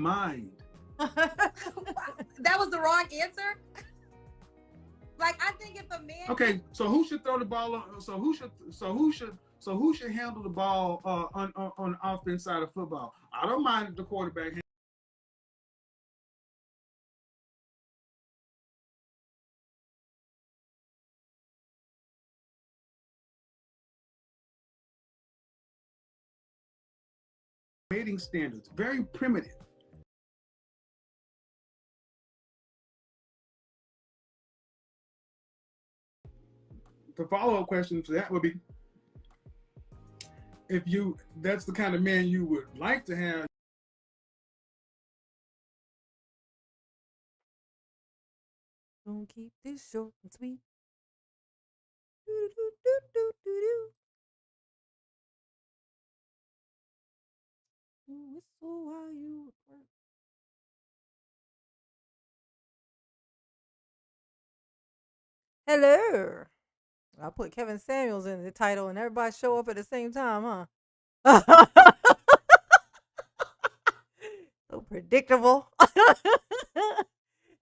mind. That was the wrong answer. Like, I think if a man. Okay, so who should throw the ball? Who should handle the ball on the offense side of football? I don't mind if the quarterback. Rating standards, very primitive. The follow-up question to that would be, if that's the kind of man you would like to have. Gonna keep this short and sweet. Do, do, do, do, do, do. Whistle while you work. Hello. I put Kevin Samuels in the title and everybody show up at the same time, huh? So predictable.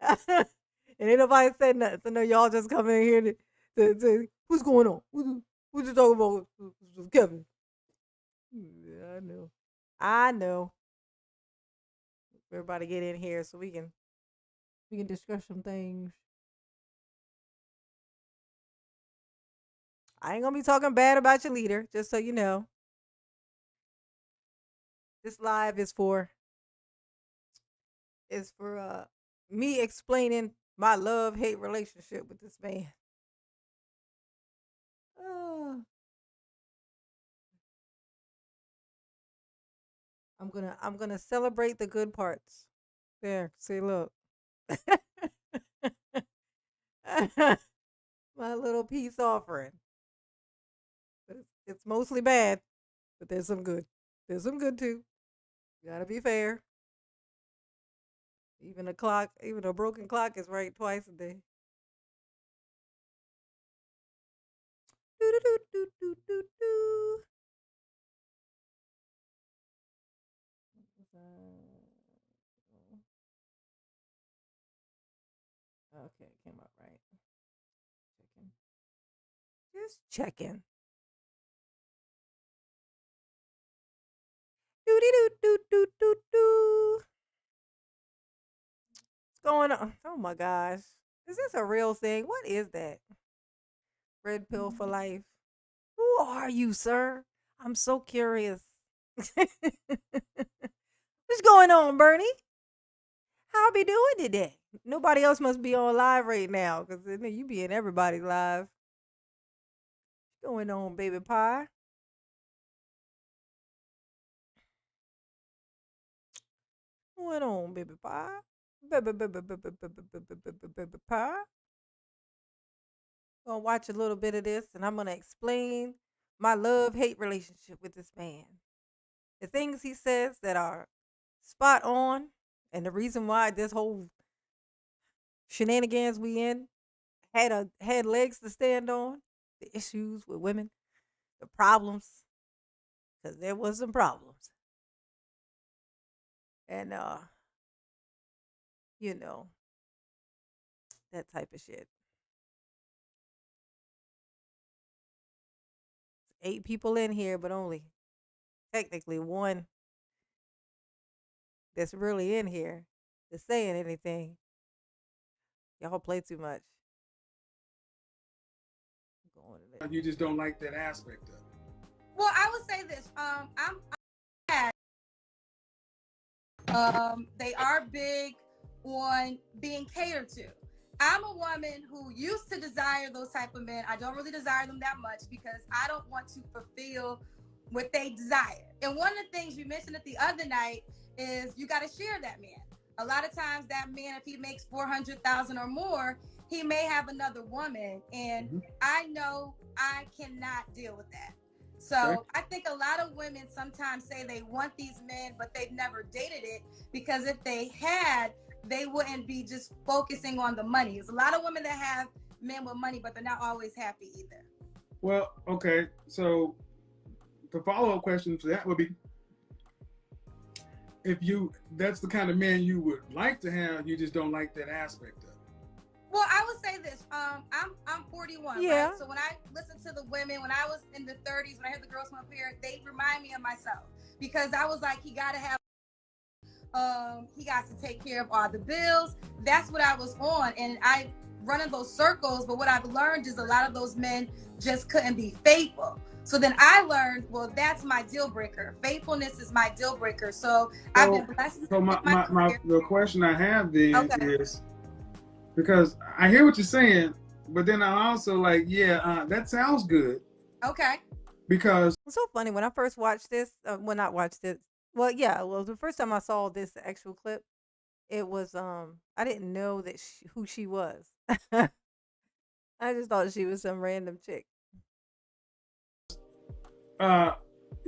And ain't nobody said nothing. So no, y'all just come in here to what's going on? What you talking about with Kevin? Yeah, I know. I know. Everybody get in here so we can discuss some things. I ain't gonna be talking bad about your leader, just so you know. This live is for me explaining my love-hate relationship with this man. I'm gonna celebrate the good parts. There, see, look. My little peace offering. It's mostly bad, but there's some good. There's some good too. You gotta be fair. Even a broken clock is right twice a day. Do do do do do do do. Okay, came up right. Checking. Just checking. Do do do do do do. What's going on? Oh my gosh. Is this a real thing? What is that? Red pill for life. Who are you, sir? I'm so curious. What's going on, Bernie? How be doing today? Nobody else must be on live right now because you be in everybody's live. What's going on, baby pie? What's going on, baby pie? Baby pie. I'm gonna watch a little bit of this and I'm gonna explain my love-hate relationship with this man. The things he says that are spot on, and the reason why this whole shenanigans we in had legs to stand on, the issues with women, the problems, because there was some problems. And you know, that type of shit. 8 people in here, but only technically one that's really in here that's saying anything. Y'all play too much. You just don't like that aspect of it. Well, I would say this. They are big on being catered to. I'm a woman who used to desire those type of men. I don't really desire them that much because I don't want to fulfill what they desire. And one of the things we mentioned it the other night is you got to share that man. A lot of times that man, if he makes 400,000 or more, he may have another woman. And I know I cannot deal with that. So I think a lot of women sometimes say they want these men, but they've never dated it because if they had, they wouldn't be just focusing on the money. There's a lot of women that have men with money, but they're not always happy either. Well, okay. So the follow-up question to that would be, if that's the kind of man you would like to have, you just don't like that aspect of it. Well, I would say this. I'm 41, Yeah. right? So when I listen to the women, when I was in the 30s, when I heard the girls from up here, they remind me of myself because I was like, he got to have. He got to take care of all the bills. That's what I was on, and I run in those circles. But what I've learned is a lot of those men just couldn't be faithful. So then I learned, well, that's my deal breaker. Faithfulness is my deal breaker. So I've been blessed. So the question I have then is, because I hear what you're saying, but then I'm also like, that sounds good. Okay. Because it's so funny when I first watched this. Not watched it. Well, yeah. Well, the first time I saw this actual clip, it was I didn't know that who she was. I just thought she was some random chick.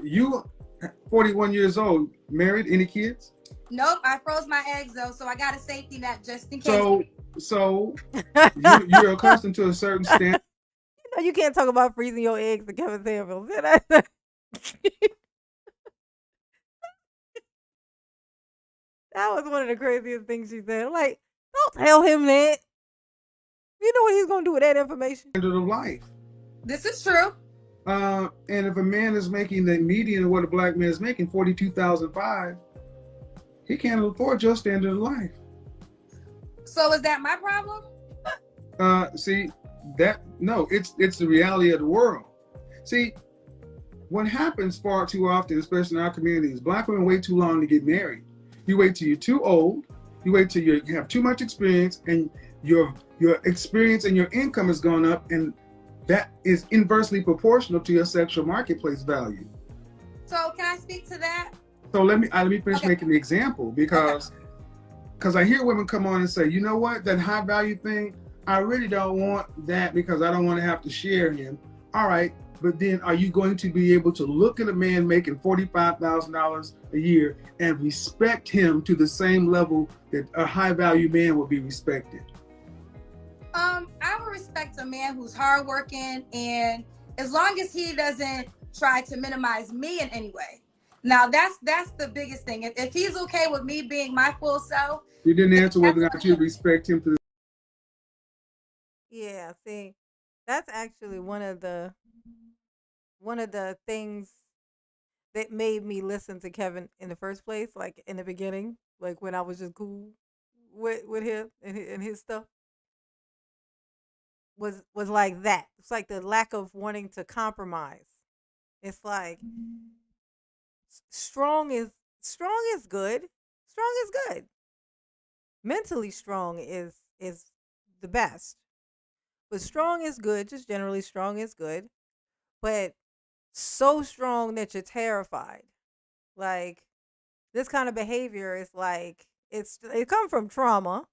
You 41 years old, married, any kids? Nope, I froze my eggs though, so I got a safety net just in case. So you're accustomed to a certain standard. You know, you can't talk about freezing your eggs to Kevin Samuels. That was one of the craziest things she said. Like, don't tell him that. You know what he's gonna do with that information? Standard of life. This is true. And if a man is making the median of what a black man is making, $42,500, he can't afford your standard of life. So is that my problem? See, it's the reality of the world. See, what happens far too often, especially in our community, is black women wait too long to get married. You wait till you're too old. You wait till you have too much experience, and your experience and your income has gone up, and that is inversely proportional to your sexual marketplace value. So can I speak to that? So let me finish making the example, because I hear women come on and say, you know what, that high value thing, I really don't want that because I don't want to have to share him. All right, but then are you going to be able to look at a man making $45,000 a year and respect him to the same level that a high value man would be respected? I would respect a man who's hardworking, and as long as he doesn't try to minimize me in any way. Now that's the biggest thing. If he's okay with me being my full self. You didn't answer whether or not you respect him to the. Yeah, see, that's actually one of the things that made me listen to Kevin in the first place, like in the beginning, like when I was just cool with him and his stuff. Was like that. It's like the lack of wanting to compromise. It's like strong is good. Strong is good. Mentally strong is the best. But strong is good, just generally strong is good. But so strong that you're terrified. Like this kind of behavior is like it comes from trauma.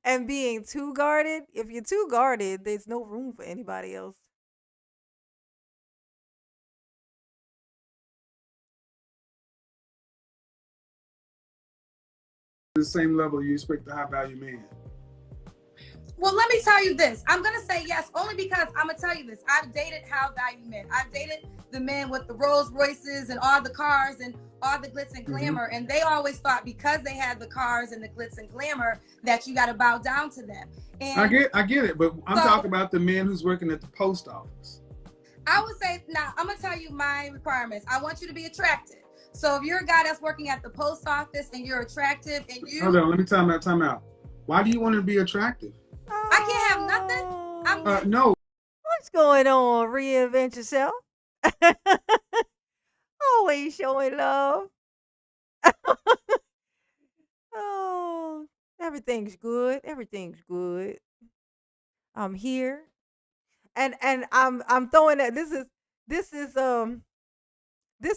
And being too guarded. If you're too guarded, there's no room for anybody else. The same level you expect the high value man. Well, let me tell you this. I'm going to say yes, only because I'm going to tell you this. I've dated high value men. I've dated the men with the Rolls Royces and all the cars and all the glitz and glamour. And they always thought because they had the cars and the glitz and glamour that you got to bow down to them. And I get it, but I'm talking about the man who's working at the post office. I would say, now I'm going to tell you my requirements. I want you to be attractive. So if you're a guy that's working at the post office and you're attractive and you... Hold on, let me time out. Why do you want to be attractive? I can't have nothing. No. What's going on? Reinvent yourself. Always showing love. Oh, everything's good. Everything's good. I'm here, and I'm throwing that. This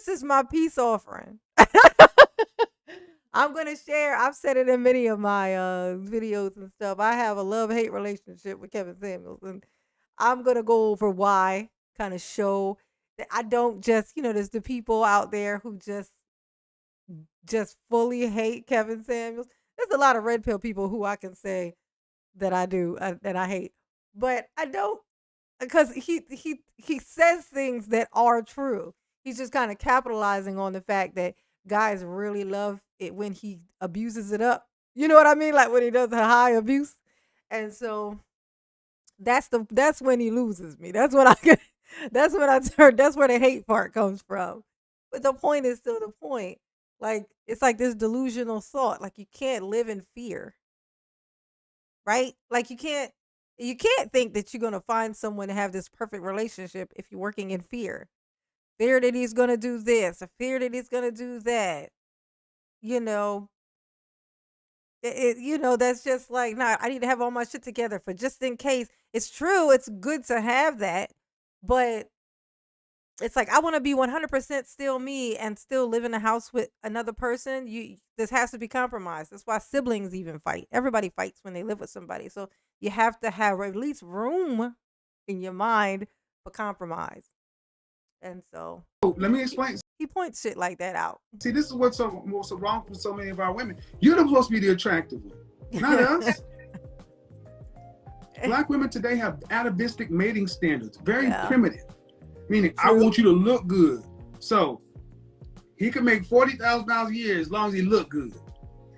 is my peace offering. I'm gonna share. I've said it in many of my videos and stuff. I have a love-hate relationship with Kevin Samuels, and I'm gonna go over why. Kind of show that I don't just, there's the people out there who just fully hate Kevin Samuels. There's a lot of red pill people who I can say that I do that I hate, but I don't, because he says things that are true. He's just kind of capitalizing on the fact that guys really love it when he abuses it up. You know what I mean? Like when he does a high abuse. And so that's when he loses me. That's when I that's when I turn that's where the hate part comes from. But the point is still the point. Like it's like this delusional thought. Like you can't live in fear. Right? Like you can't think that you're gonna find someone to have this perfect relationship if you're working in fear. Fear that he's gonna do this, a fear that he's gonna do that. You know, that's just like, nah, I need to have all my shit together for just in case. It's true, it's good to have that, but it's like I want to be 100% still me and still live in a house with another person. This has to be compromised. That's why siblings even fight. Everybody fights when they live with somebody. So you have to have at least room in your mind for compromise. And so Oh, let me explain. he points shit like that out. See, this is what's so wrong for so many of our women. You're supposed to be the attractive one, not us. Black women today have atavistic mating standards, very primitive. Meaning, I want you to look good. So he can make $40,000 a year as long as he look good.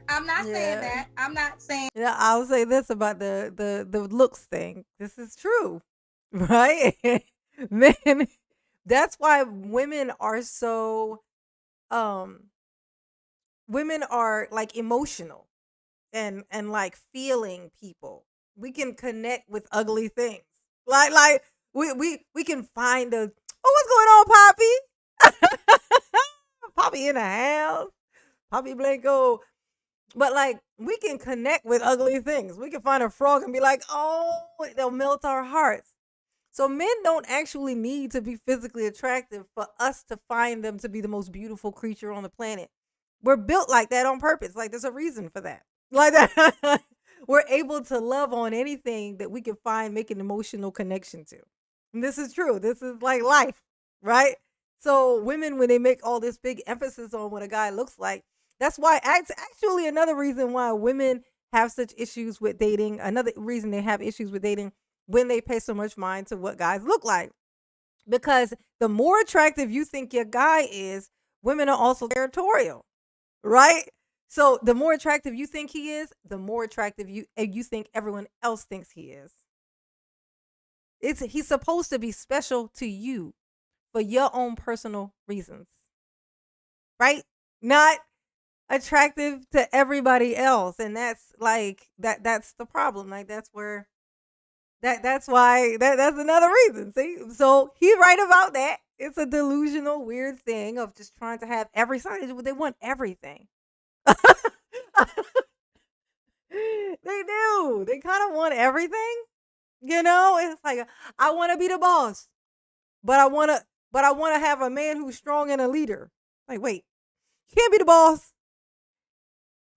I'm not saying that. I'm not saying. Yeah, I'll say this about the looks thing. This is true, right? Man, that's why women are so women are like emotional and like feeling people. We can connect with ugly things. Like we can find a, oh, what's going on, Poppy? Poppy in the house. Poppy Blanco. But like we can connect with ugly things. We can find a frog and be like, oh, they'll melt our hearts. So men don't actually need to be physically attractive for us to find them to be the most beautiful creature on the planet. We're built like that on purpose. Like there's a reason for that. Like that. We're able to love on anything that we can find, make an emotional connection to. And this is true. This is like life, right? So women, when they make all this big emphasis on what a guy looks like, that's why actually another reason why women have such issues with dating, another reason they have issues with dating when they pay so much mind to what guys look like. Because the more attractive you think your guy is, women are also territorial, right? So the more attractive you think he is, the more attractive you think everyone else thinks he is. He's supposed to be special to you for your own personal reasons, right? Not attractive to everybody else. And that's like that's the problem. Like that's where that's why that's another reason. See? So he's right about that. It's a delusional, weird thing of just trying to have everything. They want everything. They do. They kind of want everything. It's like I want to be the boss, but I want to have a man who's strong and a leader. Like, wait, you can't be the boss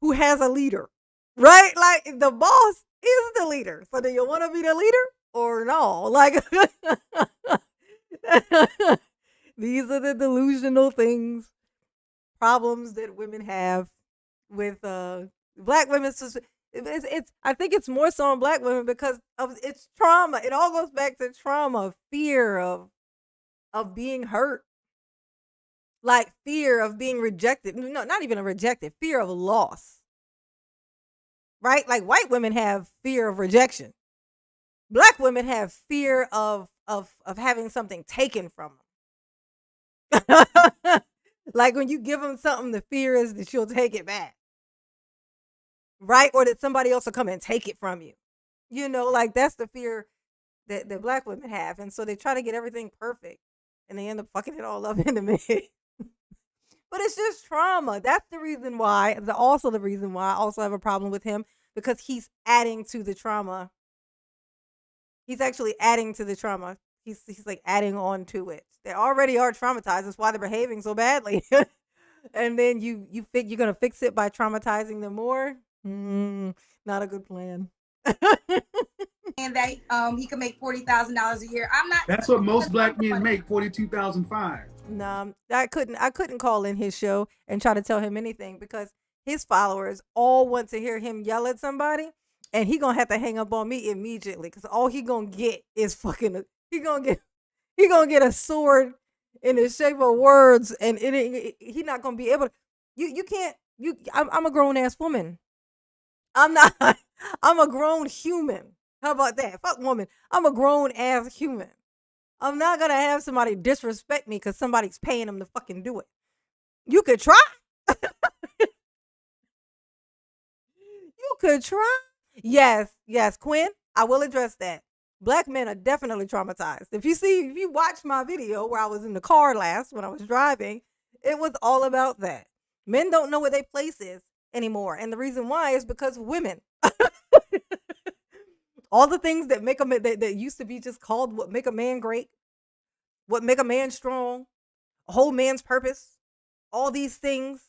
who has a leader, right? Like the boss is the leader. So do you want to be the leader or no? Like these are the delusional things, problems that women have with black women. It's I think it's more so on black women because of its trauma. It all goes back to trauma, fear of being hurt, like fear of being rejected. No, not even a rejected, fear of loss. Right? Like white women have fear of rejection. Black women have fear of having something taken from them. Like when you give them something, the fear is that you'll take it back. Right? Or that somebody else will come and take it from you. Like that's the fear that black women have. And so they try to get everything perfect and they end up fucking it all up in the mid. But it's just trauma. That's the reason why. Also the reason why I also have a problem with him, because he's adding to the trauma. He's actually adding to the trauma. He's like adding on to it. They already are traumatized. That's why they're behaving so badly. And then you think you're gonna fix it by traumatizing them more. Not a good plan. And that he could make $40,000 a year. I'm not. That's what most black men make, $42,500. No, I couldn't call in his show and try to tell him anything because his followers all want to hear him yell at somebody, and he gonna have to hang up on me immediately because all he gonna get is fucking. He gonna get a sword in the shape of words, and he not gonna be able to. You can't. I'm a grown ass woman. I'm not. I'm a grown human. How about that? Fuck woman. I'm a grown ass human. I'm not gonna have somebody disrespect me because somebody's paying them to fucking do it. You could try. You could try. Yes, Quinn. I will address that. Black men are definitely traumatized. If you watch my video where I was in the car last when I was driving, it was all about that. Men don't know where their place is anymore, and the reason why is because of women. All the things that make a man that used to be just called what make a man great, what make a man strong, a whole man's purpose, all these things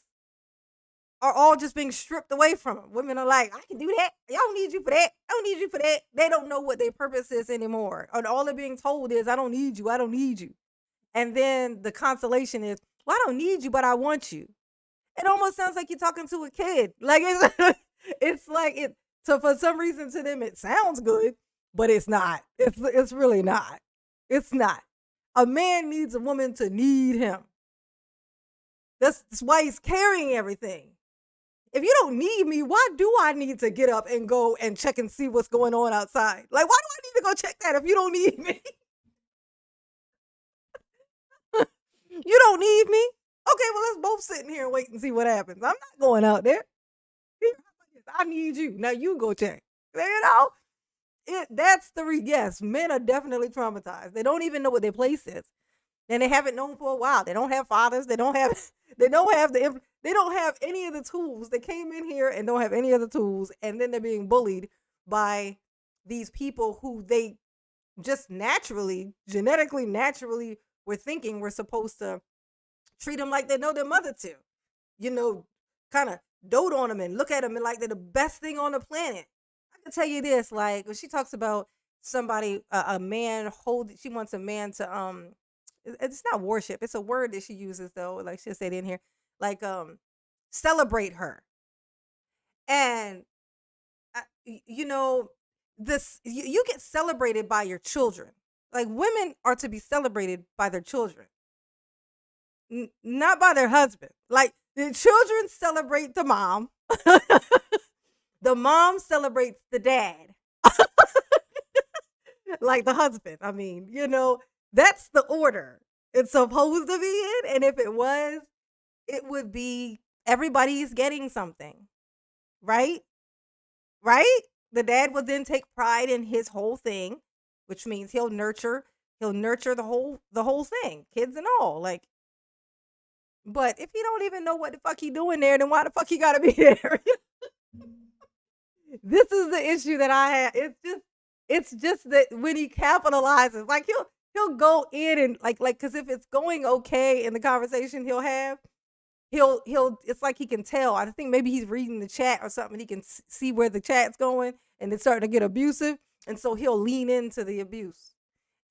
are all just being stripped away from them. Women are like, I can do that. I don't need you for that. I don't need you for that. They don't know what their purpose is anymore. And all they're being told is, I don't need you. I don't need you. And then the consolation is, well, I don't need you, but I want you. It almost sounds like you're talking to a kid. Like it's like it. So for some reason to them it sounds good, but it's not. It's really not. It's not. A man needs a woman to need him. That's why he's carrying everything. If you don't need me, why do I need to get up and go and check and see what's going on outside? Like, why do I need to go check that if you don't need me? You don't need me? Okay, well, let's both sit in here and wait and see what happens. I'm not going out there. I need you. Now you go check. You know? That's the yes, men are definitely traumatized. They don't even know what their place is. And they haven't known for a while. They don't have fathers. They don't have any of the tools. They came in here and don't have any of the tools. And then they're being bullied by these people who they just genetically, naturally were thinking we're supposed to treat them like they know their mother to. You know, kind of dote on them and look at them and like they're the best thing on the planet. I can tell you this, like when she talks about somebody, a man she wants a man to, it's not worship. It's a word that she uses though. Like she'll say it in here, like, celebrate her. And, you know, you get celebrated by your children. Like women are to be celebrated by their children, not by their husband. Like the children celebrate the mom. The mom celebrates the dad. Like the husband. I mean, you know, that's the order it's supposed to be in. And if it was, it would be everybody's getting something. Right? Right? The dad would then take pride in his whole thing, which means he'll nurture the whole thing, kids and all. Like, but if he don't even know what the fuck he doing there, then why the fuck he gotta be there? This is the issue that I have. It's just that when he capitalizes, like he'll go in and like because if it's going okay in the conversation he'll it's like he can tell. I think maybe he's reading the chat or something. He can see where the chat's going and it's starting to get abusive, and so he'll lean into the abuse.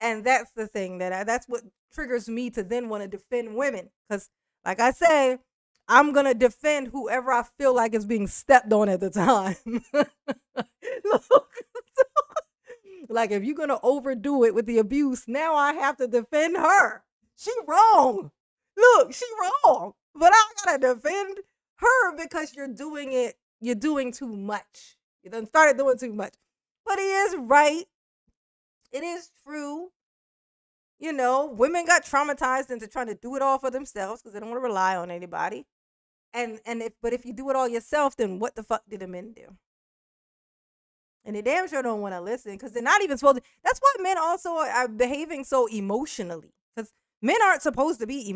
And that's the thing that's what triggers me to then want to defend women, because like I say, I'm going to defend whoever I feel like is being stepped on at the time. Look, like if you're going to overdo it with the abuse, now I have to defend her. She wrong. Look, she wrong. But I got to defend her because you're doing too much. You done started doing too much. But he is right. It is true. You know, women got traumatized into trying to do it all for themselves because they don't want to rely on anybody. But if you do it all yourself, then what the fuck did the men do? And they damn sure don't want to listen because they're not even supposed to. That's why men also are behaving so emotionally, because men aren't supposed to be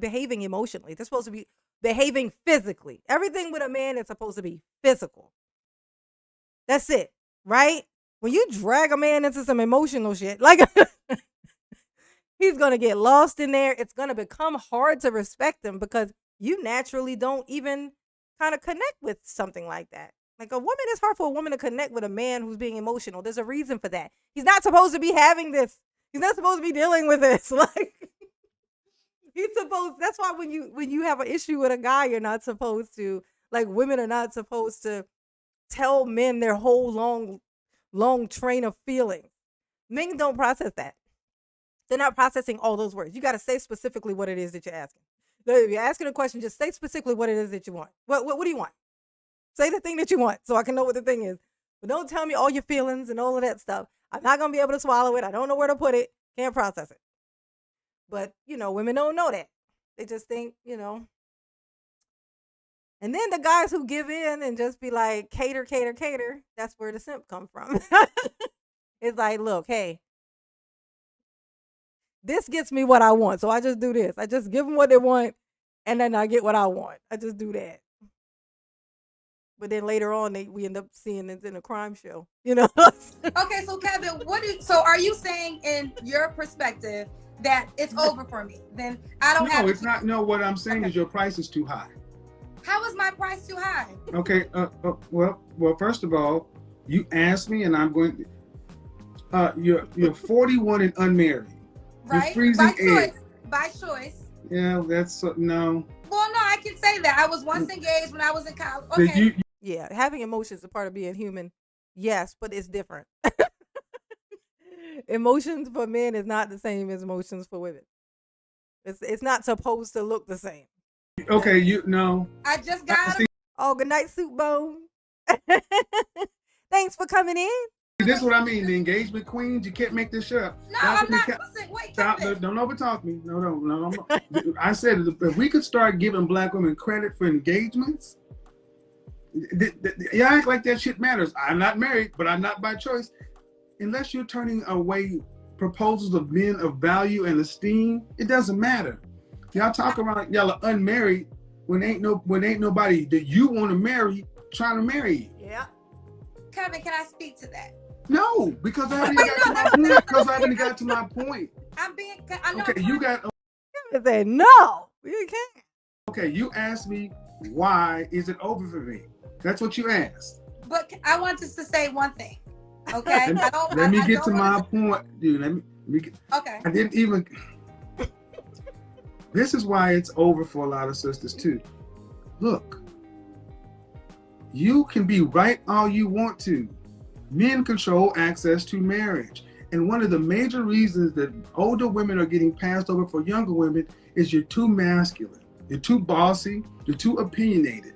behaving emotionally. They're supposed to be behaving physically. Everything with a man is supposed to be physical. That's it, right? When you drag a man into some emotional shit, like he's going to get lost in there. It's going to become hard to respect him because you naturally don't even kind of connect with something like that. Like a woman, it's hard for a woman to connect with a man who's being emotional. There's a reason for that. He's not supposed to be having this. He's not supposed to be dealing with this. Like that's why when you have an issue with a guy, you're not supposed to, like women are not supposed to tell men their whole long train of feelings. Men don't process that. They're not processing all those words. You got to say specifically what it is that you're asking. If you're asking a question, just say specifically what it is that you want. What do you want? Say the thing that you want so I can know what the thing is. But don't tell me all your feelings and all of that stuff. I'm not going to be able to swallow it. I don't know where to put it. Can't process it. But, women don't know that. They just think, And then the guys who give in and just be like, cater, that's where the simp come from. It's like, look, hey, this gets me what I want. So I just do this. I just give them what they want, and then I get what I want. I just do that. But then later on, we end up seeing it in a crime show, Okay, so Kevin, so are you saying in your perspective that it's over for me? Then I don't have. No, it's not. No, what I'm saying is your price is too high. How is my price too high? Okay. Well, first of all, you asked me, and I'm going. You're 41 and unmarried. Right. You're freezing eggs. By choice. Yeah, that's no. Well, no, I can say that I was once engaged when I was in college. Okay. Yeah, having emotions is a part of being human. Yes, but it's different. Emotions for men is not the same as emotions for women. It's not supposed to look the same. Okay, no. I just got it. Oh, good night, Soup Bone. Thanks for coming in. This is what I mean. The engagement queens, you can't make this shit up. No, I'm not. Listen, wait, stop. Don't overtalk me. No. I said if we could start giving black women credit for engagements, you act like that shit matters. I'm not married, but I'm not by choice. Unless you're turning away proposals of men of value and esteem, it doesn't matter. Y'all talk about y'all are unmarried when ain't nobody that you want to marry trying to marry you. Yeah. Kevin, can I speak to that? No, because I haven't got to my point. I know. Okay, you got. Kevin said no, you can't. Okay, you asked me why is it over for me? That's what you asked. But I want us to say one thing. Okay. Let me get to my point, dude. Let me get. Okay. I didn't even. This is why it's over for a lot of sisters too. Look, you can be right all you want to. Men control access to marriage. And one of the major reasons that older women are getting passed over for younger women is you're too masculine. You're too bossy. You're too opinionated.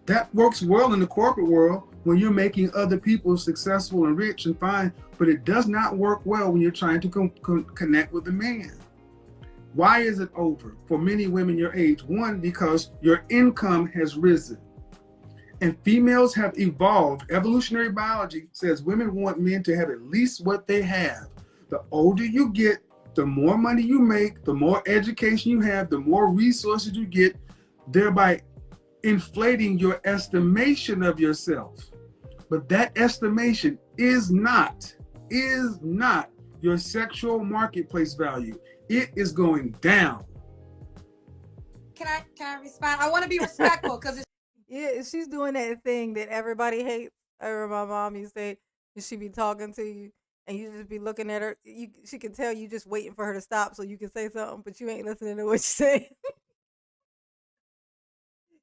That works well in the corporate world when you're making other people successful and rich and fine, but it does not work well when you're trying to connect with a man. Why is it over for many women your age? One, because your income has risen. And females have evolved. Evolutionary biology says women want men to have at least what they have. The older you get, the more money you make, the more education you have, the more resources you get, thereby inflating your estimation of yourself. But that estimation is not your sexual marketplace value. It is going down. Can I respond? I want to be respectful because it's. Yeah, she's doing that thing that everybody hates. I remember my mom used to say, she be talking to you, and you just be looking at her. She can tell you just waiting for her to stop so you can say something, but you ain't listening to what she's saying.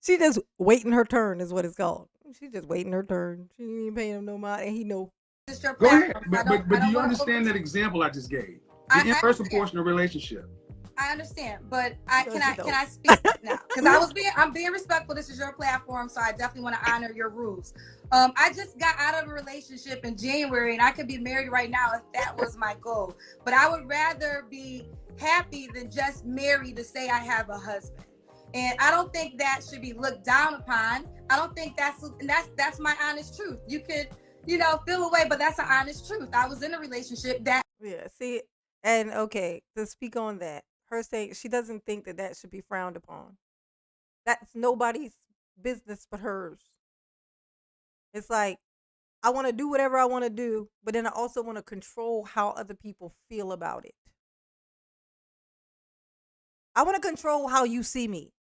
She just waiting her turn is what it's called. She just waiting her turn. She ain't even paying him no mind, and he know. Go ahead, but do you understand that example I just gave? The in-person portion of relationship. I understand, but can I speak now? Because I'm being respectful. This is your platform, so I definitely want to honor your rules. I just got out of a relationship in January, and I could be married right now if that was my goal. But I would rather be happy than just married to say I have a husband. And I don't think that should be looked down upon. I don't think that's my honest truth. You could, feel away, but that's an honest truth. I was in a relationship that. Yeah. See, and okay, to speak on that. Her saying she doesn't think that should be frowned upon. That's nobody's business but hers. It's like, I want to do whatever I want to do, but then I also want to control how other people feel about it. I want to control how you see me.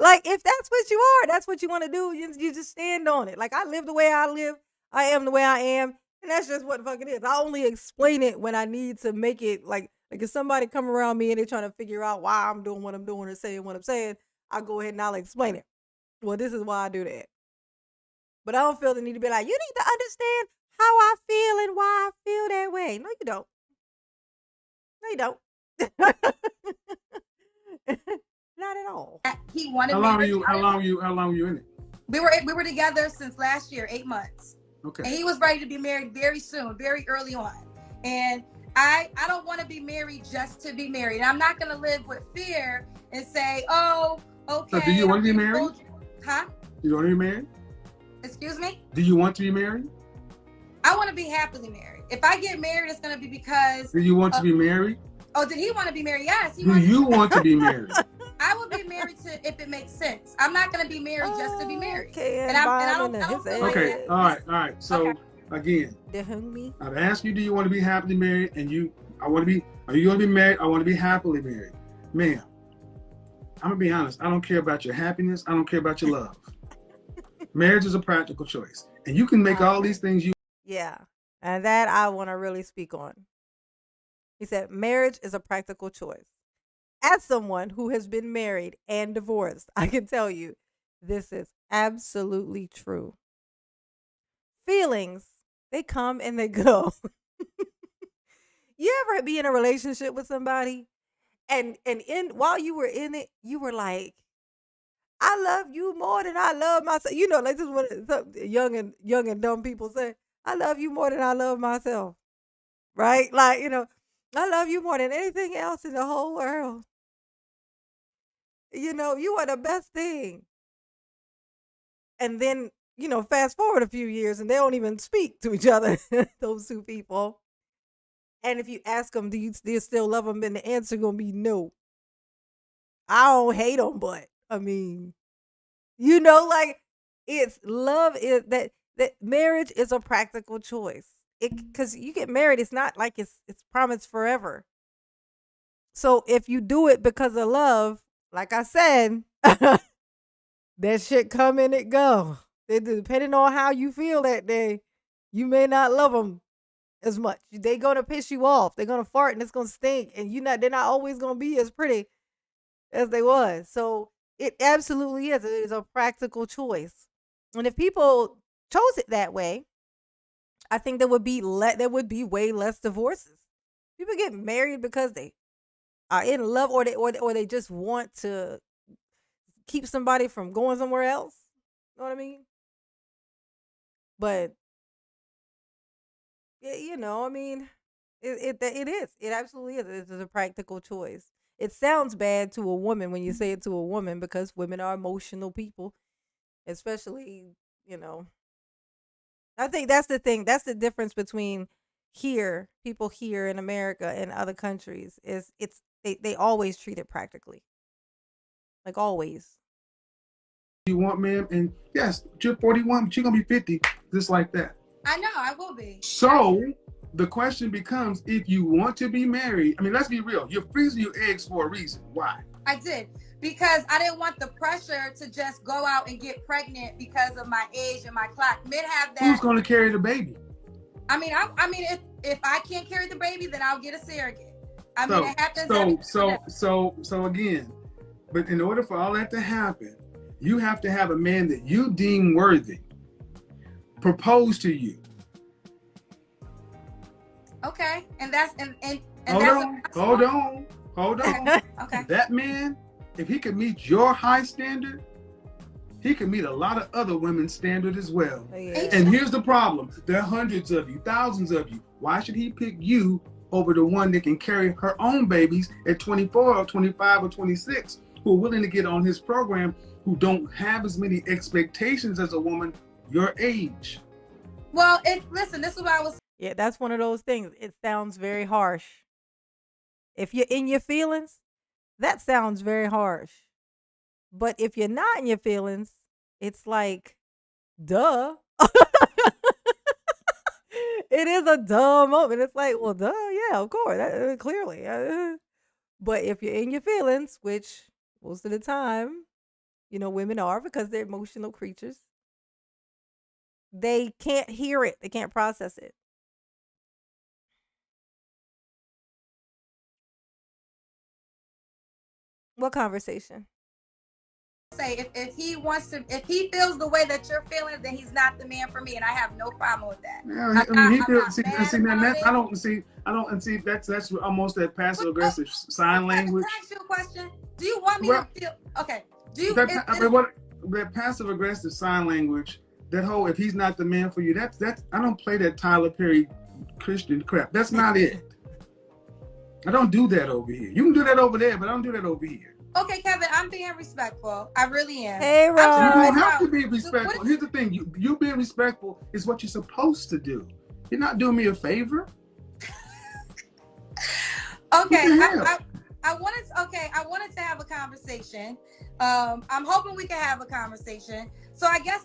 Like, if that's what you are, that's what you want to do, you just stand on it. Like, I live the way I live. I am the way I am. And that's just what the fuck it is. I only explain it when I need to make it like if somebody come around me and they're trying to figure out why I'm doing what I'm doing or saying what I'm saying, I'll go ahead and I'll explain it. Well, this is why I do that. But I don't feel the need to be like, you need to understand how I feel and why I feel that way. No, you don't. No, you don't. Not at all. He wanted How long are marriage. you? How long are you? How long are you in it? We were together since last year, 8 months. Okay. And he was ready to be married very soon, very early on. And I don't want to be married just to be married. And I'm not going to live with fear and say, oh, okay. So do you want to be married? Huh? You want to be married? Excuse me? Do you want to be married? I want to be happily married. If I get married, it's going to be because. Do you want to be married? Oh, did he want to be married? Yes. Do you want to be married? I would be married to if it makes sense. I'm not going to be married just to be married. Okay, and I don't feel like okay. that. All right. So again, I've asked you, do you want to be happily married? And are you going to be married? I want to be happily married. Ma'am, I'm going to be honest. I don't care about your happiness. I don't care about your love. Marriage is a practical choice. And you can make all these things you. Yeah. And that I want to really speak on. He said, marriage is a practical choice. As someone who has been married and divorced, I can tell you this is absolutely true. Feelings, they come and they go. You ever be in a relationship with somebody and while you were in it, you were like, I love you more than I love myself. You know, like this is what some young and dumb people say. I love you more than I love myself. Right? Like, I love you more than anything else in the whole world. You are the best thing. And then, fast forward a few years and they don't even speak to each other, those two people. And if you ask them, do you still love them? And the answer going to be no. I don't hate them, but I mean, like it's love is that marriage is a practical choice. Because you get married, it's not like it's promised forever. So if you do it because of love, like I said, that shit come and it go. Depending on how you feel that day, you may not love them as much. They gonna piss you off. They're gonna fart and it's gonna stink, and they're not always gonna be as pretty as they was. So it absolutely is. It is a practical choice, and if people chose it that way, I think there would be way less divorces. People get married because they are in love, or they just want to keep somebody from going somewhere else. You know what I mean? But I mean, it is. It absolutely is. It's a practical choice. It sounds bad to a woman when you say it to a woman because women are emotional people, especially, I think that's the thing. That's the difference between people here in America and other countries is they always treat it practically. Like always. You want, ma'am, and yes, you're 41, but you're going to be 50, just like that. I know, I will be. So the question becomes, if you want to be married, I mean, let's be real. You're freezing your eggs for a reason. Why? I did. Because I didn't want the pressure to just go out and get pregnant because of my age and my clock. Men have that. Who's going to carry the baby? I mean, if I can't carry the baby, then I'll get a surrogate. I mean, it happens. So again, but in order for all that to happen, you have to have a man that you deem worthy propose to you. Okay, and that's and hold on. Okay. That man, if he can meet your high standard, he can meet a lot of other women's standard as well. Yeah. And here's the problem. There are hundreds of you, thousands of you. Why should he pick you over the one that can carry her own babies at 24 or 25 or 26 who are willing to get on his program, who don't have as many expectations as a woman your age? Well, listen, this is what I was. Yeah, that's one of those things. It sounds very harsh. If you're in your feelings, that sounds very harsh. But if you're not in your feelings, it's like, duh. It is a duh moment. It's like, well, duh, yeah, of course, clearly. But if you're in your feelings, which most of the time, women are because they're emotional creatures, they can't hear it. They can't process it. What conversation? say if he wants to, if he feels the way that you're feeling, then he's not the man for me, and I have no problem with that. Yeah, I mean, he feels. I don't see. That's almost that passive aggressive sign language. Can I ask you a question? Do you want me to feel? Okay. Do you? That passive aggressive sign language? That whole if he's not the man for you, that's I don't play that Tyler Perry Christian crap. That's not it. I don't do that over here. You can do that over there, but I don't do that over here. Okay, Kevin, I'm being respectful. I really am. Hey, Ron. You don't have to be respectful. Here's the thing: you being respectful is what you're supposed to do. You're not doing me a favor. Okay, I wanted to have a conversation. I'm hoping we can have a conversation. So I guess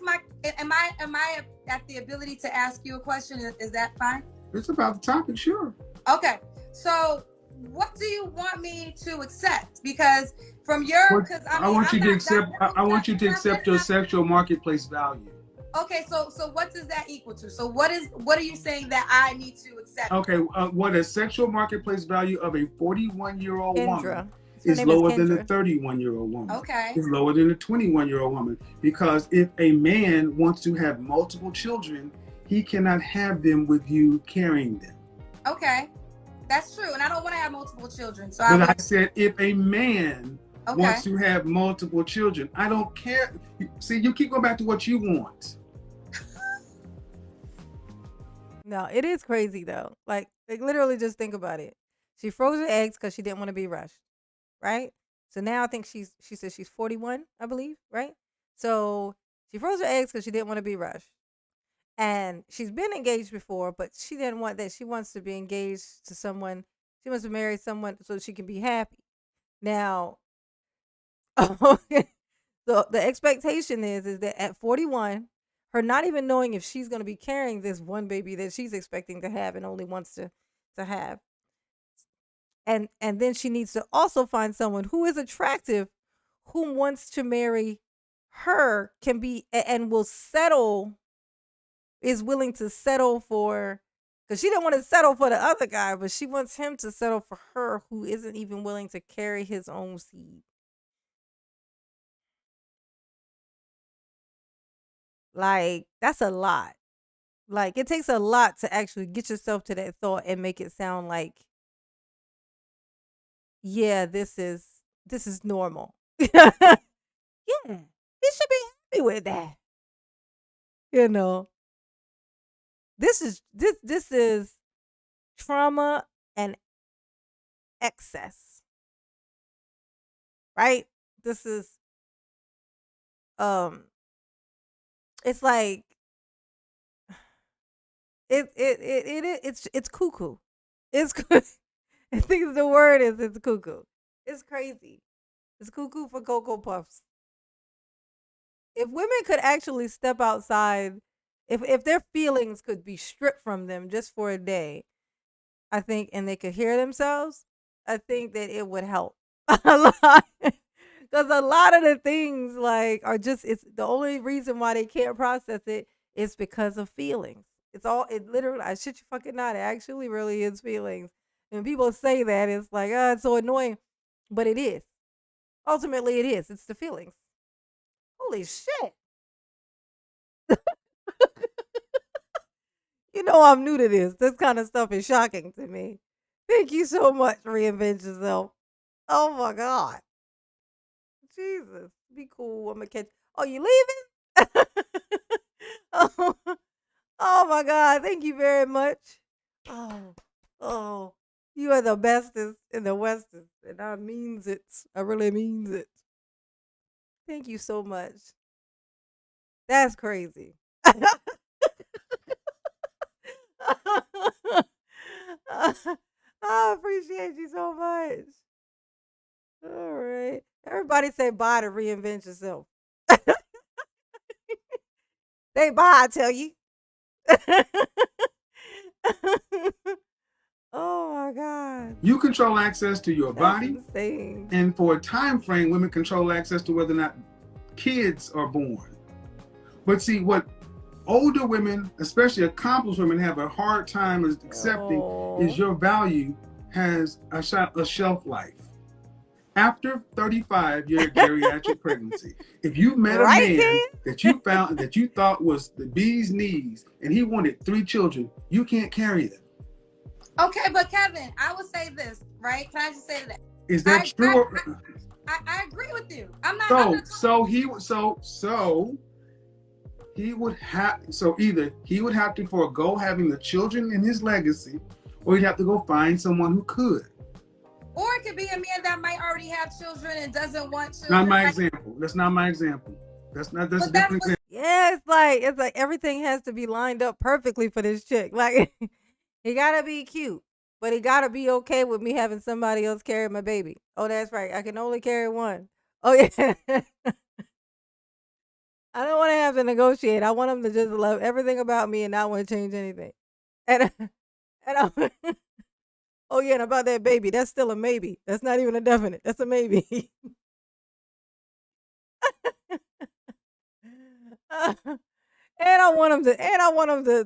am I at the ability to ask you a question? Is that fine? It's about the topic, sure. Okay. So what do you want me to accept? Because from your, I want you to accept your sexual marketplace value. Okay, so what does that equal to? So what are you saying that I need to accept? Okay, what a sexual marketplace value of a 41-year-old woman is is lower than a 31-year-old woman. Okay. It's lower than a 21-year-old woman, because if a man wants to have multiple children, he cannot have them with you carrying them. Okay, that's true, and I don't want to have multiple children. So I said if a man wants to have multiple children, I don't care. See, you keep going back to what you want. No, it is crazy though. Like literally, just think about it. She froze her eggs because she didn't want to be rushed, right? So now I think she says she's 41, I believe, right? So she froze her eggs because she didn't want to be rushed, and she's been engaged before, but she didn't want that. She wants to be engaged to someone. She wants to marry someone so she can be happy. Now, so the expectation is that at 41. Her not even knowing if she's going to be carrying this one baby that she's expecting to have and only wants to have. And then she needs to also find someone who is attractive, who wants to marry her, can be and will settle, is willing to settle for, because she didn't want to settle for the other guy, but she wants him to settle for her, who isn't even willing to carry his own seed. Like, that's a lot. Like, it takes a lot to actually get yourself to that thought and make it sound like, yeah, this is normal. Yeah, you should be happy with that. You know, this is trauma and excess, right? This is it's like it's cuckoo. It's I think the word is it's cuckoo. It's crazy. It's cuckoo for Cocoa Puffs. If women could actually step outside, if their feelings could be stripped from them just for a day, I think, and they could hear themselves, I think that it would help a lot. Because a lot of the things like are just, it's the only reason why they can't process it is because of feelings. It literally, I shit you fucking not, it actually really is feelings. And people say that, it's like, it's so annoying. But it is. Ultimately, it is. It's the feelings. Holy shit. You know I'm new to this. This kind of stuff is shocking to me. Thank you so much, Reinvent Yourself. Oh my God. Jesus. Be cool. I'm gonna catch. Oh, you leaving? Oh my God. Thank you very much. Oh. You are the bestest in the Westest. And I means it. I really means it. Thank you so much. That's crazy. I appreciate you so much. All right. Everybody say bye to Reinvent Yourself. Say bye, I tell you. Oh my God. You control access to your body. Insane. And for a time frame, women control access to whether or not kids are born. But see, what older women, especially accomplished women, have a hard time accepting is your value has a shelf life. After 35, you're a geriatric pregnancy. If you met a Right, man Ken? that you found that you thought was the bee's knees and he wanted 3 children, you can't carry them. Okay, but Kevin, I would say this, right? Can I just say that? Is that true? I agree with you. I'm not. He would have. So either he would have to forego having the children in his legacy, or he'd have to go find someone who could. Or it could be a man that might already have children and doesn't want children. Not my example. That's not my example. That's a different example. Yeah, it's like everything has to be lined up perfectly for this chick. Like, he gotta be cute, but he gotta be okay with me having somebody else carry my baby. Oh, that's right. I can only carry one. Oh yeah. I don't want to have to negotiate. I want him to just love everything about me and not want to change anything. And I'm, oh yeah, and about that baby, that's still a maybe. That's not even a definite. That's a maybe. And I want him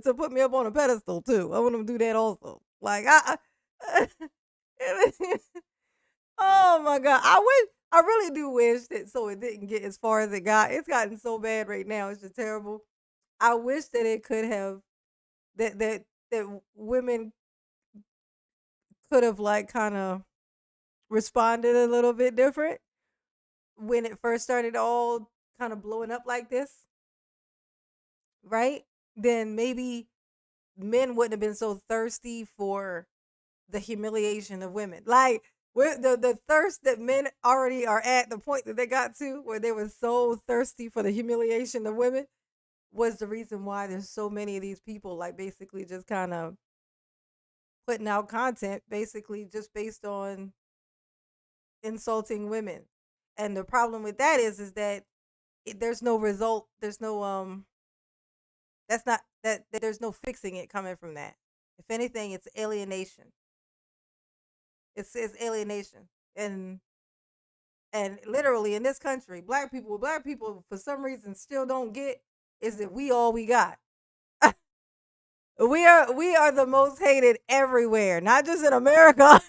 to put me up on a pedestal too. I want him to do that also. Like oh my god, I really do wish that so it didn't get as far as it got. It's gotten so bad right now. It's just terrible. I wish that it could have that women could have like kind of responded a little bit different when it first started all kind of blowing up like this, right? Then maybe men wouldn't have been so thirsty for the humiliation of women. Like the thirst that men already are at, the point that they got to where they were so thirsty for the humiliation of women, was the reason why there's so many of these people like basically just kind of putting out content basically just based on insulting women. And the problem with that is that there's no result, there's no that's not that there's no fixing it coming from that. If anything, it's alienation. It's alienation. And literally in this country, black people for some reason still don't get is that we all we got. We are the most hated everywhere, not just in America.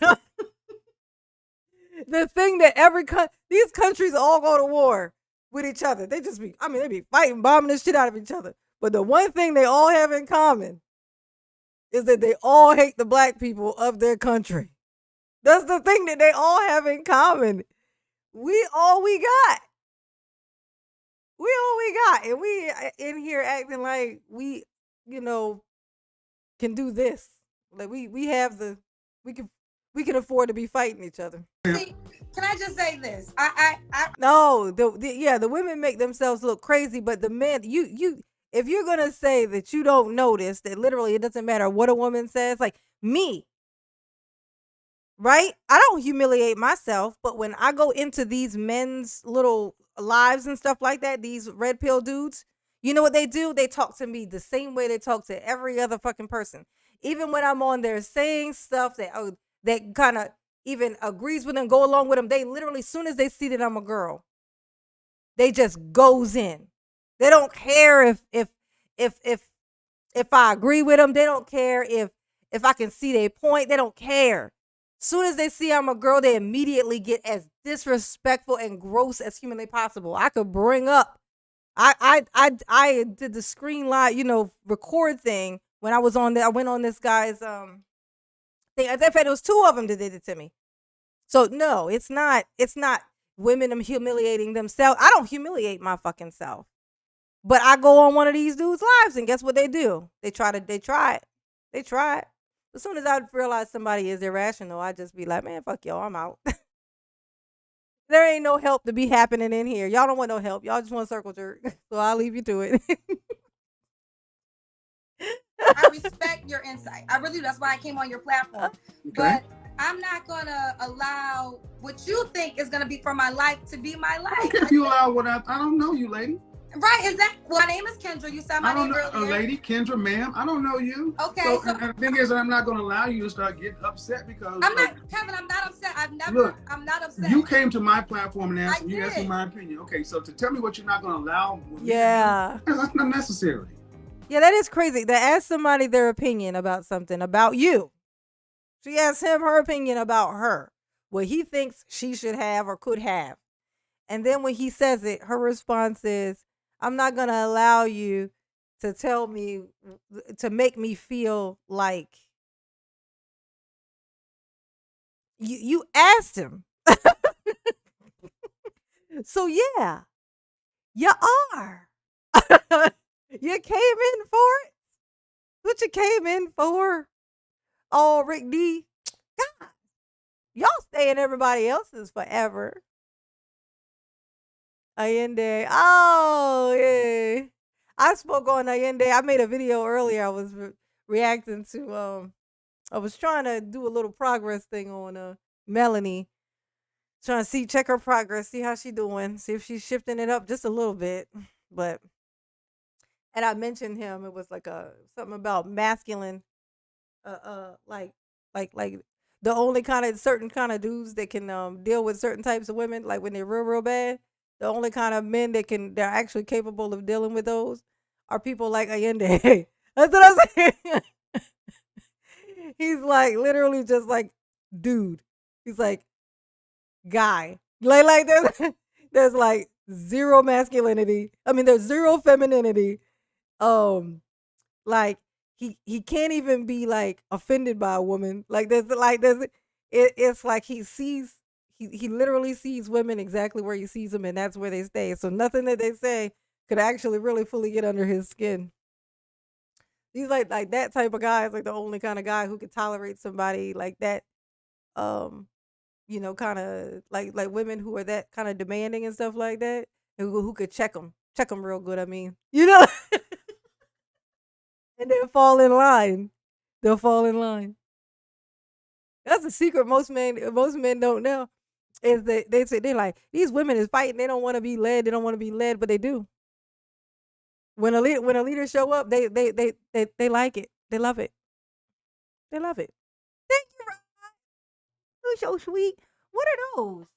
The thing that these countries all go to war with each other. They be fighting, bombing the shit out of each other. But the one thing they all have in common is that they all hate the black people of their country. That's the thing that they all have in common. We all we got. We all we got. And we in here acting like we, can do this. Like we have we can afford to be fighting each other. See, can I just say this? No, the women make themselves look crazy, but the men, if you're gonna say that you don't notice that literally it doesn't matter what a woman says, like me, right? I don't humiliate myself, but when I go into these men's little lives and stuff like that, these red pill dudes, you know what they do? They talk to me the same way they talk to every other fucking person. Even when I'm on there saying stuff that kind of even agrees with them, go along with them, they literally, as soon as they see that I'm a girl, they just goes in. They don't care if I agree with them. They don't care if I can see their point. They don't care. As soon as they see I'm a girl, they immediately get as disrespectful and gross as humanly possible. I could bring up. I did the screen live, record thing when I was on there. I went on this guy's thing. In fact, it was 2 of them that did it to me. So no, it's not women humiliating themselves. I don't humiliate my fucking self. But I go on one of these dudes' lives and guess what they do? They try it. As soon as I realize somebody is irrational, I just be like, man, fuck y'all, I'm out. There ain't no help to be happening in here. Y'all don't want no help. Y'all just want circle jerk. So I'll leave you to it. I respect your insight. I really do. That's why I came on your platform. Okay. But I'm not going to allow what you think is going to be for my life to be my life. If you allow what I don't know you, lady. Right, well, my name is Kendra. You said my name earlier. Lady, Kendra, ma'am. I don't know you. Okay. So the thing is, I'm not going to allow you to start getting upset because. Kevin, I'm not upset. I'm not upset. You came to my platform and asked me my opinion. Okay, so to tell me what you're not going to allow. Yeah. That's not necessary. Yeah, that is crazy. To ask somebody their opinion about something about you. She asked him her opinion about her. what he thinks she should have or could have. And then when he says it, her response is, I'm not going to allow you to tell me, to make me feel like you asked him. So yeah, you are. You came in for it. What you came in for? Oh, Rick D. God, y'all stay in everybody else's forever. Allende. Oh, yeah. I spoke on Allende. I made a video earlier. I was reacting to I was trying to do a little progress thing on Melanie. Trying to check her progress, see how she doing, see if she's shifting it up just a little bit. But and I mentioned him. It was like something about masculine, like the only kind of certain kind of dudes that can deal with certain types of women, like when they're real bad. The only kind of men they're actually capable of dealing with those are people like Allende. That's what I'm saying. He's like literally just like dude. He's like guy. Like there's like zero masculinity. I mean, there's zero femininity. Like he can't even be like offended by a woman. Like it's like he literally sees women exactly where he sees them, and that's where they stay. So nothing that they say could actually really fully get under his skin. He's like that type of guy is like the only kind of guy who could tolerate somebody like that. Kind of like women who are that kind of demanding and stuff like that, who could check them real good. I mean, and they'll fall in line. They'll fall in line. That's a secret most men don't know. Is that they say they're like, these women is fighting. They don't want to be led. They don't want to be led, but they do. When a leader show up, they like it. They love it. They love it. Thank you, Rob. You're so sweet. What are those?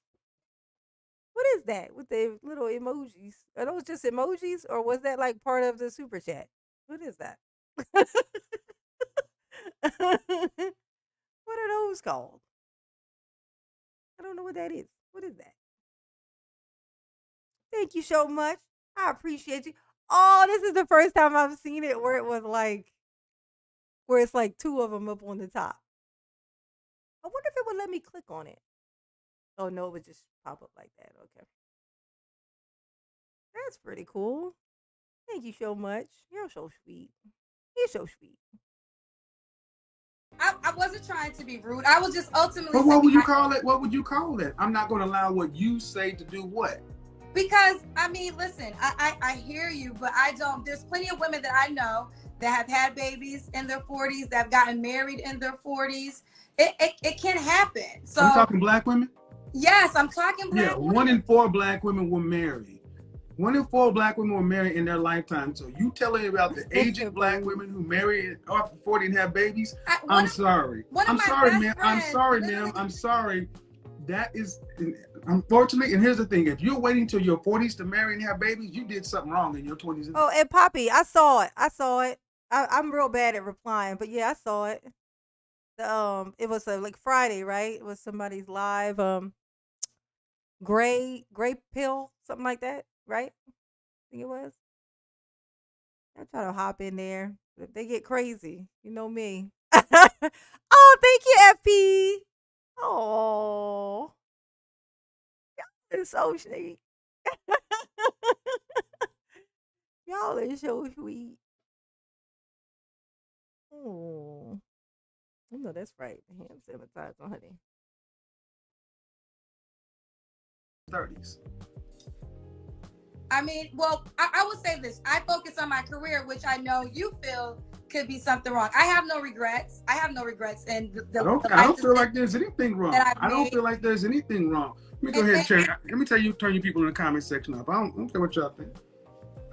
What is that with the little emojis? Are those just emojis, or was that like part of the super chat? What is that? What are those called? I don't know what that is. What is that? Thank you so much. I appreciate you. Oh, this is the first time I've seen it where it's like two of them up on the top. I wonder if it would let me click on it. Oh no, it would just pop up like that. Okay. That's pretty cool. Thank you so much. You're so sweet. You're so sweet. I wasn't trying to be rude. I was just ultimately. But what would you call it? What would you call it? I'm not going to allow what you say to do what? Because I mean, listen, I hear you, but I don't. There's plenty of women that I know that have had babies in their 40s, that have gotten married in their 40s. It can happen. So I'm talking black women. Yes, I'm talking black women. 1 in 4 black women were married. 1 in 4 black women were married in their lifetime. So you telling me about the aged black women who marry after 40 and have babies? I'm sorry. I'm sorry, ma'am. I'm sorry, ma'am. I'm sorry. That is, unfortunately, and here's the thing. If you're waiting till your 40s to marry and have babies, you did something wrong in your 20s. Oh, and Poppy, I saw it. I'm real bad at replying, but yeah, I saw it. It was like Friday, right? It was somebody's live, gray pill, something like that, right? I think it was. I try to hop in there. If they get crazy, you know me. Oh, thank you, FP. Oh, it's so sweet. Y'all are so sweet. Oh, no, that's right. Hand sanitizer, honey. 30s. I mean, well, I will say this. I focus on my career, which I know you feel could be something wrong. I have no regrets. I don't feel like there's anything wrong. I don't feel like there's anything wrong. Let me go ahead and turn. Let me tell you, turn you people in the comment section up. I don't care what y'all think.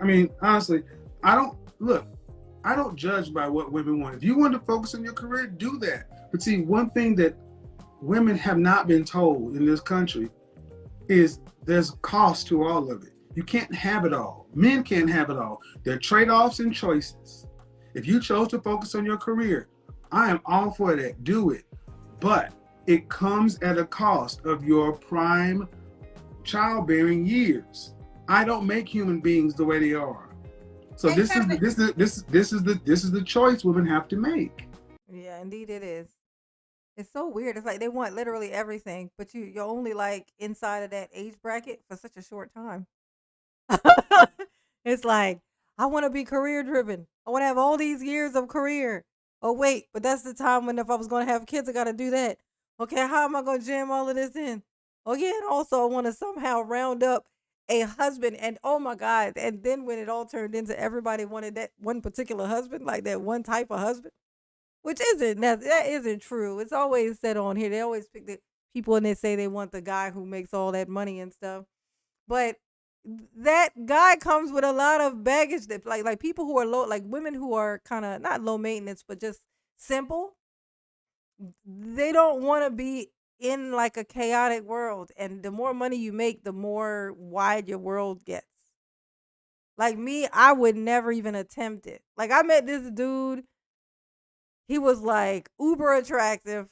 I mean, honestly, I don't judge by what women want. If you want to focus on your career, do that. But see, one thing that women have not been told in this country is there's cost to all of it. You can't have it all. Men can't have it all. There are trade-offs and choices. If you chose to focus on your career, I am all for that. Do it. But it comes at a cost of your prime childbearing years. I don't make human beings the way they are. So this is the choice women have to make. Yeah, indeed it is. It's so weird. It's like they want literally everything, but you're only like inside of that age bracket for such a short time. It's like, I want to be career driven. I want to have all these years of career. Oh wait, but that's the time when if I was going to have kids, I got to do that. Okay, how am I going to jam all of this in? Oh yeah, and also I want to somehow round up a husband, and oh my god, and then when it all turned into everybody wanted that one particular husband, like that one type of husband, which isn't that isn't true. It's always said on here. They always pick the people and they say they want the guy who makes all that money and stuff. But that guy comes with a lot of baggage that like people who are low, like women who are kind of not low maintenance but just simple. They don't want to be in like a chaotic world, and the more money you make, the more wide your world gets. Like me, I would never even attempt it. Like I met this dude. He was like uber attractive.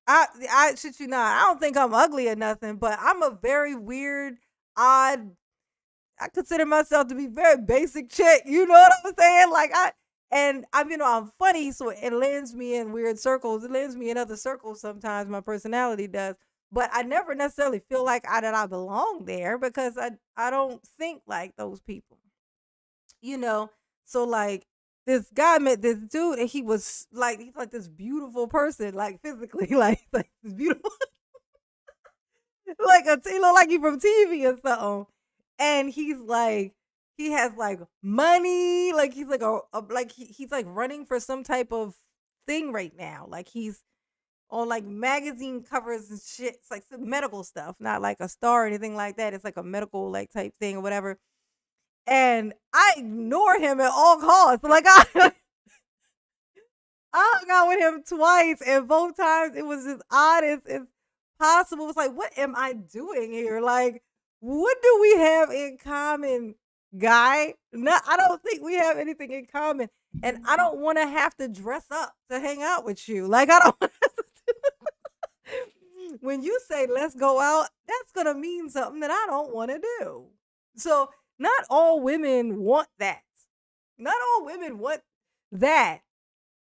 I shit you not. I don't think I'm ugly or nothing, but I'm a very weird, odd. I consider myself to be very basic chick. You know what I'm saying? Like I'm funny, so it lands me in weird circles. It lands me in other circles sometimes. My personality does, but I never necessarily feel like that I belong there because I don't think like those people. You know, so like this guy met this dude, and he's like this beautiful person, like physically, like this beautiful, he look like he from TV or something. And he's like, he has like money, like he's like he's like running for some type of thing right now. Like he's on like magazine covers and shit. It's like some medical stuff, not like a star or anything like that. It's like a medical like type thing or whatever. And I ignore him at all costs. Like I hung out with him twice, and both times it was as odd as possible. It's like, what am I doing here? Like, what do we have in common, guy? No, I don't think we have anything in common. And I don't want to have to dress up to hang out with you. Like, I don't. When you say let's go out, that's going to mean something that I don't want to do. So, not all women want that. Not all women want that.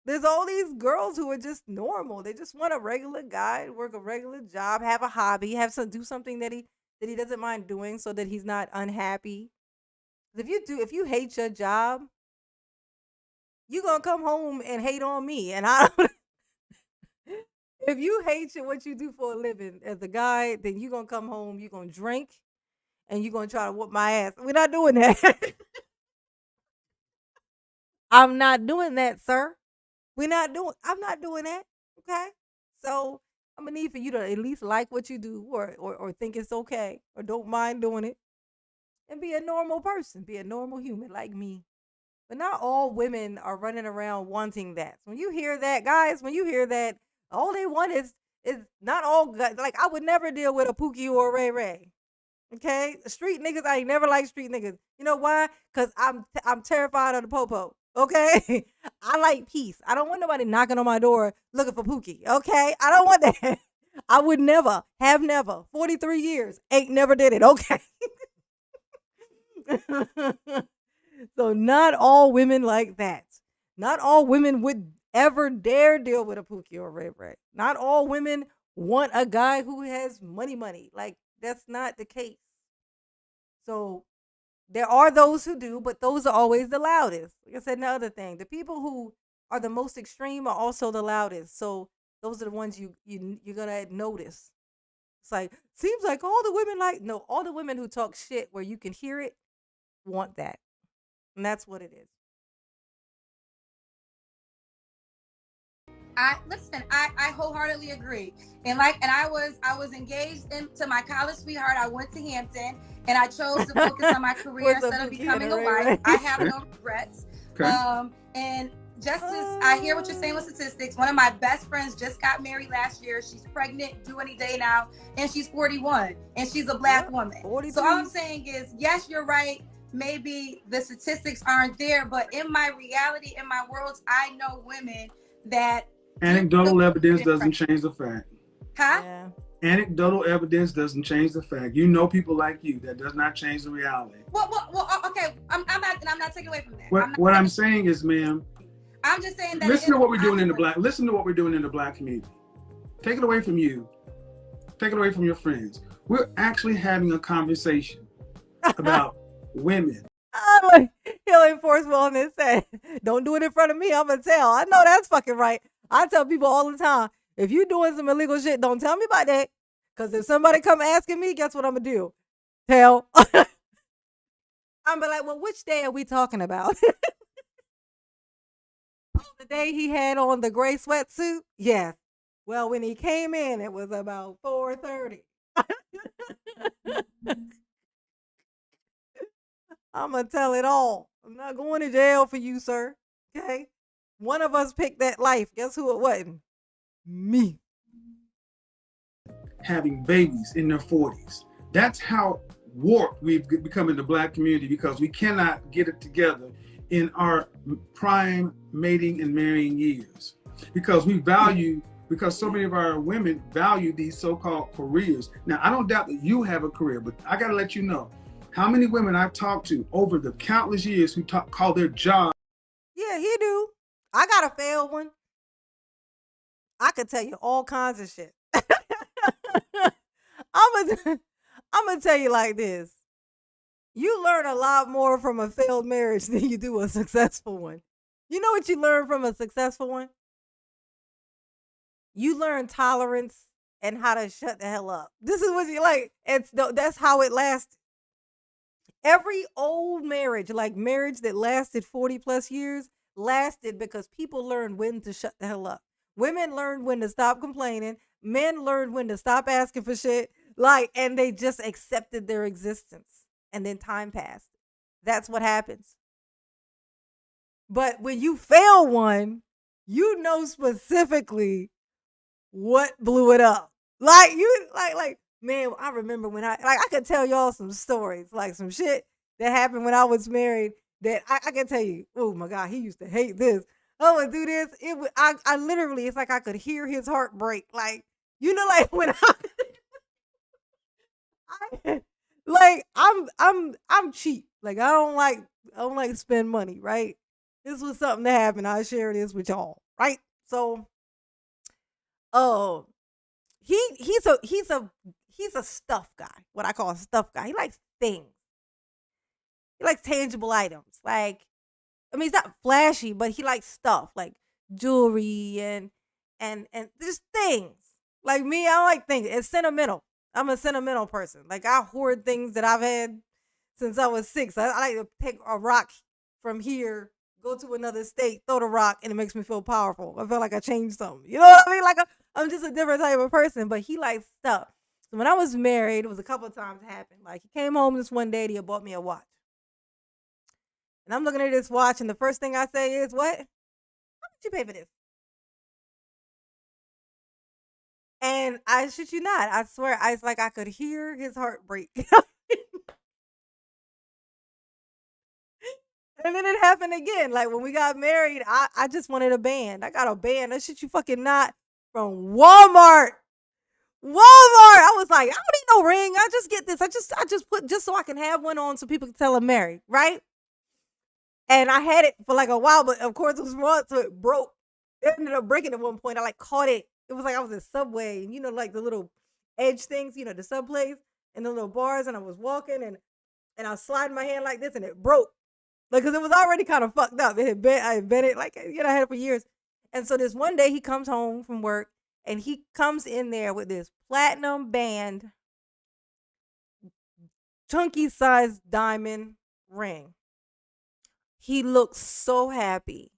There's all these girls who are just normal. They just want a regular guy, work a regular job, have a hobby, do something that he doesn't mind doing so that he's not unhappy. If you hate your job, you're going to come home and hate on me. And if you hate what you do for a living as a guy, then you're going to come home, you're going to drink, and you're going to try to whoop my ass. We're not doing that. I'm not doing that, sir. I'm not doing that. Okay. So I'm gonna need for you to at least like what you do or think it's okay or don't mind doing it. And be a normal person. Be a normal human like me. But not all women are running around wanting that. So when you hear that, guys, all they want is not all guys. Like I would never deal with a Pookie or a Ray Ray. Okay? Street niggas, I ain't never like street niggas. You know why? Because I'm terrified of the popo. Okay, I like peace. I don't want nobody knocking on my door looking for Pookie. Okay, I don't want that. I would never, have never. 43 years, ain't never did it. Okay. So not all women like that. Not all women would ever dare deal with a Pookie or a Ray Ray. Not all women want a guy who has money. Like that's not the case. So there are those who do, but those are always the loudest. Like I said, another thing, the people who are the most extreme are also the loudest. So those are the ones you're gonna notice. It's like seems like all the women all the women who talk shit where you can hear it want that, and that's what it is. I wholeheartedly agree. And I was engaged to my college sweetheart. I went to Hampton and I chose to focus on my career instead of becoming a wife. I have no regrets. Okay. And just as I hear what you're saying with statistics, one of my best friends just got married last year. She's pregnant, due any day now, and she's 41, and she's a black woman. 43. So all I'm saying is, yes, you're right. Maybe the statistics aren't there, but in my reality, in my worlds, I know women that anecdotal evidence doesn't change the fact. Huh? Yeah. Anecdotal evidence doesn't change the fact. You know people like you. That does not change the reality. Okay. I'm not taking away from that. What I'm saying is, ma'am, I'm just saying that. listen to what we're doing in the black. Listen to what we're doing in the black community. Take it away from you. Take it away from your friends. We're actually having a conversation about women. Like Healing Force Wellness said, don't do it in front of me. I'm gonna tell. I know that's fucking right. I tell people all the time, if you doing some illegal shit, don't tell me about that. Cause if somebody come asking me, guess what I'm gonna do? Tell. I'm be like, well, which day are we talking about? The day he had on the gray sweatsuit? Yes. Well, when he came in, it was about 4:30. I'm gonna tell it all. I'm not going to jail for you, sir. Okay? One of us picked that life. Guess who it wasn't? Me. Having babies in their 40s. That's how warped we've become in the black community, because we cannot get it together in our prime mating and marrying years. Because so many of our women value these so-called careers. Now, I don't doubt that you have a career, but I gotta let you know how many women I've talked to over the countless years who call their job. Yeah, he do. I got a failed one. I could tell you all kinds of shit. I'm gonna tell you like this. You learn a lot more from a failed marriage than you do a successful one. You know what you learn from a successful one? You learn tolerance and how to shut the hell up. This is what you like. That's how it lasts. Every old marriage, like marriage that lasted 40 plus years, lasted because people learned when to shut the hell up. Women learned when to stop complaining. Men learned when to stop asking for shit. And they just accepted their existence. And then time passed. That's what happens. But when you fail one, you know specifically what blew it up. Man, I remember when I could tell y'all some stories, like some shit that happened when I was married that I can tell you, oh my God, he used to hate this. I would do this. I literally, it's like I could hear his heart break. Like when I'm cheap. Like I don't like to spend money, right? This was something that happened. I share this with y'all, right? So, oh, he's a stuff guy. What I call a stuff guy. He likes things. He likes tangible items. He's not flashy, but he likes stuff like jewelry and just things. Like me, I like things. It's sentimental. I'm a sentimental person. Like I hoard things that I've had since I was 6. I like to take a rock from here, go to another state, throw the rock, and it makes me feel powerful. I feel like I changed something. You know what I mean? I'm just a different type of person, but he likes stuff. So when I was married, it was a couple of times it happened. Like he came home this one day and he bought me a watch. And I'm looking at this watch, and the first thing I say is, what? How much you pay for this? And I shit you not, I swear, it's like I could hear his heart break. And then it happened again. Like when we got married, I just wanted a band. I got a band. That shit you fucking not from Walmart. I was like, I don't need no ring. I just get this. I just put just so I can have one on so people can tell I'm married, right? And I had it for like a while, but of course it was wrong, so it broke. It ended up breaking at one point. I caught it. It was like I was in Subway, and like the little edge things, the subplays and the little bars, and I was walking and I was sliding my hand like this, and it broke. Because it was already kind of fucked up. I had been it, I had it for years. And so this one day he comes home from work and he comes in there with this platinum band, chunky sized diamond ring. He looked so happy.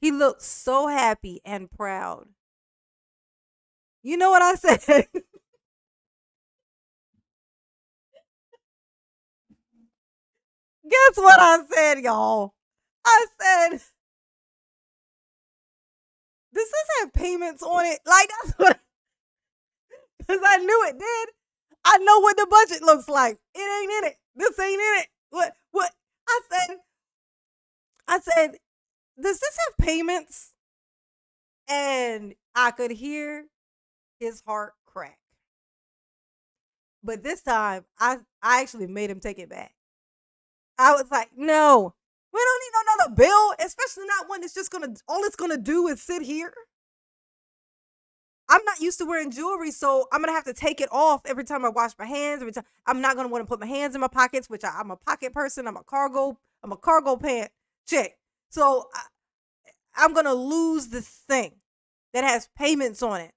He looked so happy and proud. You know what I said? Guess what I said, y'all? I said, does this have payments on it? That's what, because I knew it did. I know what the budget looks like. It ain't in it. This ain't in it. What? I said, does this have payments? And I could hear his heart crack. But this time, I actually made him take it back. I was like, no, we don't need another bill, especially not one that's just all it's gonna do is sit here. I'm not used to wearing jewelry, so I'm gonna have to take it off every time I wash my hands. Every time I'm not gonna want to put my hands in my pockets, which I'm a pocket person. I'm a cargo pant chick. So I'm gonna lose this thing that has payments on it.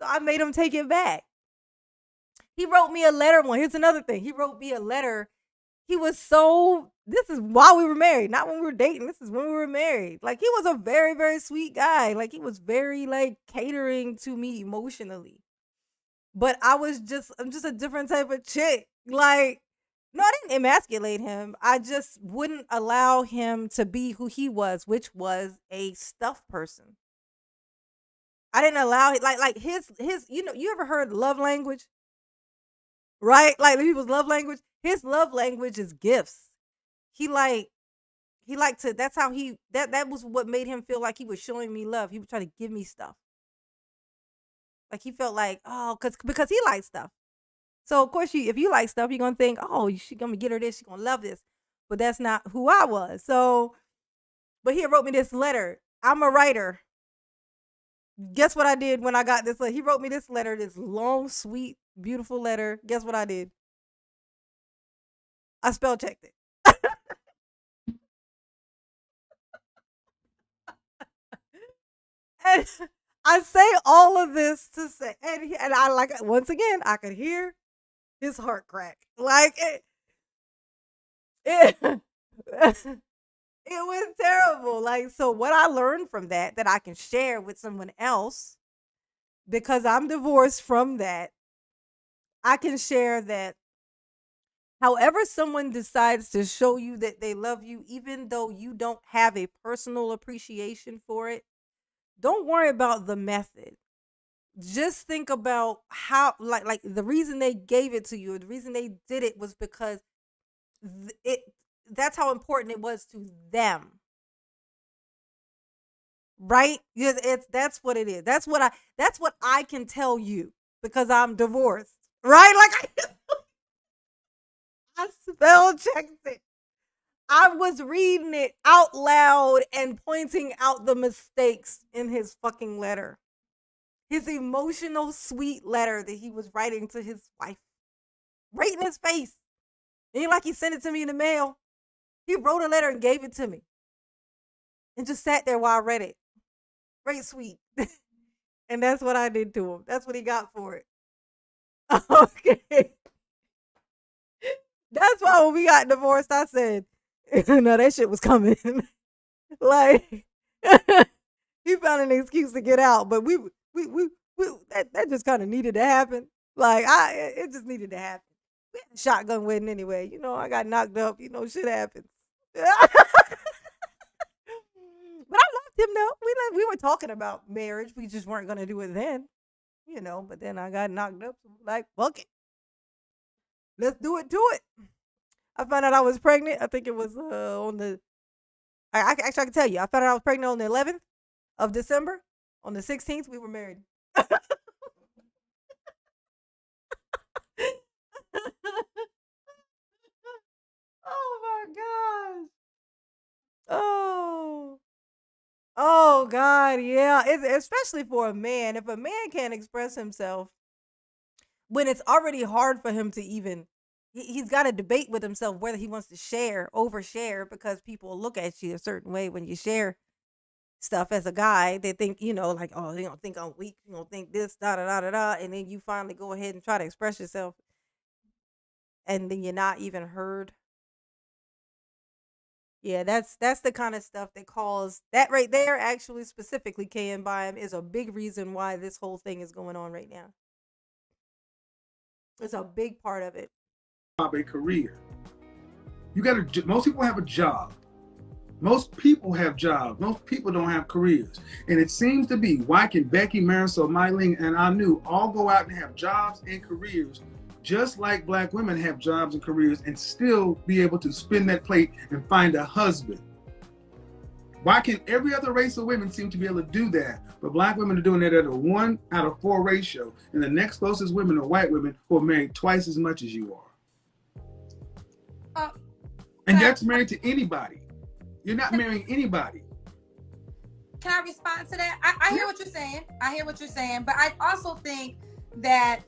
So I made him take it back. He wrote me a letter. Well, here's another thing. He wrote me a letter. This is while we were married, not when we were dating. This is when we were married. Like, he was a very, very sweet guy. Like, he was very, like, catering to me emotionally. But I'm just a different type of chick. Like, no, I didn't emasculate him. I just wouldn't allow him to be who he was, which was a stuff person. I didn't allow it. Like his, you ever heard love language? Right? Like, people's love language. His love language is gifts. He liked to, that's how that was what made him feel like he was showing me love. He would try to give me stuff. Like, he felt like, oh, because he likes stuff. So, of course, if you like stuff, you're going to think, oh, she's going to get her this. She's going to love this. But that's not who I was. So, but he wrote me this letter. I'm a writer. Guess what I did when I got this letter? He wrote me this letter, this long, sweet, beautiful letter. Guess what I did? I spell checked it. And I say all of this to say, and I, like, once again, I could hear his heart crack. Like, it was terrible. Like, so what I learned from that I can share with someone else, because I'm divorced from that, I can share that however someone decides to show you that they love you, even though you don't have a personal appreciation for it, don't worry about the method. Just think about how, like the reason they gave it to you, the reason they did it was because that's how important it was to them. Right? That's what it is. That's what I can tell you, because I'm divorced. Right? Like, I spell checked it. I was reading it out loud and pointing out the mistakes in his fucking letter. His emotional, sweet letter that he was writing to his wife. Right in his face. It ain't like he sent it to me in the mail. He wrote a letter and gave it to me. And just sat there while I read it. Very sweet. And that's what I did to him. That's what he got for it. Okay. That's why when we got divorced, I said, no, that shit was coming. Like, he found an excuse to get out, but we that just kind of needed to happen. Like, it just needed to happen. We had a shotgun wedding anyway. I got knocked up. Shit happens. But I loved him though. We were talking about marriage. We just weren't gonna do it then. But then I got knocked up. So like, fuck it. Let's do it to it. I found out I was pregnant. I think it was on the. I can tell you. I found out I was pregnant on the 11th of December. On the 16th, we were married. Oh my gosh. Oh God, yeah. Especially for a man. If a man can't express himself when it's already hard for him to even, he's got to debate with himself whether he wants to overshare, because people look at you a certain way when you share stuff as a guy. They think, like, oh, they don't think I'm weak. You don't think this, da da da da da. And then you finally go ahead and try to express yourself, and then you're not even heard. Yeah, that's the kind of stuff that calls that right there. Actually, specifically, K.M. Byam is a big reason why this whole thing is going on right now. It's a big part of it. A career. Most people have a job. Most people have jobs. Most people don't have careers. And it seems to be, why can Becky, Marisol, Mylene, and Anu all go out and have jobs and careers, just like Black women have jobs and careers, and still be able to spin that plate and find a husband? Why can every other race of women seem to be able to do that, but black women are doing it at a 1 out of 4 ratio, and the next closest women are white women who are married twice as much as you are? And that's married to anybody. You're not marrying anybody. Can I respond to that? I hear what you're saying. I hear what you're saying, but I also think that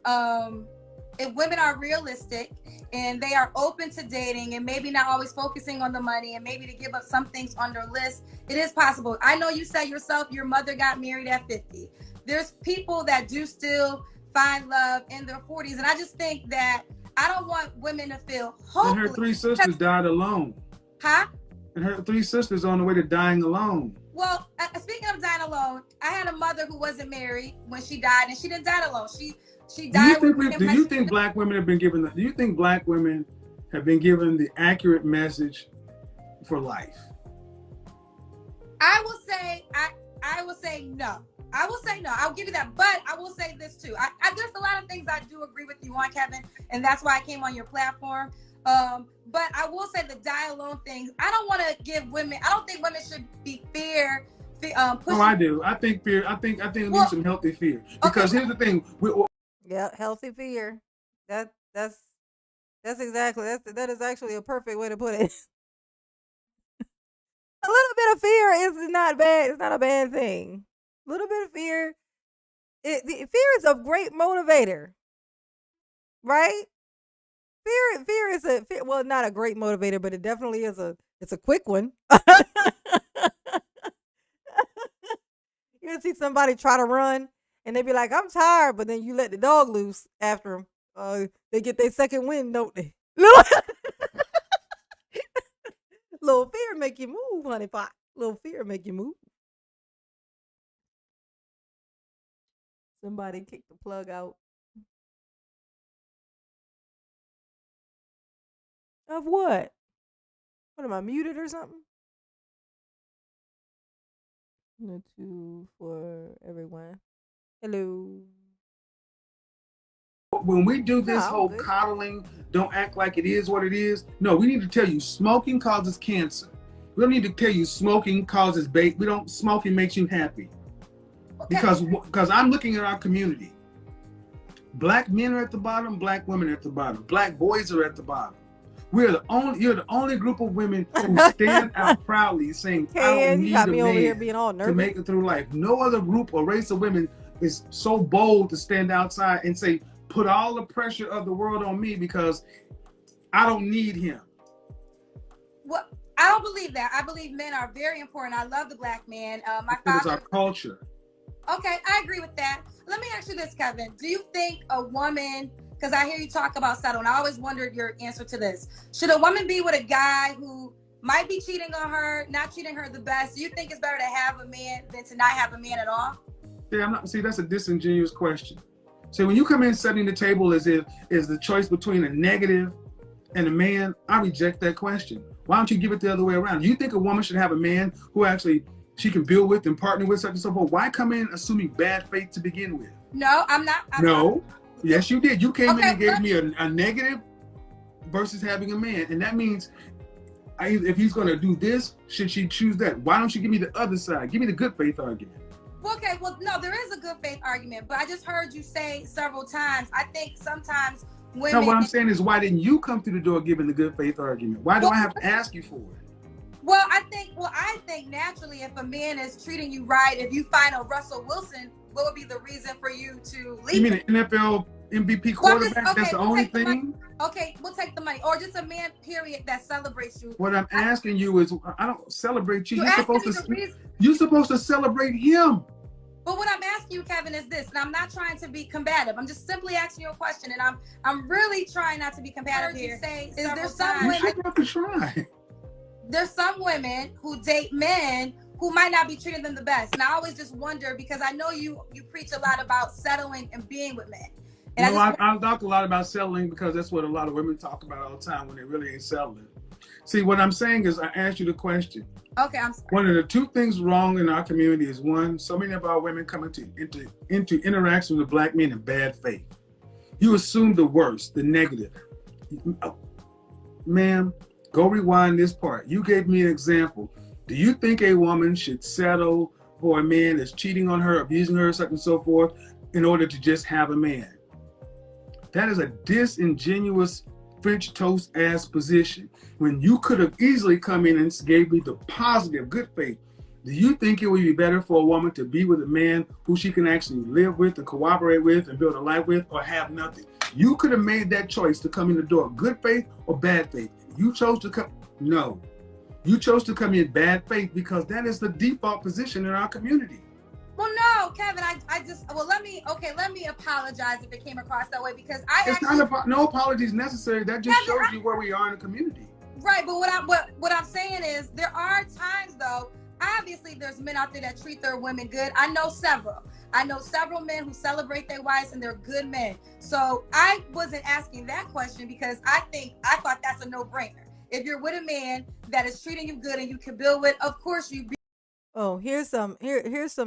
if women are realistic and they are open to dating and maybe not always focusing on the money and maybe to give up some things on their list, it is possible. I know you said yourself your mother got married at 50. There's people that do still find love in their 40s, and I just think that I don't want women to feel hopeless. And her 3 sisters died alone. Huh? And her 3 sisters on the way to dying alone. Well, speaking of dying alone, I had a mother who wasn't married when she died, and she didn't die alone. She died. Do you think black women have been given the accurate message for life? I will say no. I will say no. I'll give you that. But I will say this too. There's a lot of things I do agree with you on, Kevin, and that's why I came on your platform. But I will say the die alone things. I don't want to give women. I don't think women should be fear. Oh, I do. I think fear. I think it needs some healthy fear. Because here's the thing. Yeah, healthy fear. That's exactly that is actually a perfect way to put it. A little bit of fear is not bad. It's not a bad thing. A little bit of fear. Fear is a great motivator, right? Fear is not a great motivator, but it definitely is it's a quick one. You see somebody try to run and they be like, I'm tired, but then you let the dog loose after them. They get their second wind, don't they? Little fear make you move, honey pot. Little fear make you move. Somebody kicked the plug out. Of what? What, am I muted or something? 2 for everyone. Hello. When we do this whole coddling, don't act like it is what it is. No, we need to tell you smoking causes cancer. We don't need to tell you smoking causes smoking makes you happy. Okay. Because I'm looking at our community. Black men are at the bottom, black women are at the bottom, black boys are at the bottom. You're the only group of women who stand out proudly saying, I don't need a man to make it through life. No other group or race of women is so bold to stand outside and say, put all the pressure of the world on me because I don't need him. Well, I don't believe that. I believe men are very important. I love the black man. My father. It's our culture. Okay, I agree with that. Let me ask you this, Kevin. Do you think a woman, because I hear you talk about settle, and I always wondered your answer to this. Should a woman be with a guy who might be cheating on her, not treating her the best? Do you think it's better to have a man than to not have a man at all? Yeah, that's a disingenuous question. So when you come in setting the table as if is the choice between a negative and a man, I reject that question. Why don't you give it the other way around? You think a woman should have a man who actually she can build with and partner with, such and so forth? Why come in assuming bad faith to begin with? No, I'm not. No. Yes, you did. You came in and gave me a negative versus having a man. And that means if he's going to do this, should she choose that? Why don't you give me the other side? Give me the good faith argument. Okay, well, no, there is a good faith argument, but I just heard you say several times, I think sometimes women... No, what I'm saying is, why didn't you come through the door giving the good faith argument? Why do I have to ask you for it? Well, I think naturally, if a man is treating you right, if you find a Russell Wilson, what would be the reason for you to leave? You mean an NFL MVP quarterback? That's the only thing? Okay, we'll take the money. Or just a man, period, that celebrates you. What I'm asking you is, I don't celebrate you. You're supposed to celebrate him. But what I'm asking you, Kevin, is this, and I'm not trying to be combative. I'm just simply asking you a question, and I'm really trying not to be combative here. Is there some women? You have to try. There's some women who date men who might not be treating them the best, and I always just wonder because I know you preach a lot about settling and being with men. And I talk a lot about settling because that's what a lot of women talk about all the time when they really ain't settling. See, what I'm saying is I asked you the question. Okay, I'm sorry. One of the two things wrong in our community is one, so many of our women come into interaction with black men in bad faith. You assume the worst, the negative. Ma'am, go rewind this part. You gave me an example. Do you think a woman should settle for a man that's cheating on her, abusing her, such and so forth, in order to just have a man? That is a disingenuous French toast ass position when you could have easily come in and gave me the positive, good faith. Do you think it would be better for a woman to be with a man who she can actually live with and cooperate with and build a life with, or have nothing? You could have made that choice to come in the door, good faith or bad faith. You chose to come, no. You chose to come in bad faith because that is the default position in our community. Well, no, Kevin, let me apologize if it came across that way, because no apologies necessary. That just Kevin, shows you where we are in the community. Right, but what I'm saying is there are times though, obviously there's men out there that treat their women good. I know several men who celebrate their wives and they're good men. So I wasn't asking that question because I thought that's a no-brainer. If you're with a man that is treating you good and you can build with, of course you be. Oh, here's some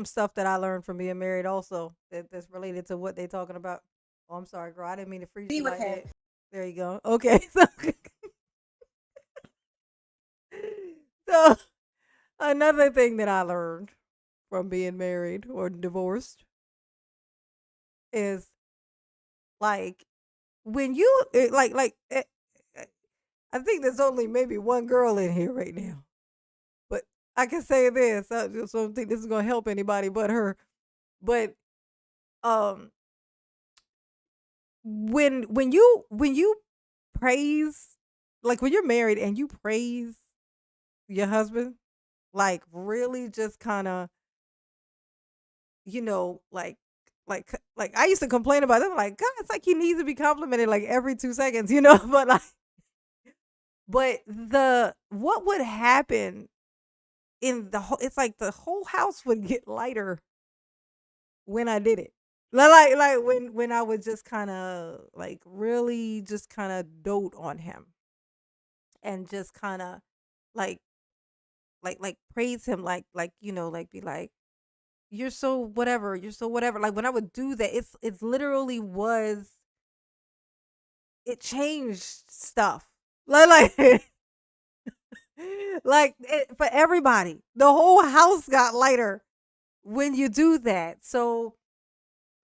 stuff that I learned from being married also that's related to what they're talking about. Oh, I'm sorry, girl. I didn't mean to freeze you like that. There you go. Okay. So another thing that I learned from being married or divorced is like when you I think there's only maybe one girl in here right now. I can say this. I just don't think this is gonna help anybody but her. But when you praise, like when you're married and you praise your husband, like really just kind of, like I used to complain about it. I'm like, God, it's like he needs to be complimented like every 2 seconds, but what would happen in it's like the whole house would get lighter when I did it. Like when I would just kind of like really just kind of dote on him and just kind of like praise him like be like you're so whatever, like when I would do that, it's literally it changed stuff like for everybody. The whole house got lighter when you do that. So,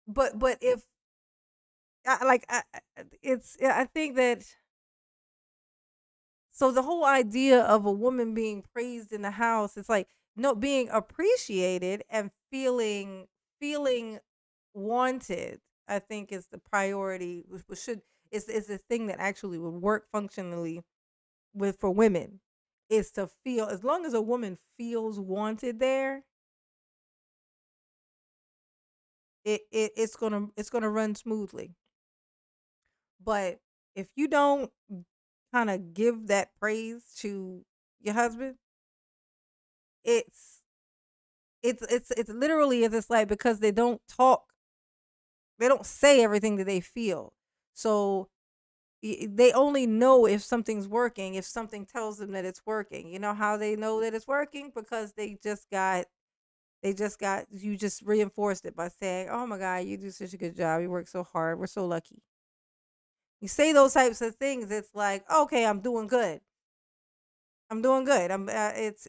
but if I think that. So the whole idea of a woman being praised in the house, it's like no being appreciated and feeling wanted. I think is the priority. Which is the thing that actually would work functionally for women. Is to feel, as long as a woman feels wanted there, it's gonna run smoothly. But if you don't kind of give that praise to your husband, it's literally it's like because they don't say everything that they feel. So they only know if something's working if something tells them that it's working. You know how they know that it's working? Because you just reinforced it by saying, oh my God, you do such a good job, you work so hard, we're so lucky. You say those types of things, it's like, okay, I'm doing good, I'm it's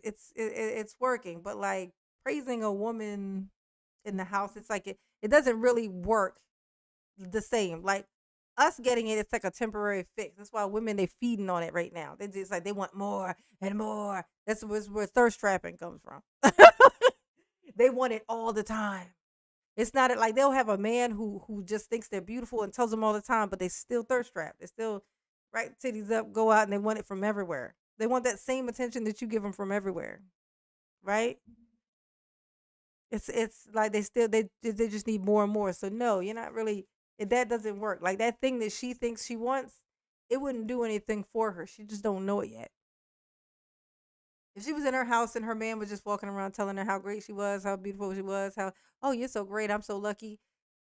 working. But like praising a woman in the house, it's like it doesn't really work the same. Like us getting it, it's like a temporary fix. That's why women, they feeding on it right now. They just like they want more and more. That's where thirst trapping comes from. They want it all the time. It's not like they'll have a man who just thinks they're beautiful and tells them all the time, but they still thirst trapped. They still right titties up, go out, and they want it from everywhere. They want that same attention that you give them from everywhere, right? It's like they just need more and more. So no, you're not really. That doesn't work. Like that thing that she thinks she wants, it wouldn't do anything for her. She just don't know it yet. If she was in her house and her man was just walking around telling her how great she was, how beautiful she was, how, oh, you're so great, I'm so lucky,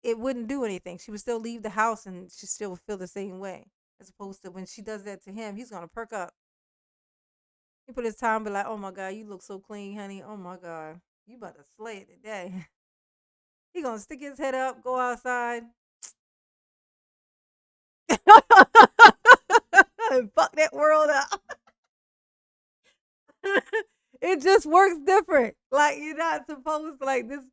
it wouldn't do anything. She would still leave the house and she still would feel the same way. As opposed to when she does that to him, he's going to perk up. He put his time and be like, oh my God, you look so clean, honey. Oh my God, you about to slay it today. He going to stick his head up, go outside. And fuck that world up. It just works different. Like, you're not supposed to, like, this.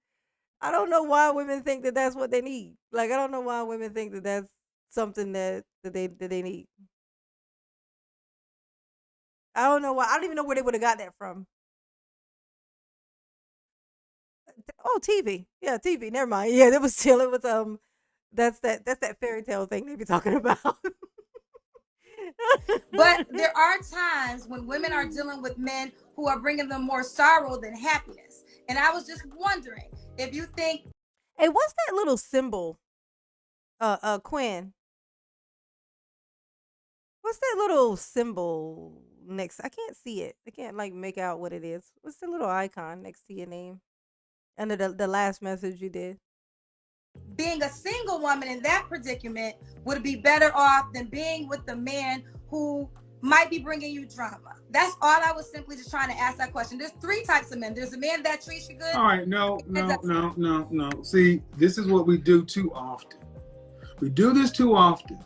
I don't know why women think that that's what they need. Like, I don't know why women think that that's something that they need. I don't know why. I don't even know where they would have got that from. Oh, TV. Yeah, TV. Never mind. Yeah, that was still. It was That's that fairy tale thing they be talking about. But there are times when women are dealing with men who are bringing them more sorrow than happiness. And I was just wondering if you think. Hey, what's that little symbol? Quinn. What's that little symbol next? I can't see it. I can't like make out what it is. What's the little icon next to your name? Under the last message you did. Being a single woman in that predicament would be better off than being with the man who might be bringing you drama. That's all. I was simply just trying to ask that question. There's 3 types of men. There's a man that treats you good. All right, no. See, this is what we do too often. We do this too often.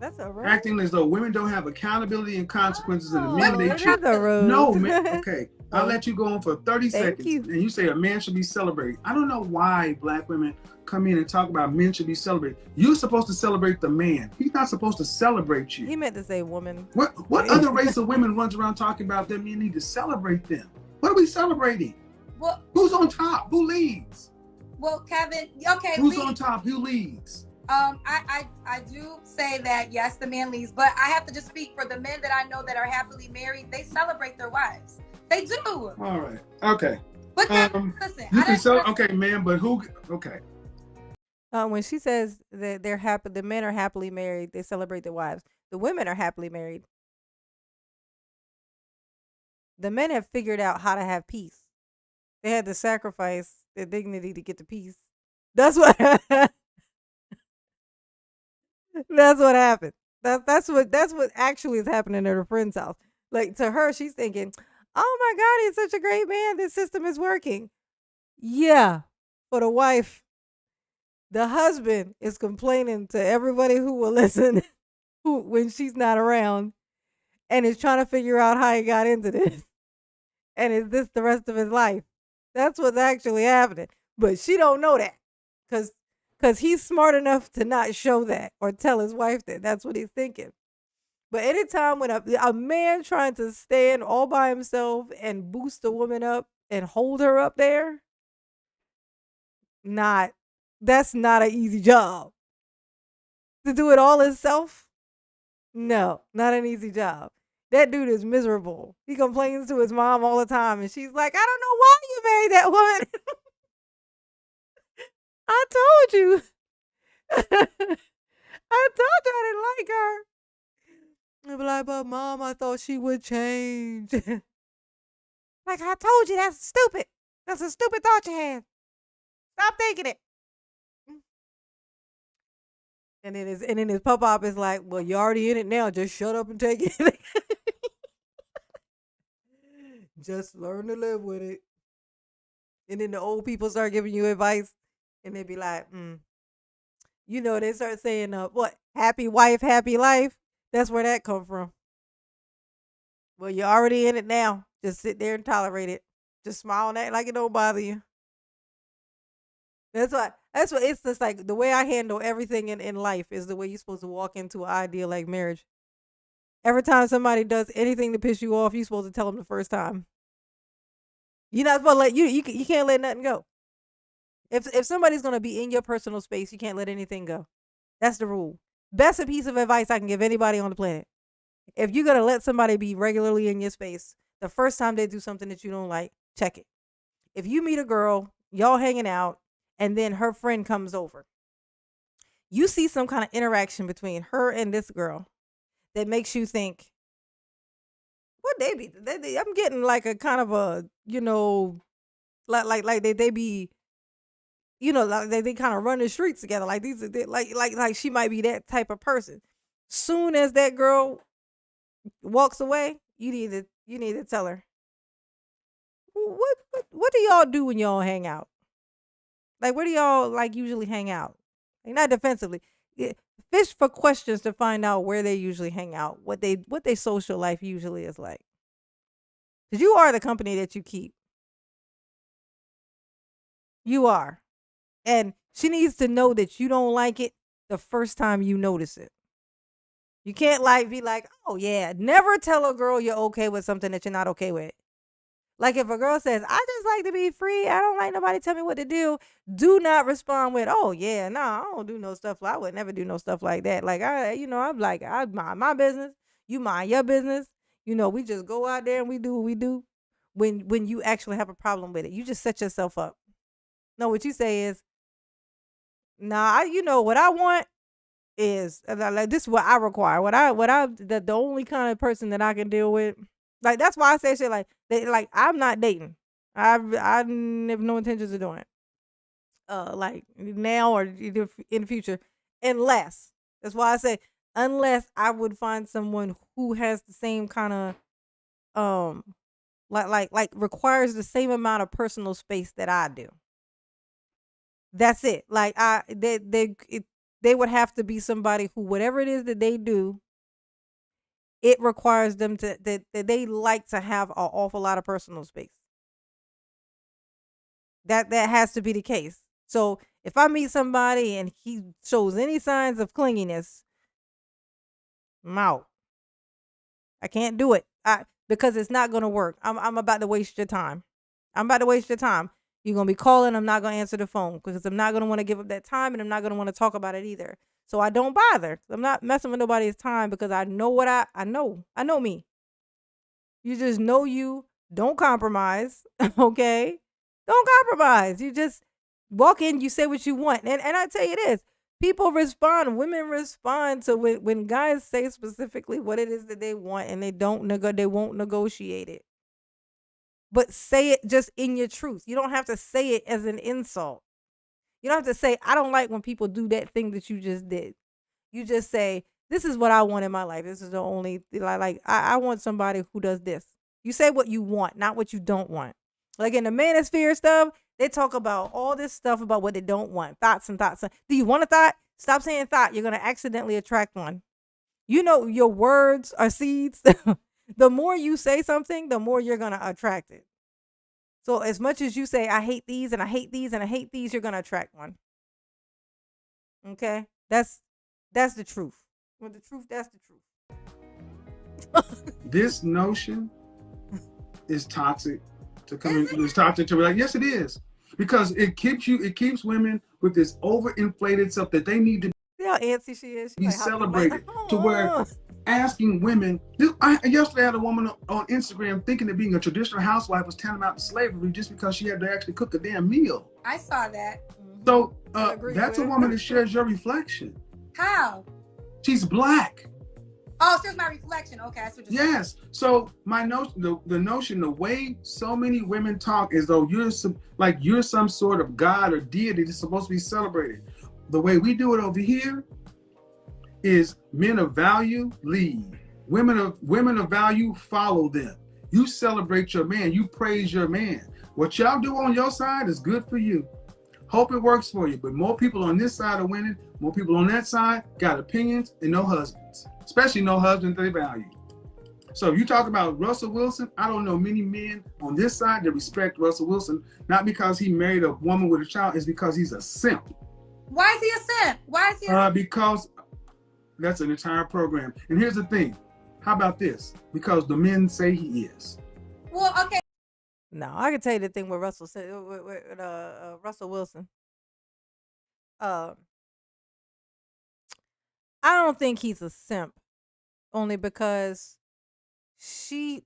That's a road. Acting as though women don't have accountability and consequences, and the men they treat. road. No, man. Okay, I'll let you go on for 30 Thank seconds, you. and you say a man should be celebrated. I don't know why black women come in and talk about men should be celebrated. You're supposed to celebrate the man. He's not supposed to celebrate you. He meant to say woman. What other race of women runs around talking about them? You need to celebrate them. What are we celebrating? Well, Who's on top? Who leads? well, Kevin. Okay. Who's on top? Who leads? I do say that yes, the man leads, but I have to just speak for the men that I know that are happily married. They celebrate their wives. They do. All right. Okay. But listen, You can okay, man, but who? Okay. When she says that they're happy, the men are happily married. They celebrate their wives. The women are happily married. The men have figured out how to have peace. They had to sacrifice their dignity to get the peace. That's what. That's what happened. That's what actually is happening at her friend's house. Like, to her, she's thinking, "Oh my God, he's such a great man. This system is working." Yeah, for the wife, the husband is complaining to everybody who will listen, when she's not around, and is trying to figure out how he got into this, and is this the rest of his life? That's what's actually happening, but she don't know that, because he's smart enough to not show that or tell his wife that that's what he's thinking. But anytime when a man trying to stand all by himself and boost a woman up and hold her up there, that's not an easy job. To do it all himself, no, not an easy job. That dude is miserable. He complains to his mom all the time, and she's like, "I don't know why you married that woman." I told you. I told you I didn't like her. I'd be like, "But Mom, I thought she would change." Like, I told you, that's stupid. That's a stupid thought you had. Stop thinking it. And then his pop-up is like, "Well, you're already in it now. Just shut up and take it." Just learn to live with it. And then the old people start giving you advice, and they be like, they start saying, what, happy wife, happy life? That's where that come from. Well, you're already in it now. Just sit there and tolerate it. Just smile and act like it don't bother you. That's what it's just like the way I handle everything in life is the way you're supposed to walk into an ideal like marriage. Every time somebody does anything to piss you off, you're supposed to tell them the first time. You're not supposed to let you can't let nothing go. If somebody's gonna be in your personal space, you can't let anything go. That's the rule. Best piece of advice I can give anybody on the planet. If you're gonna let somebody be regularly in your space, the first time they do something that you don't like, check it. If you meet a girl, y'all hanging out, and then her friend comes over, you see some kind of interaction between her and this girl that makes you think, what they be? I'm getting like a kind of a, like they be, like they kind of run the streets together. Like these, like she might be that type of person. Soon as that girl walks away, you need to tell her, what do y'all do when y'all hang out? Like, where do y'all like usually hang out? Like, not defensively. Fish for questions to find out where they usually hang out, what they social life usually is like. Because you are the company that you keep. You are. And she needs to know that you don't like it the first time you notice it. You can't like be like, oh yeah, never tell a girl you're okay with something that you're not okay with. Like if a girl says, I just like to be free, I don't like nobody tell me what to do not respond with, oh yeah, nah, I don't do no stuff. I would never do no stuff like that. Like I'm like, I mind my business, you mind your business. We just go out there and we do what we do. When you actually have a problem with it, you just set yourself up. No, what you say is, nah, what I want is like this is what I require. The only kind of person that I can deal with. Like that's why I say shit like I'm not dating. I have no intentions of doing it. Like now or in the future, unless that's why I say unless I would find someone who has the same kind of like requires the same amount of personal space that I do. That's it. Like they would have to be somebody who whatever it is that they do, it requires them that they like to have an awful lot of personal space. That has to be the case. So if I meet somebody and he shows any signs of clinginess, I'm out. I can't do it. Because it's not gonna work. I'm about to waste your time. You're gonna be calling. I'm not gonna answer the phone because I'm not gonna want to give up that time, and I'm not gonna want to talk about it either. So I don't bother. I'm not messing with nobody's time because I know what I know. I know me. You just know you. Don't compromise. Okay? Don't compromise. You just walk in, you say what you want. And I tell you this, people respond, women respond to when guys say specifically what it is that they want and they won't negotiate it. But say it just in your truth. You don't have to say it as an insult. You don't have to say, I don't like when people do that thing that you just did. You just say, this is what I want in my life. This is the only, I want somebody who does this. You say what you want, not what you don't want. Like in the manosphere stuff, they talk about all this stuff about what they don't want. Thoughts and thoughts. Do you want a thought? Stop saying thought. You're going to accidentally attract one. Your words are seeds. The more you say something, the more you're going to attract it. So as much as you say, I hate these and I hate these and I hate these, you're going to attract one. Okay? That's the truth. Well, the truth, that's the truth. This notion is toxic to come in. It's toxic to like, yes, it is. Because it keeps women with this overinflated stuff that they need to see how antsy she is. Be like, celebrated to where asking women. Yesterday I had a woman on Instagram thinking that being a traditional housewife was tantamount to slavery just because she had to actually cook a damn meal. I saw that. So that's a woman that shares your reflection. How? She's black. Oh, so it's my reflection. Okay, that's what you're saying. Yes. So my notion, the notion, the way so many women talk as though you're some sort of god or deity that's supposed to be celebrated. The way we do it over here is men of value lead. Women of value follow them. You celebrate your man. You praise your man. What y'all do on your side is good for you. Hope it works for you. But more people on this side are winning. More people on that side got opinions and no husbands. Especially no husbands they value. So if you talk about Russell Wilson, I don't know many men on this side that respect Russell Wilson, not because he married a woman with a child, it's because he's a simp. Why is he a simp? Why is he a simp? Because that's an entire program. And here's the thing. How about this? Because the men say he is. Well, okay. No, I can tell you the thing with Russell Wilson. I don't think he's a simp, only because she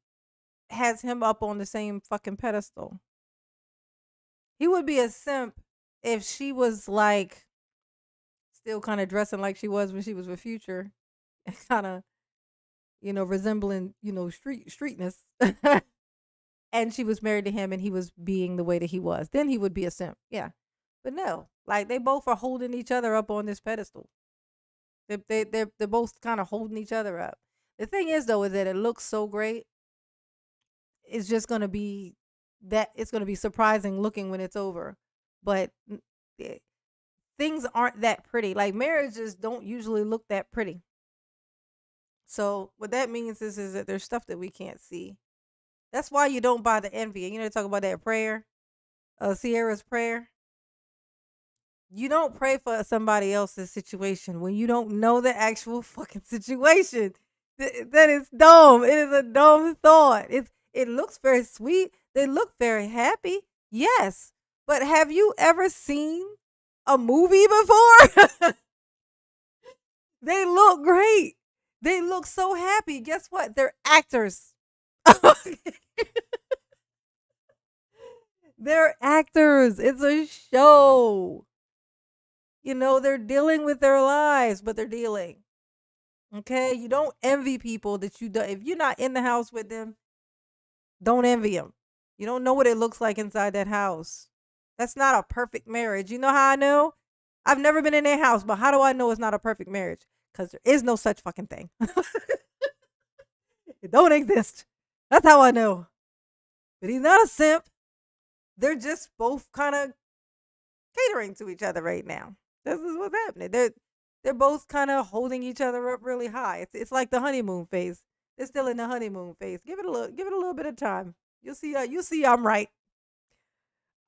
has him up on the same fucking pedestal. He would be a simp if she was like still kind of dressing like she was when she was with Future, and kind of, resembling, streetness. And she was married to him and he was being the way that he was. Then he would be a simp. Yeah. But no, like they both are holding each other up on this pedestal. They're both kind of holding each other up. The thing is though, is that it looks so great. It's just going to be it's going to be surprising looking when it's over. But things aren't that pretty. Like marriages don't usually look that pretty. So what that means is that there's stuff that we can't see. That's why you don't buy the envy. You know, they talk about that prayer, Sierra's prayer. You don't pray for somebody else's situation when you don't know the actual fucking situation. That is dumb. It is a dumb thought. It looks very sweet. They look very happy. Yes. But have you ever seen a movie before? They look great. They look so happy. Guess what? They're actors. They're actors. It's a show. You know, they're dealing with their lives, but they're dealing. Okay? You don't envy people that you do. If you're not in the house with them, don't envy them. You don't know what it looks like inside that house. That's not a perfect marriage. You know how I know? I've never been in their house, but how do I know it's not a perfect marriage? Because there is no such fucking thing. It don't exist. That's how I know. But he's not a simp. They're just both kind of catering to each other right now. This is what's happening. They're both kind of holding each other up really high. It's like the honeymoon phase. They're still in the honeymoon phase. Give it a little bit of time. You'll see I'm right.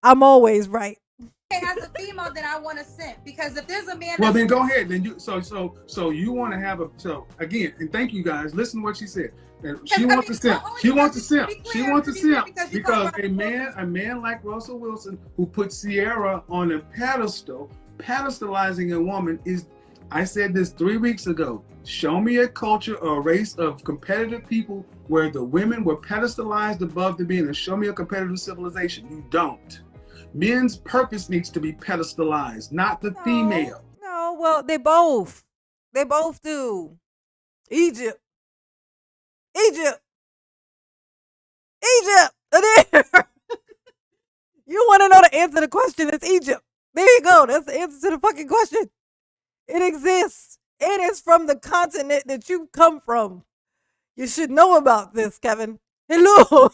I'm always right. As a female, then I want to simp, because if there's a man, well, then go ahead. Then you so you want to have a again, and thank you guys. Listen to what she said. She wants to simp. She wants to simp. She wants to simp because a man like Russell Wilson, who put Sierra on a pedestal, pedestalizing a woman is. I said this 3 weeks ago. Show me a culture or a race of competitive people where the women were pedestalized above the men, and show me a competitive civilization. You don't. Men's purpose needs to be pedestalized, not the female. No, well, they both do. Egypt. You want to know the answer to the question? It's Egypt. There you go. That's the answer to the fucking question. It exists. It is from the continent that you come from. You should know about this, Kevin. Hello.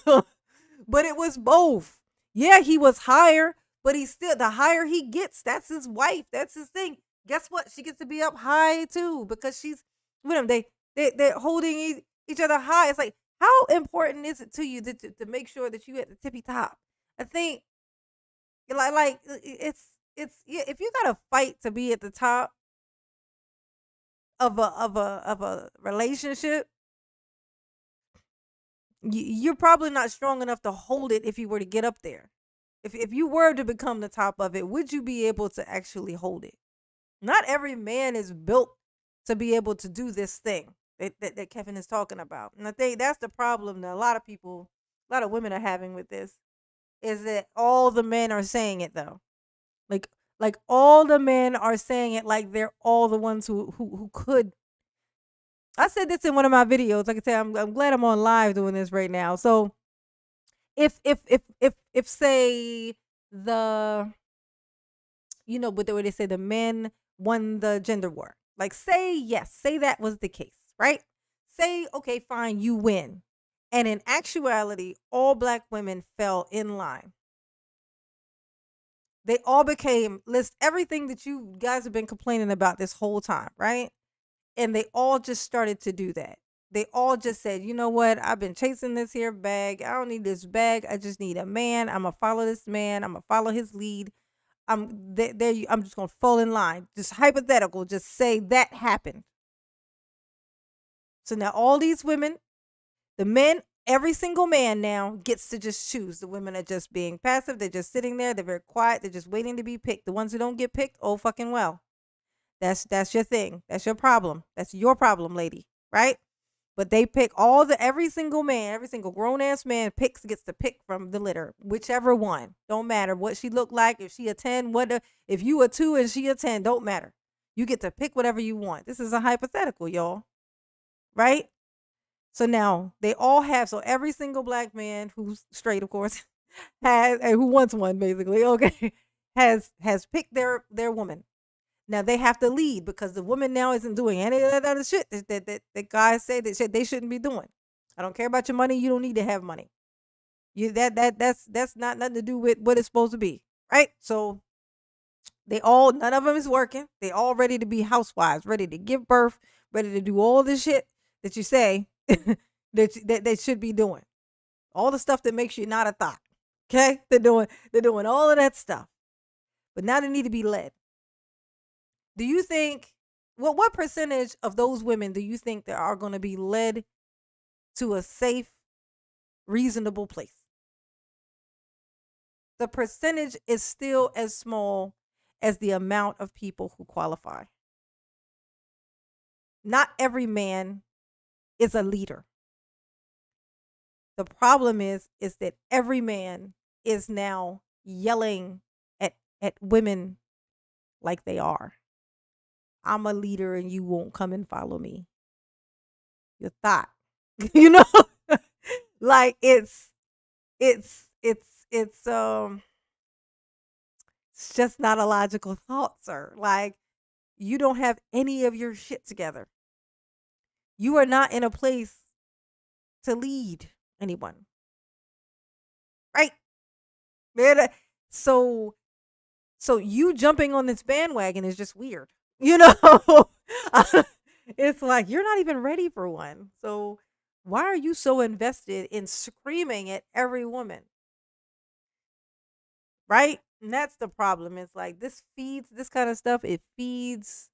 But it was both. Yeah, he was higher, but he's still, the higher he gets, that's his wife. That's his thing. Guess what? She gets to be up high too because she's with him. They're holding each other high. It's like, how important is it to you to make sure that you at the tippy top? I think like it's yeah, if you gotta fight to be at the top of a relationship, you're probably not strong enough to hold it if you were to get up there. If you were to become the top of it, would you be able to actually hold it? Not every man is built to be able to do this thing that Kevin is talking about. And I think that's the problem that a lot of women are having with this, is that all the men are saying it though. Like all the men are saying it like they're all the ones who could. I said this in one of my videos. Like I said, I'm glad I'm on live doing this right now. So if say the, you know, but the way they say the men won the gender war. Like say that was the case, right? Say, okay, fine, you win. And in actuality, all black women fell in line. They all list everything that you guys have been complaining about this whole time, right? And they all just started to do that. They all just said, you know what? I've been chasing this here bag. I don't need this bag. I just need a man. I'm going to follow this man. I'm going to follow his lead. I'm just going to fall in line. Just hypothetical. Just say that happened. So now all these women, the men, every single man now gets to just choose. The women are just being passive. They're just sitting there. They're very quiet. They're just waiting to be picked. The ones who don't get picked, oh fucking well. That's your thing. That's your problem. That's your problem, lady. Right? But they pick every single man, every single grown ass man gets to pick from the litter, whichever one. Don't matter what she looked like. If she a 10, if you a 2 and she a 10, don't matter. You get to pick whatever you want. This is a hypothetical, y'all. Right? So now they all have, so every single black man who's straight, of course, and who wants one basically, okay, has picked their woman. Now they have to lead because the woman now isn't doing any of that other shit that guys say that they shouldn't be doing. I don't care about your money. You don't need to have money. That's not nothing to do with what it's supposed to be, right? So none of them is working. They all ready to be housewives, ready to give birth, ready to do all this shit that you say that they should be doing. all the stuff that makes you not a thought. Okay, they're doing all of that stuff, but now they need to be led. Do you think? Well, what percentage of those women do you think that are going to be led to a safe, reasonable place? The percentage is still as small as the amount of people who qualify. Not every man is a leader. The problem is that every man is now yelling at women like they are. I'm a leader and you won't come and follow me. Your thought. You know? Like it's it's just not a logical thought, sir. Like you don't have any of your shit together. You are not in a place to lead anyone. Right? So you jumping on this bandwagon is just weird. You know? It's like you're not even ready for one. So why are you so invested in screaming at every woman? Right? And that's the problem. It's like this kind of stuff, it feeds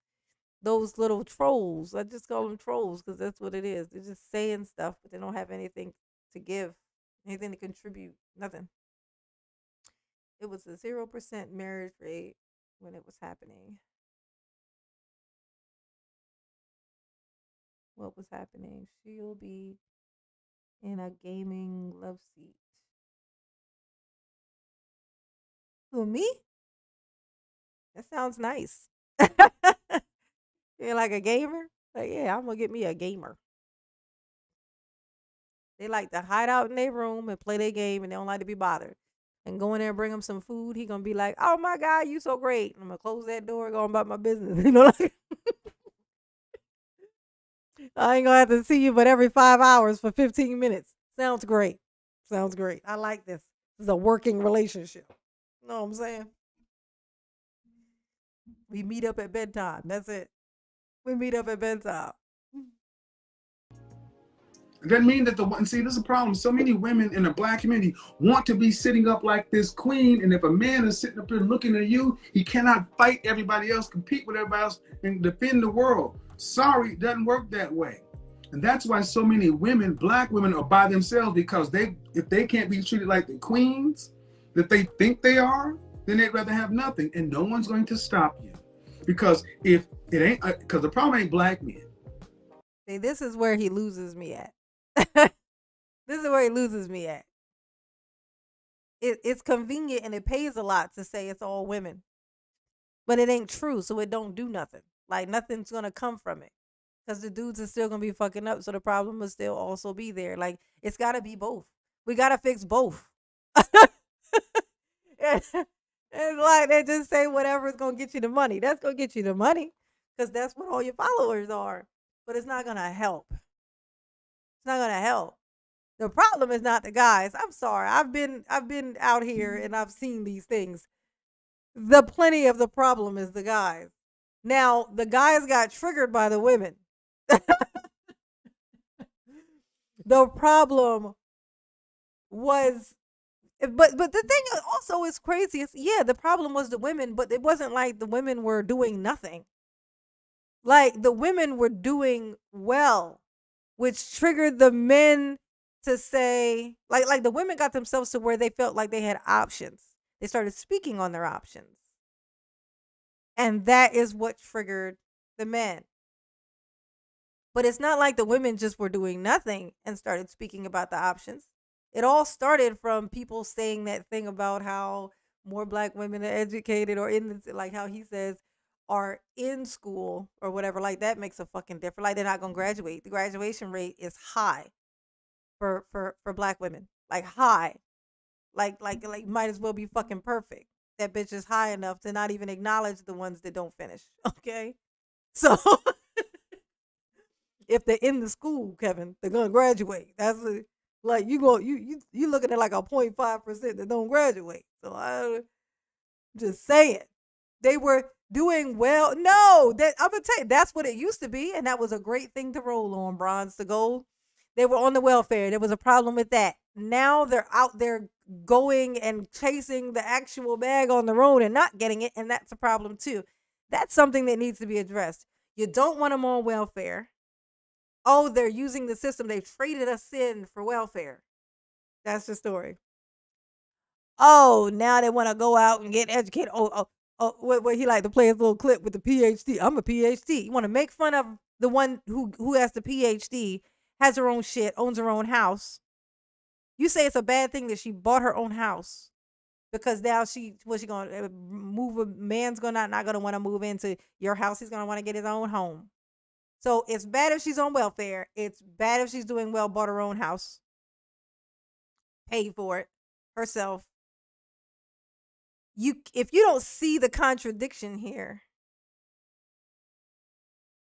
those little trolls. I just call them trolls because that's what it is. They're just saying stuff, but they don't have anything to give, anything to contribute, nothing. It was a 0% marriage rate when it was happening. What was happening? She'll be in a gaming love seat. Who, me? That sounds nice. You're like a gamer? Like, yeah, I'm gonna get me a gamer. They like to hide out in their room and play their game and they don't like to be bothered. And go in there and bring him some food. He gonna be like, oh my God, you so great. And I'm gonna close that door and go about my business. You know, like I ain't gonna have to see you but every 5 hours for 15 minutes. Sounds great. Sounds great. I like this. This is a working relationship. You know what I'm saying? We meet up at bedtime. That's it. We meet up at bedtime. It doesn't mean that see, this is a problem. So many women in the black community want to be sitting up like this queen, and if a man is sitting up here looking at you, he cannot fight everybody else, compete with everybody else, and defend the world. Sorry, it doesn't work that way. And that's why so many women, black women, are by themselves, because if they can't be treated like the queens that they think they are, then they'd rather have nothing, and no one's going to stop you. Because if it ain't, because the problem ain't black men. See, this is where he loses me at. This is where he loses me at. It's convenient and it pays a lot to say it's all women, but it ain't true, so it don't do nothing. Like nothing's gonna come from it, because the dudes are still gonna be fucking up, so the problem will still also be there. Like it's gotta be both. We gotta fix both. It's like they just say whatever is gonna get you the money. That's gonna get you the money, because that's what all your followers are. But it's not gonna help. It's not gonna help. The problem is not the guys. I'm sorry. I've been out here and I've seen these things. The plenty of the problem is the guys. Now the guys got triggered by the women. The problem was, but the thing also is crazy. Is, yeah, the problem was the women, but it wasn't like the women were doing nothing. Like the women were doing well, which triggered the men to say, like the women got themselves to where they felt like they had options. They started speaking on their options. And that is what triggered the men. But it's not like the women just were doing nothing and started speaking about the options. It all started from people saying that thing about how more black women are educated, or in the, like how he says, are in school or whatever. Like that makes a fucking difference. Like they're not gonna graduate. The graduation rate is high for black women. Like high. Like might as well be fucking perfect. That bitch is high enough to not even acknowledge the ones that don't finish. Okay? So if they're in the school, Kevin, they're gonna graduate. That's like you looking at like a 0.5% that don't graduate. So I'm just saying. They were doing well. No, I'm gonna tell you, that's what it used to be, and that was a great thing to roll on, bronze to gold. They were on the welfare. There was a problem with that. now they're out there going and chasing the actual bag on their own and not getting it, and that's a problem too. That's something that needs to be addressed. You don't want them on welfare. Oh, they're using the system. They've traded us in for welfare. That's the story. Oh, now they want to go out and get educated. What he like to play his little clip with the PhD. I'm a PhD. You want to make fun of the one who has the PhD, has her own shit, owns her own house. You say it's a bad thing that she bought her own house because now she going to move? A man's not going to want to move into your house. He's going to want to get his own home. So it's bad if she's on welfare. It's bad if she's doing well, bought her own house, paid for it herself. If you don't see the contradiction here,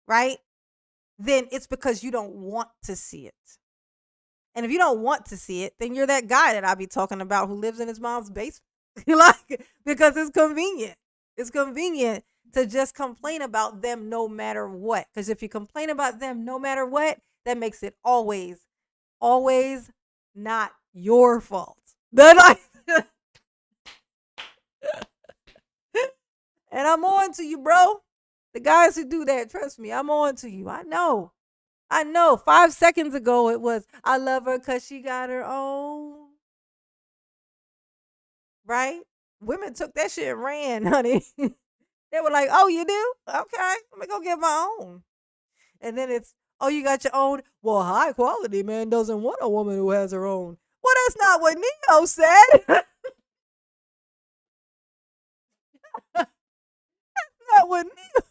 right, then it's because you don't want to see it. And if you don't want to see it, then you're that guy that I be talking about who lives in his mom's basement. Because it's convenient. It's convenient to just complain about them no matter what. Because if you complain about them no matter what, that makes it always not your fault. And I'm on to you, bro. The guys who do that, trust me, I'm on to you. I know. 5 seconds ago it was, I love her because she got her own. Right? Women took that shit and ran, honey. They were like, oh, you do? Okay, let me go get my own. And then it's, oh, you got your own? Well, high quality man doesn't want a woman who has her own. Well, that's not what Neo said. Not what Neo.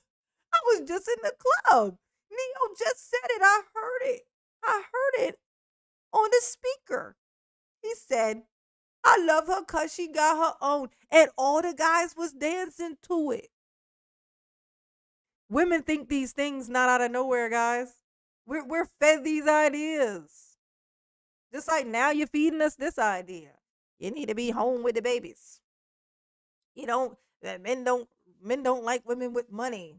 I was just in the club. Neo just said it. I heard it on the speaker. He said, I love her because she got her own. And all the guys was dancing to it. Women think these things not out of nowhere, guys. We're fed these ideas. Just like now you're feeding us this idea. You need to be home with the babies. Men don't like women with money.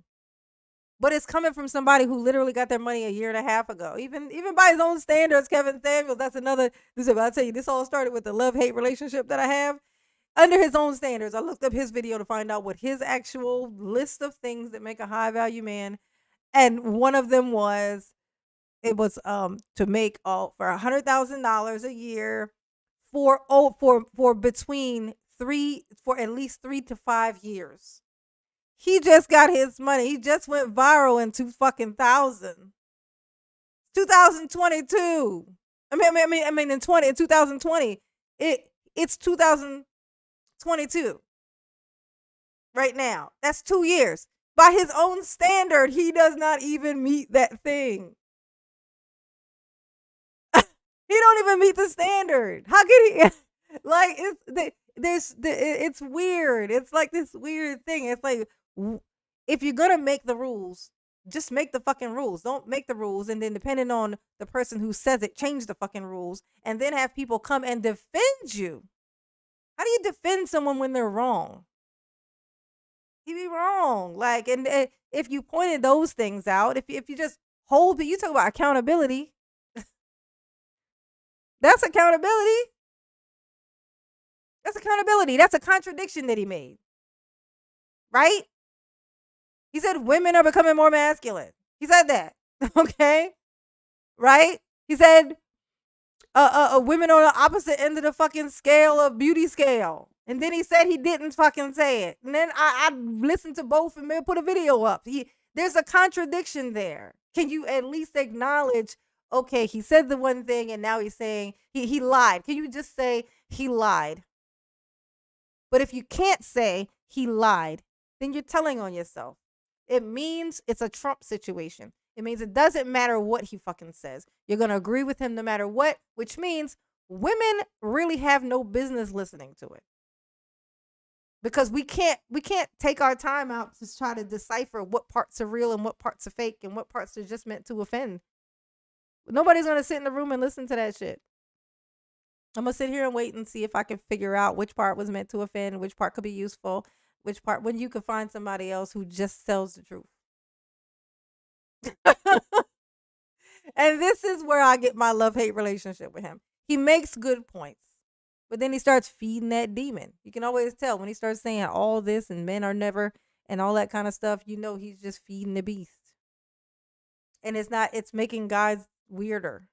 But it's coming from somebody who literally got their money a year and a half ago. Even by his own standards, Kevin Samuels, that's another. I'll tell you, this all started with the love-hate relationship that I have. Under his own standards, I looked up his video to find out what his actual list of things that make a high-value man. And one of them was, to make for $100,000 a year for at least 3 to 5 years. He just got his money. He just went viral in 2022. In 2020. It's 2022 right now. That's 2 years. By his own standard, he does not even meet that thing. He don't even meet the standard. How could he? Like, it's weird. It's like this weird thing. It's like, if you're gonna make the rules, just make the fucking rules. Don't make the rules and then, depending on the person who says it, change the fucking rules and then have people come and defend you. How do you defend someone when they're wrong? You be wrong. Like, and if you pointed those things out, if you just hold, you talk about accountability. That's accountability. That's accountability. That's a contradiction that he made. Right? He said women are becoming more masculine. He said that. Okay? Right? He said women on the opposite end of the fucking scale of beauty scale. And then he said he didn't fucking say it. And then I listened to both and put a video up. There's a contradiction there. Can you at least acknowledge, okay, he said the one thing and now he's saying he lied. Can you just say he lied? But if you can't say he lied, then you're telling on yourself. It means it's a Trump situation. It means it doesn't matter what he fucking says. You're going to agree with him no matter what, which means women really have no business listening to it. Because we can't take our time out to try to decipher what parts are real and what parts are fake and what parts are just meant to offend. Nobody's going to sit in the room and listen to that shit. I'm going to sit here and wait and see if I can figure out which part was meant to offend, which part could be useful, which part, when you could find somebody else who just tells the truth. And this is where I get my love-hate relationship with him. He makes good points, but then he starts feeding that demon. You can always tell when he starts saying all this and men are never and all that kind of stuff. You know he's just feeding the beast, and it's making guys weirder.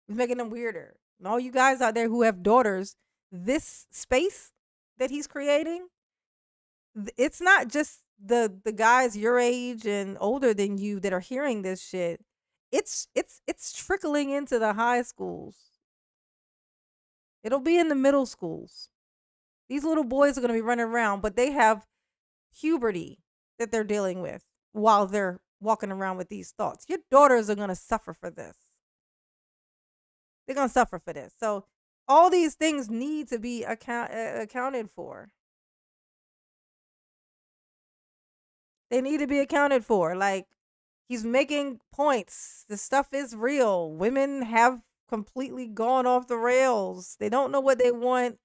It's making them weirder. And all you guys out there who have daughters, this space that he's creating, it's not just the guys your age and older than you that are hearing this shit. It's trickling into the high schools. It'll be in the middle schools. These little boys are going to be running around, but they have puberty that they're dealing with while they're walking around with these thoughts. Your daughters are going to suffer for this. They're going to suffer for this. So all these things need to be accounted for. They need to be accounted for. Like, he's making points. This stuff is real. Women have completely gone off the rails. They don't know what they want.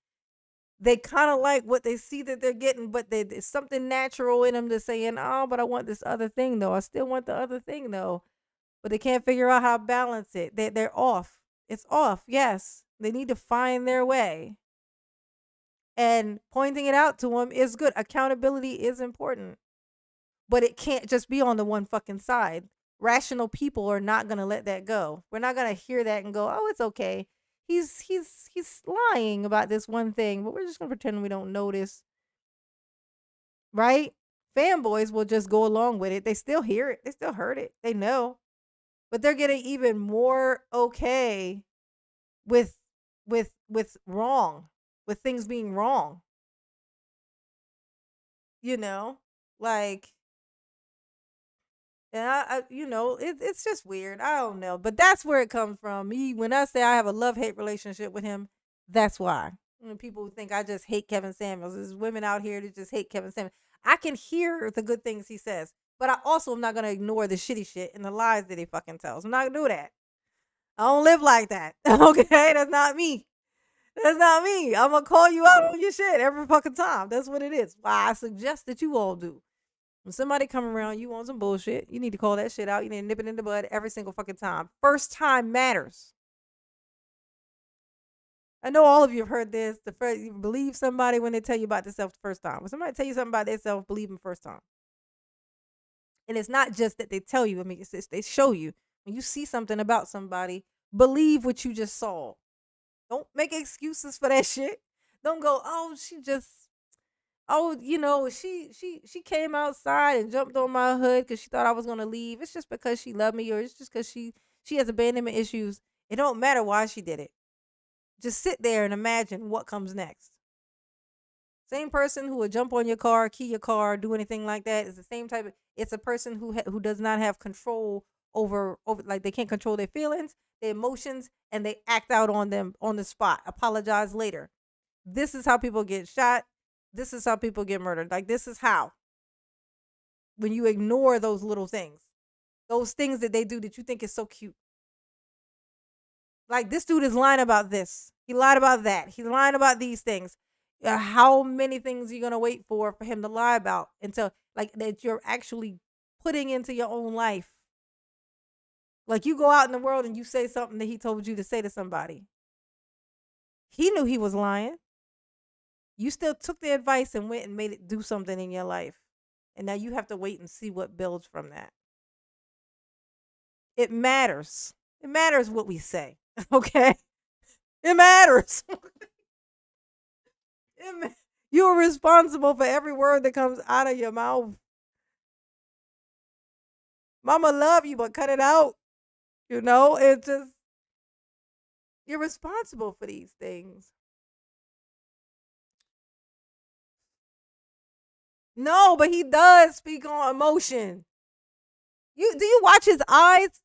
They kind of like what they see that they're getting, but there's something natural in them to saying, oh, but I want this other thing, though. I still want the other thing, though. But they can't figure out how to balance it. They're off. It's off, yes. They need to find their way. And pointing it out to them is good. Accountability is important. But it can't just be on the one fucking side. Rational people are not going to let that go. We're not going to hear that and go, oh, it's okay. He's lying about this one thing, but we're just going to pretend we don't notice. Right? Fanboys will just go along with it. They still hear it. They still heard it. They know. But they're getting even more okay with wrong, with things being wrong. You know? Like, and it's just weird. I don't know. But that's where it comes from. When I say I have a love-hate relationship with him, that's why. When people think I just hate Kevin Samuels, there's women out here that just hate Kevin Samuels. I can hear the good things he says, but I also am not going to ignore the shitty shit and the lies that he fucking tells. I'm not going to do that. I don't live like that. Okay? That's not me. That's not me. I'm going to call you out on your shit every fucking time. That's what it is. Why I suggest that you all do. When somebody come around, you want some bullshit, you need to call that shit out. You need to nip it in the bud every single fucking time. First time matters. I know all of you have heard this. You believe somebody when they tell you about themselves the first time. When somebody tell you something about themselves, believe them first time. And it's not just that they tell you. I mean, it's they show you. When you see something about somebody, believe what you just saw. Don't make excuses for that shit. Don't go, oh, she came outside and jumped on my hood because she thought I was going to leave. It's just because she loved me, or it's just because she has abandonment issues. It don't matter why she did it. Just sit there and imagine what comes next. Same person who would jump on your car, key your car, do anything like that is the same type of. It's a person who does not have control over like they can't control their feelings, their emotions, and they act out on them on the spot. Apologize later. This is how people get shot. This is how people get murdered. Like, this is how. When you ignore those little things. Those things that they do that you think is so cute. Like, this dude is lying about this. He lied about that. He's lying about these things. How many things are you going to wait for him to lie about until, like, that you're actually putting into your own life? Like, you go out in the world and you say something that he told you to say to somebody. He knew he was lying. You still took the advice and went and made it do something in your life. And now you have to wait and see what builds from that. It matters. It matters what we say. Okay? It matters. You're responsible for every word that comes out of your mouth. Mama love you, but cut it out. It's just, you're responsible for these things. No, but he does speak on emotion. Do you watch his eyes?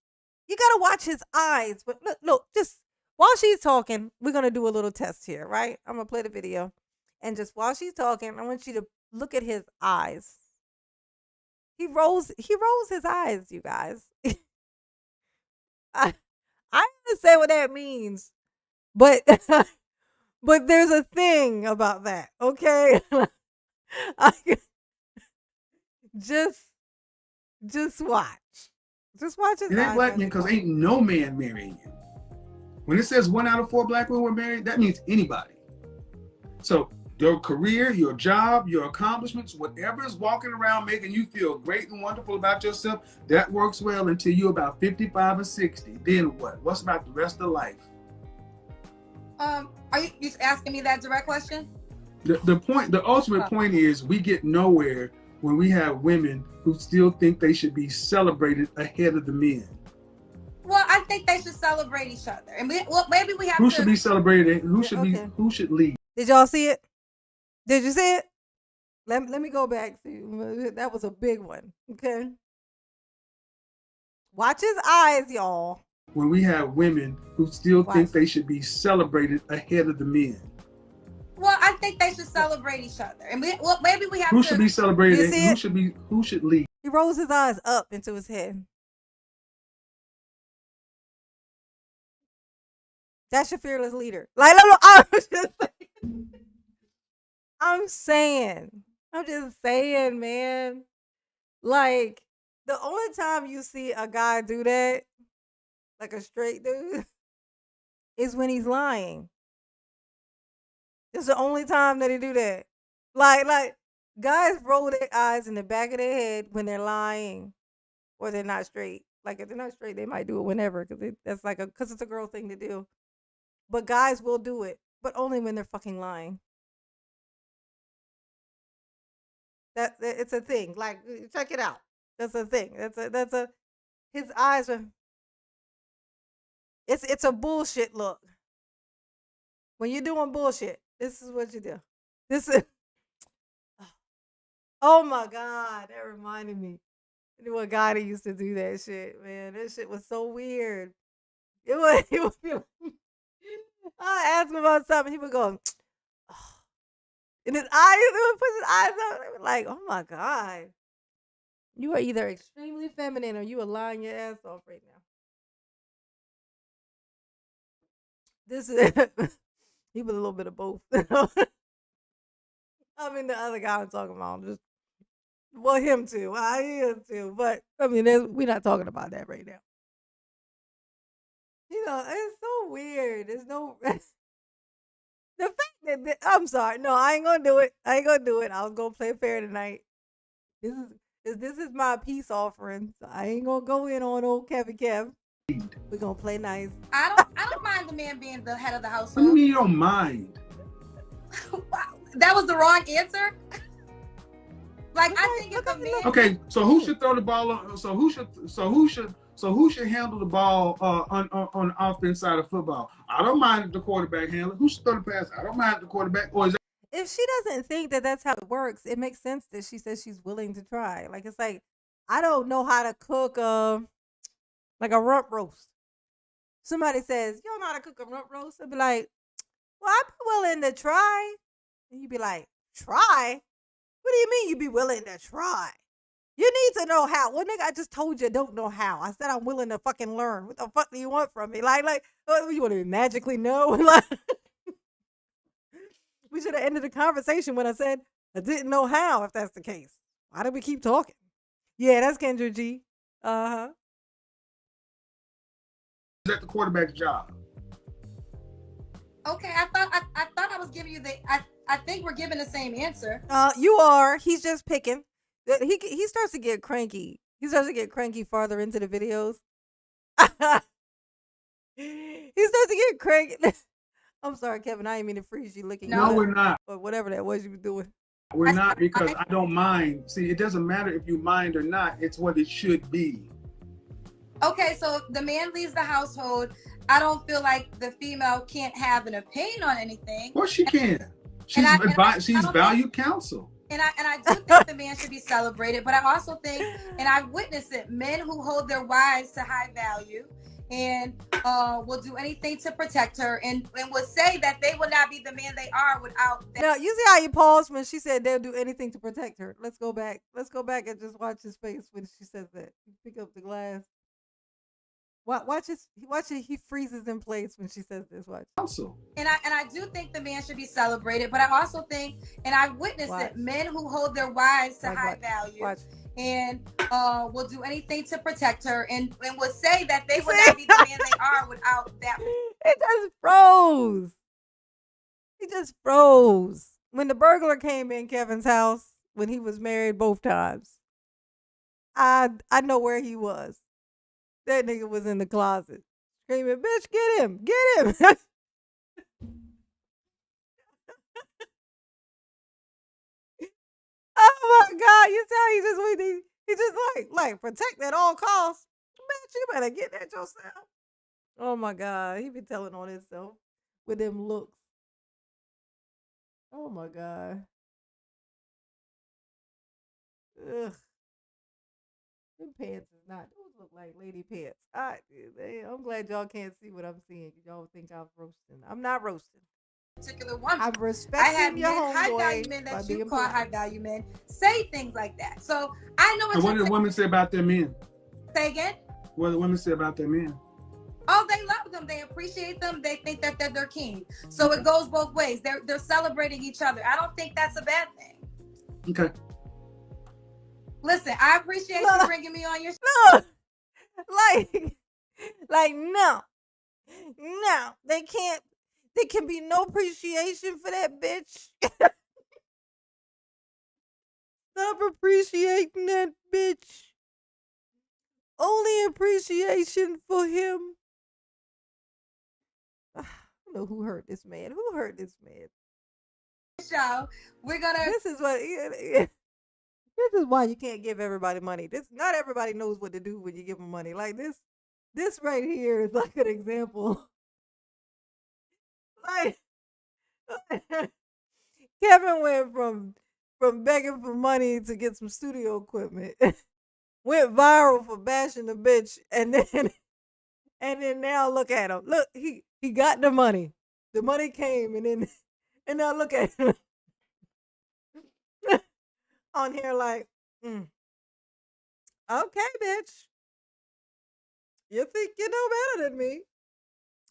You gotta watch his eyes. But look, just while she's talking, we're gonna do a little test here, right? I'm gonna play the video, and just while she's talking, I want you to look at his eyes. He rolls his eyes, you guys. I didn't say what that means, but but there's a thing about that, okay? Just watch. Just watch his eyes. It ain't black men because ain't no man marrying you. When it says 1 out of 4 black women were married, that means anybody. So your career, your job, your accomplishments, whatever is walking around making you feel great and wonderful about yourself, that works well until you're about 55 or 60. Then what? What's about the rest of life? Are you asking me that direct question? The ultimate point is we get nowhere when we have women who still think they should be celebrated ahead of the men. Well, I think they should celebrate each other, and maybe we have who should be celebrated. Who should okay. be? Who should lead? Did y'all see it? Did you see it? Let me go back to that was a big one. Okay, watch his eyes, y'all. When we have women who still think they should be celebrated ahead of the men. Well, I think they should celebrate each other, and maybe we have who should be celebrated. Who should lead? He rolls his eyes up into his head. That's your fearless leader. Like, I'm just saying, man. Like, the only time you see a guy do that, like a straight dude, is when he's lying. It's the only time that he do that. Like guys roll their eyes in the back of their head when they're lying, or they're not straight. Like, if they're not straight, they might do it whenever, because it's a girl thing to do. But guys will do it, but only when they're fucking lying. That it's a thing. Like, check it out. That's a thing. His eyes are. It's a bullshit look. When you're doing bullshit, this is what you do. This is. Oh my God, that reminded me. I knew a guy that used to do that shit, man. That shit was so weird. It would be like, I asked him about something, he would go, oh. And his eyes, he would put his eyes up. They were like, oh my God. You are either extremely feminine or you are lying your ass off right now. This is, he was a little bit of both. I mean, the other guy I'm talking about, him too. I am too. But, I mean, we're not talking about that right now. You know, it's so weird. There's no the fact that I'm sorry. No, I ain't gonna do it. I was gonna play fair tonight. This is my peace offering. So I ain't gonna go in on old Kevin Kev. We're gonna play nice. I don't mind the man being the head of the household. What do you mean you don't mind? That was the wrong answer. Like, I think if a man. Okay, so who should throw the ball on? So who should handle the ball on the offense side of football? I don't mind the quarterback handler. Who should throw the pass? I don't mind the quarterback. Or is that? If she doesn't think that that's how it works, it makes sense that she says she's willing to try. Like, it's like, I don't know how to cook like a rump roast. Somebody says, you don't know how to cook a rump roast? I'd be like, well, I'd be willing to try. And you'd be like, try? What do you mean you'd be willing to try? You need to know how. Well, nigga, I just told you I don't know how. I said I'm willing to fucking learn. What the fuck do you want from me? Like, you want to magically know? Like, we should have ended the conversation when I said I didn't know how, if that's the case. Why do we keep talking? Yeah, that's Kendra G. Uh-huh. Is that the quarterback's job? Okay, I thought I was giving you I think we're giving the same answer. You are. He's just picking. He starts to get cranky. He starts to get cranky farther into the videos. He starts to get cranky. I'm sorry, Kevin. I didn't mean to freeze you licking. No, we're not. Or whatever that was you were doing. We're not, because I don't mind. See, it doesn't matter if you mind or not. It's what it should be. Okay, so the man leaves the household. I don't feel like the female can't have an opinion on anything. Well, she can. She's valued counsel. And I do think the man should be celebrated, but I also think, and I've witnessed it, men who hold their wives to high value and will do anything to protect her and will say that they will not be the man they are without that. Now, you see how you paused when she said they'll do anything to protect her. Let's go back and just watch his face when she says that. Pick up the glass. Watch it. He freezes in place when she says this. Watch. Also. And I do think the man should be celebrated, but I also think, and I've witnessed it, men who hold their wives to high value and will do anything to protect her and will say that they will not be the man they are without that. It just froze. He just froze. When the burglar came in Kevin's house when he was married both times, I know where he was. That nigga was in the closet screaming, "Bitch, get him! Get him!" Oh my God! You tell he just he just like protect at all costs. Bitch, you better get that yourself. Oh my God, he be telling on himself with them looks. Oh my God. Ugh. Them pants is not. Those look like lady pants. I'm glad y'all can't see what I'm seeing. Y'all think I'm roasting. I'm not roasting. Particular woman. I'm I respecting have your men, high value homeboy men by that you being call high polite. value men say things like that. So I know And what do the women say about their men? Say again. What do the women say about their men? Oh, they love them. They appreciate them. They think that they're their king. So it goes both ways. They're celebrating each other. I don't think that's a bad thing. Okay. Listen, I appreciate you bringing me on your show. Like no, they can't. There can be no appreciation for that bitch. Stop appreciating that bitch. Only appreciation for him. I don't know who hurt this man. Who hurt this man? Show. We're gonna. This is what. This is why you can't give everybody money. Not everybody knows what to do when you give them money. Like this. This right here is like an example. Like Kevin went from begging for money to get some studio equipment. Went viral for bashing the bitch, and then now look at him. Look, he got the money. The money came, and now look at him on here like, okay, bitch. You think you know better than me?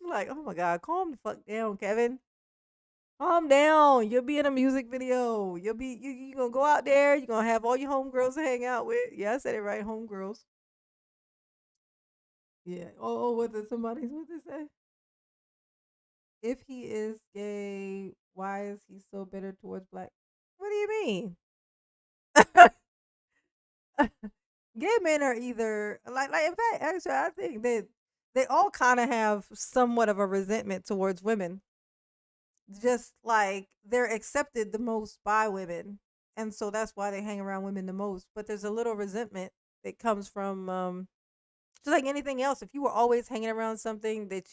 Like, oh my God, calm the fuck down, Kevin. Calm down. You'll be in a music video. You're gonna go out there. You're gonna have all your homegirls to hang out with. Yeah, I said it right, homegirls. Yeah. Oh, what did they say? If he is gay, why is he so bitter towards black? What do you mean? Gay men are either like in fact, actually, I think they all kind of have somewhat of a resentment towards women. Just like they're accepted the most by women, and so that's why they hang around women the most. But there's a little resentment that comes from just like anything else. If you were always hanging around something that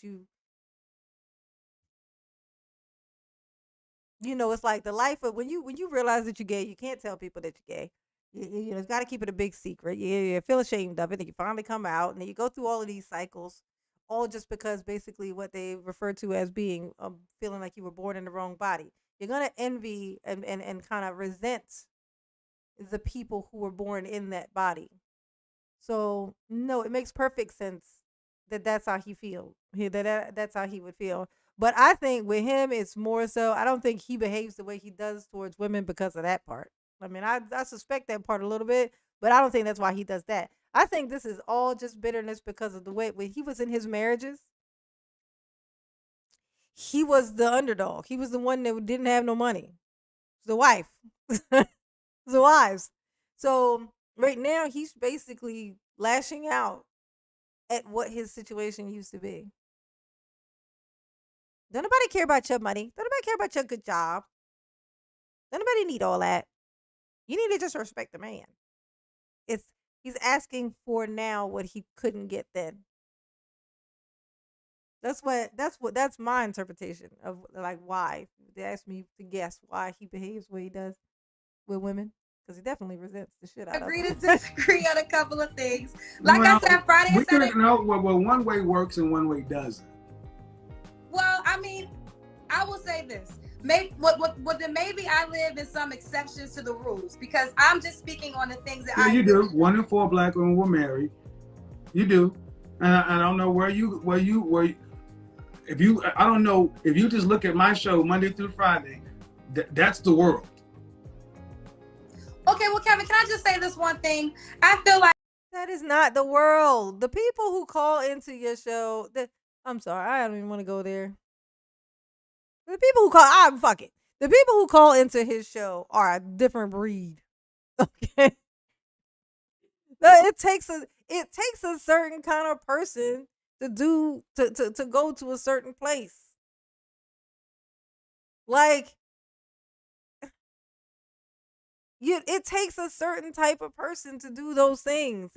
it's like the life of when you realize that you're gay, you can't tell people that you're gay. You know, it's got to keep it a big secret. You feel ashamed of it, and you finally come out, and then you go through all of these cycles, all just because basically what they refer to as being feeling like you were born in the wrong body. You're gonna envy and kind of resent the people who were born in that body. So no, it makes perfect sense that that's how he feels. That's how he would feel. But I think with him, it's more so. I don't think he behaves the way he does towards women because of that part. I mean, I suspect that part a little bit, but I don't think that's why he does that. I think this is all just bitterness because of the way when he was in his marriages, he was the underdog. He was the one that didn't have no money. The wife, the wives. So right now, he's basically lashing out at what his situation used to be. Don't nobody care about your money. Don't nobody care about your good job. Don't nobody need all that. You need to just respect the man. He's asking for now what he couldn't get then. That's my interpretation of like why. They asked me to guess why he behaves the way he does with women. Because he definitely resents the shit out of them. Agree to disagree on a couple of things. Like I said, Friday and Saturday. Well, one way works and one way doesn't. Well, I mean, I will say this. Maybe I live in some exceptions to the rules because I'm just speaking on the things that you do. 1 in 4 black women were married. You do, and I don't know where you I don't know if you just look at my show Monday through Friday, that's the world. Okay, well, Kevin, can I just say this one thing? I feel like that is not the world. The people who call into your show, I'm sorry. I don't even want to go there. The people who call, fuck it. The people who call into his show are a different breed. Okay. It takes a certain kind of person to go to a certain place. Like it takes a certain type of person to do those things.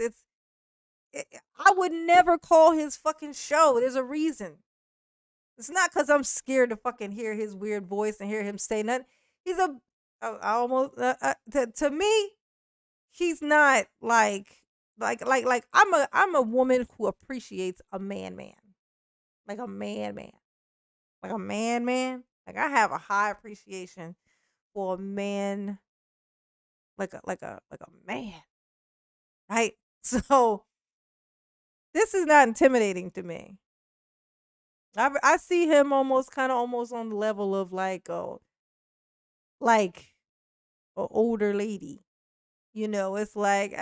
I would never call his fucking show. There's a reason. It's not because I'm scared to fucking hear his weird voice and hear him say nothing. He's I almost to me, he's not like I'm a woman who appreciates a man, like a man, like a man. Like I have a high appreciation for a man, like a man, right? So this is not intimidating to me. I see him almost on the level of like a older lady. It's like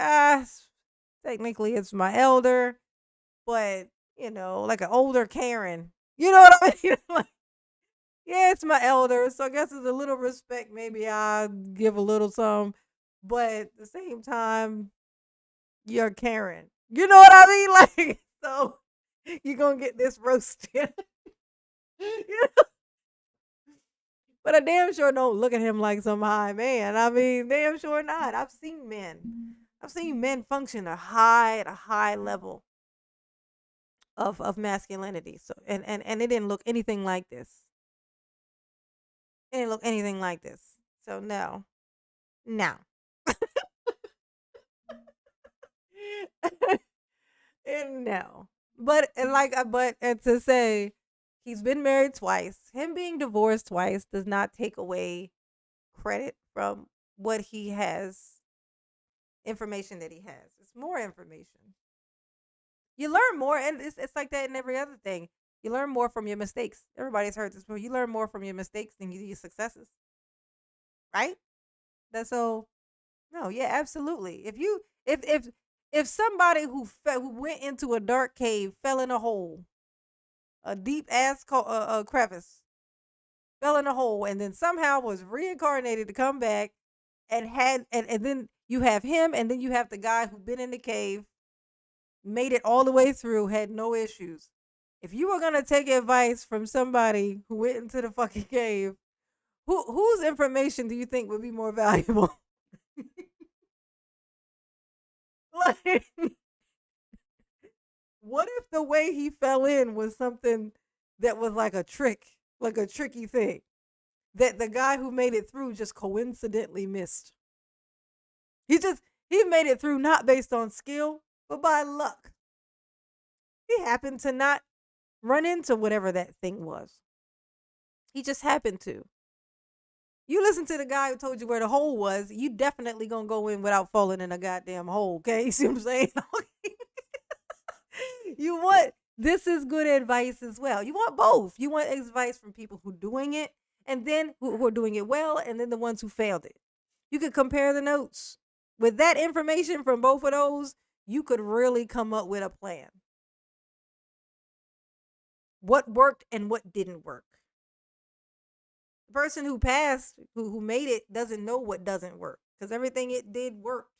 technically it's my elder, but like an older Karen. You know what I mean? Like, yeah, it's my elder, so I guess it's a little respect. Maybe I give a little some, but at the same time, you're Karen. You know what I mean? Like, so you're gonna get this roasted. You But I damn sure don't look at him like some high man. I mean, damn sure not. I've seen men. I've seen men function at a high level of masculinity. So and it didn't look anything like this. It didn't look anything like this. So no. No. And no. But to say he's been married twice, him being divorced twice does not take away credit from what he has, information that he has. It's more information. You learn more, and it's like that in every other thing. You learn more from your mistakes. Everybody's heard this before. You learn more from your mistakes than you do your successes, right? That's so. No, yeah, absolutely. If somebody who went into a dark cave, fell in a hole, a deep ass crevice, fell in a hole, and then somehow was reincarnated to come back, and then you have him, and then you have the guy who been in the cave, made it all the way through, had no issues. If you were gonna take advice from somebody who went into the fucking cave, whose information do you think would be more valuable? Like, what if the way he fell in was something that was like a trick, like a tricky thing that the guy who made it through just coincidentally missed? He made it through not based on skill, but by luck. He happened to not run into whatever that thing was. He just happened to. You listen to the guy who told you where the hole was, you definitely gonna go in without falling in a goddamn hole, okay? You see what I'm saying? You want This is good advice as well. You want both. You want advice from people who doing it, and then who are doing it well, and then the ones who failed it. You could compare the notes. With that information from both of those, you could really come up with a plan. What worked and what didn't work. The person who passed, who made it, doesn't know what doesn't work because everything it did worked.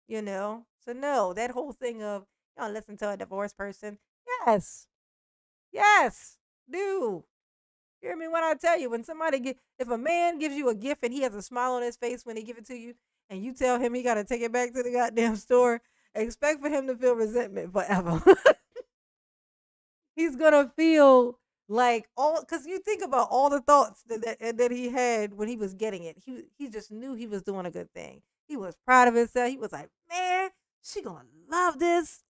So no, that whole thing of listen to a divorced person. Yes, yes, do. Hear me when I tell you, if a man gives you a gift and he has a smile on his face when he give it to you, and you tell him he got to take it back to the goddamn store, expect for him to feel resentment forever. He's gonna feel like because you think about all the thoughts that he had when he was getting it. He just knew he was doing a good thing. He was proud of himself. He was like, man, she gonna love this.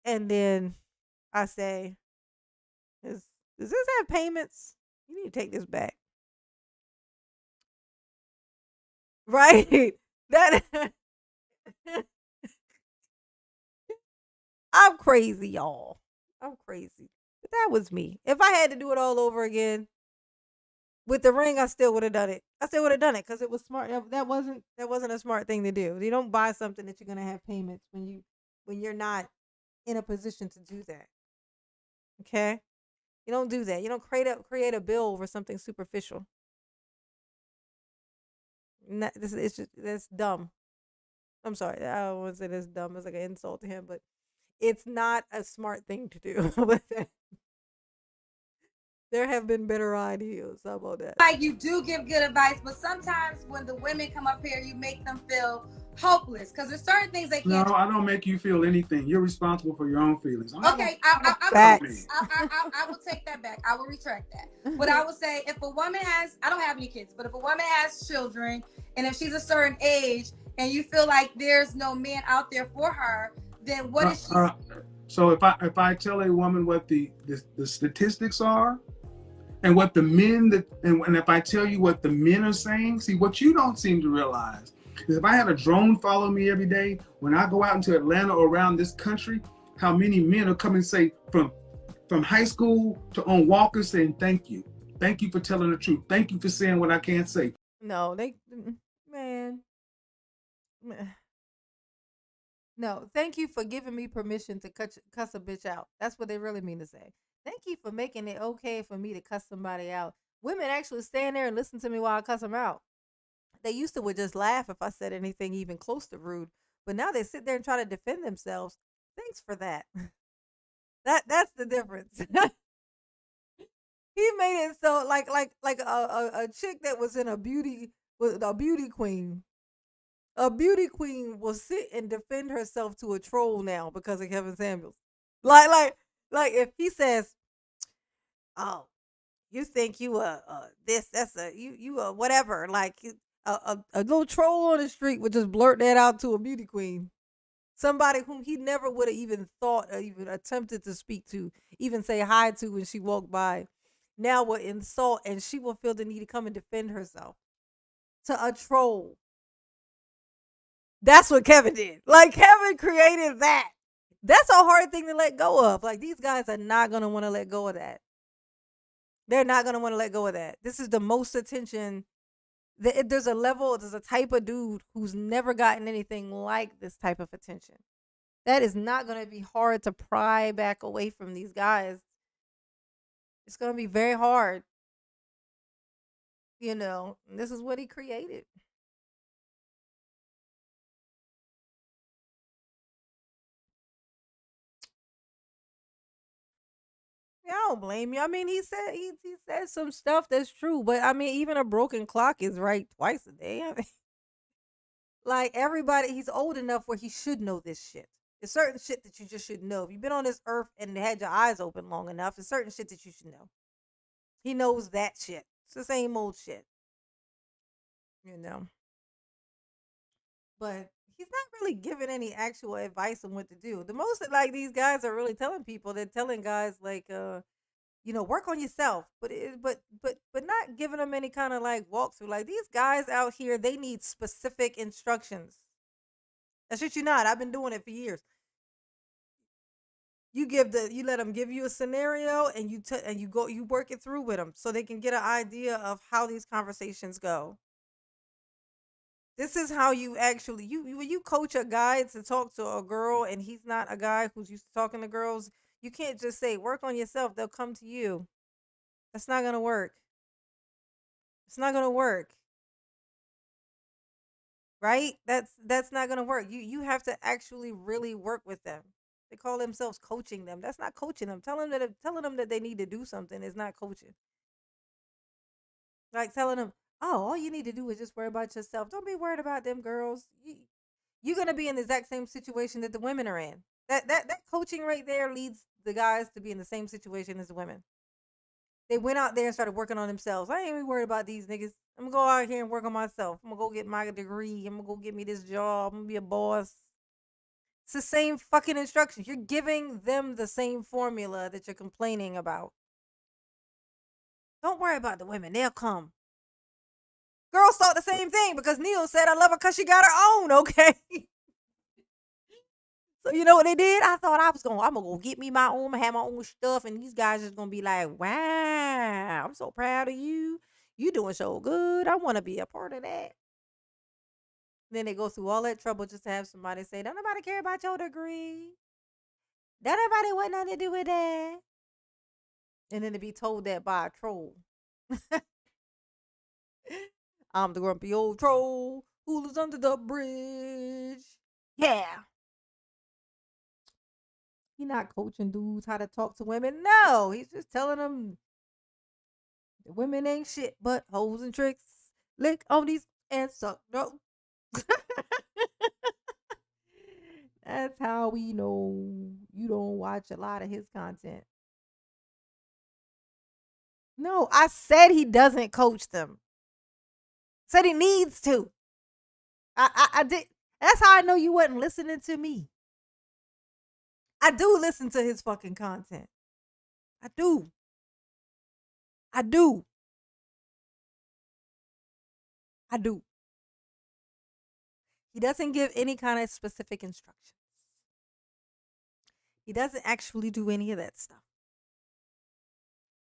And then I say, does this have payments? You need to take this back. Right? That I'm crazy, y'all. I'm crazy. But that was me. If I had to do it all over again with the ring, I still would have done it. I still would have done it because it was smart. That wasn't a smart thing to do. You don't buy something that you're gonna have payments when you're not in a position to do that. Okay? You don't do that. You don't create a bill over something superficial. This it's just that's dumb. I'm sorry. I don't want to say that's dumb. It's like an insult to him, but it's not a smart thing to do. There have been better ideas. How about that? Like you do give good advice, but sometimes when the women come up here, you make them feel hopeless because there's certain things they No, can't. I don't make you feel anything. You're responsible for your own feelings. Okay, Facts. I will take that back. I will retract that. But I would say if a woman has, I don't have any kids, but if a woman has children and if she's a certain age and you feel like there's no man out there for her, then what is she? So if I tell a woman what the statistics are, and what the men that and if I tell you what the men are saying, see what you don't seem to realize is if I had a drone follow me every day when I go out into Atlanta or around this country, how many men will come and say from high school to on walkers saying thank you for telling the truth, thank you for saying what I can't say. No, man. No, thank you for giving me permission to cuss a bitch out. That's what they really mean to say. Thank you for making it okay for me to cuss somebody out. Women actually stand there and listen to me while I cuss them out. They used to would just laugh if I said anything even close to rude, but now they sit there and try to defend themselves. Thanks for that. That's the difference. He made it so like a chick that was in a beauty queen. A beauty queen will sit and defend herself to a troll now because of Kevin Samuels. Like if he says, "Oh, you think you this that's a you whatever," like a little troll on the street would just blurt that out to a beauty queen, somebody whom he never would have even thought or even attempted to speak to, even say hi to when she walked by. Now will insult, and she will feel the need to come and defend herself to a troll. That's what Kevin did. Like Kevin created that. That's a hard thing to let go of. Like these guys are not gonna want to let go of that. They're not gonna want to let go of that. This is the most attention. There's a type of dude who's never gotten anything like this type of attention. That is not gonna be hard to pry back away from these guys. It's gonna be very hard. This is what he created. Yeah, I don't blame you. I mean, he said some stuff that's true, but I mean, even a broken clock is right twice a day. I mean, like everybody, he's old enough where he should know this shit. There's certain shit that you just should know. If you've been on this earth and had your eyes open long enough, there's certain shit that you should know. He knows that shit. It's the same old shit, you know. But he's not really giving any actual advice on what to do. The most that like these guys are really telling people, they're telling guys like work on yourself, but not giving them any kind of like walkthrough. Like these guys out here, they need specific instructions. That's shit you not. I've been doing it for years. You let them give you a scenario and you work it through with them so they can get an idea of how these conversations go. This is how you actually when you coach a guy to talk to a girl and he's not a guy who's used to talking to girls, you can't just say work on yourself. They'll come to you. That's not gonna work. It's not gonna work. Right? That's not gonna work. You have to actually really work with them. They call themselves coaching them. That's not coaching them. Telling them that they need to do something is not coaching. Like telling them, oh, all you need to do is just worry about yourself. Don't be worried about them girls. You're gonna be in the exact same situation that the women are in. That coaching right there leads the guys to be in the same situation as the women. They went out there and started working on themselves. I ain't even worried about these niggas. I'm gonna go out here and work on myself. I'm gonna go get my degree. I'm gonna go get me this job. I'm gonna be a boss. It's the same fucking instructions. You're giving them the same formula that you're complaining about. Don't worry about the women. They'll come. Girls thought the same thing because Neil said I love her because she got her own, okay? So you know what they did? I'm gonna go get me my own, have my own stuff, and these guys just gonna be like, wow, I'm so proud of you. You doing so good. I wanna be a part of that. Then they go through all that trouble just to have somebody say, don't nobody care about your degree. That nobody want nothing to do with that. And then to be told that by a troll. I'm the grumpy old troll who lives under the bridge. Yeah. He's not coaching dudes how to talk to women. No, he's just telling them the women ain't shit but hoes and tricks. Lick on these and suck. No. That's how we know you don't watch a lot of his content. No, I said he doesn't coach them. Said he needs to. I did. That's how I know you wasn't listening to me. I do listen to his fucking content. I do. I do. I do. He doesn't give any kind of specific instructions. He doesn't actually do any of that stuff.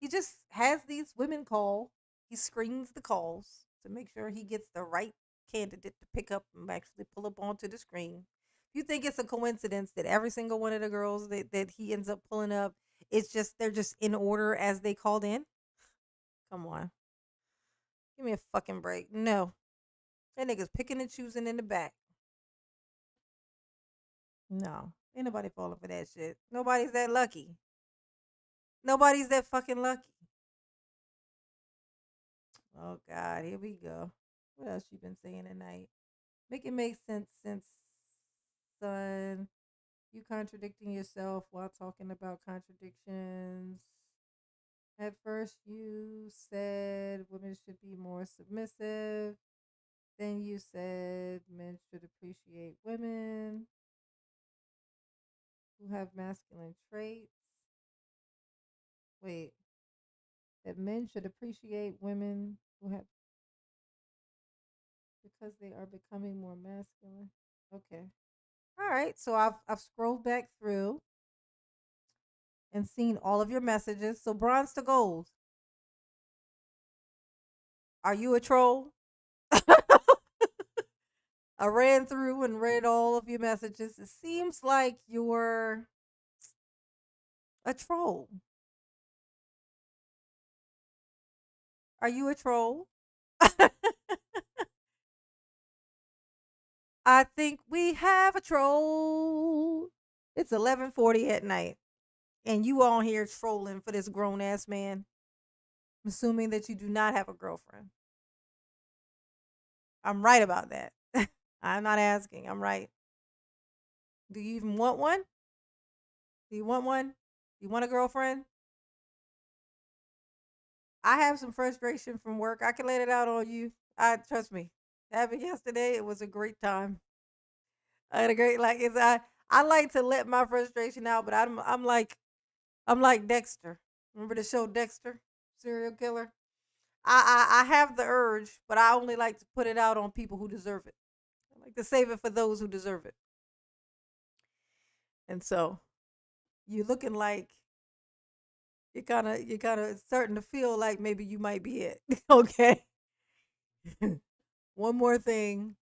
He just has these women call. He screens the calls to make sure he gets the right candidate to pick up and actually pull up onto the screen. You think it's a coincidence that every single one of the girls that he ends up pulling up, it's just they're just in order as they called in? Come on. Give me a fucking break. No. That nigga's picking and choosing in the back. No. Ain't nobody falling for that shit. Nobody's that lucky. Nobody's that fucking lucky. Oh God, here we go. What else you been saying tonight? Make it make sense, son. You contradicting yourself while talking about contradictions. At first, you said women should be more submissive. Then you said men should appreciate women who have masculine traits. Wait, that men should appreciate women who have because they are becoming more masculine. Okay. All right. So I've scrolled back through and seen all of your messages. So bronze to gold. Are you a troll? I ran through and read all of your messages. It seems like you're a troll. Are you a troll? I think we have a troll. It's 11:40 at night, and you on here trolling for this grown ass man. I'm assuming that you do not have a girlfriend. I'm right about that. I'm not asking. I'm right. Do you even want one? Do you want one? You want a girlfriend? I have some frustration from work. I can let it out on you. I trust me. It happened yesterday. It was a great time. I had a great I like to let my frustration out, but I'm like Dexter. Remember the show Dexter, serial killer? I have the urge, but I only like to put it out on people who deserve it. I like to save it for those who deserve it. And so you're looking like you're kind of starting to feel like maybe you might be it. Okay. One more thing.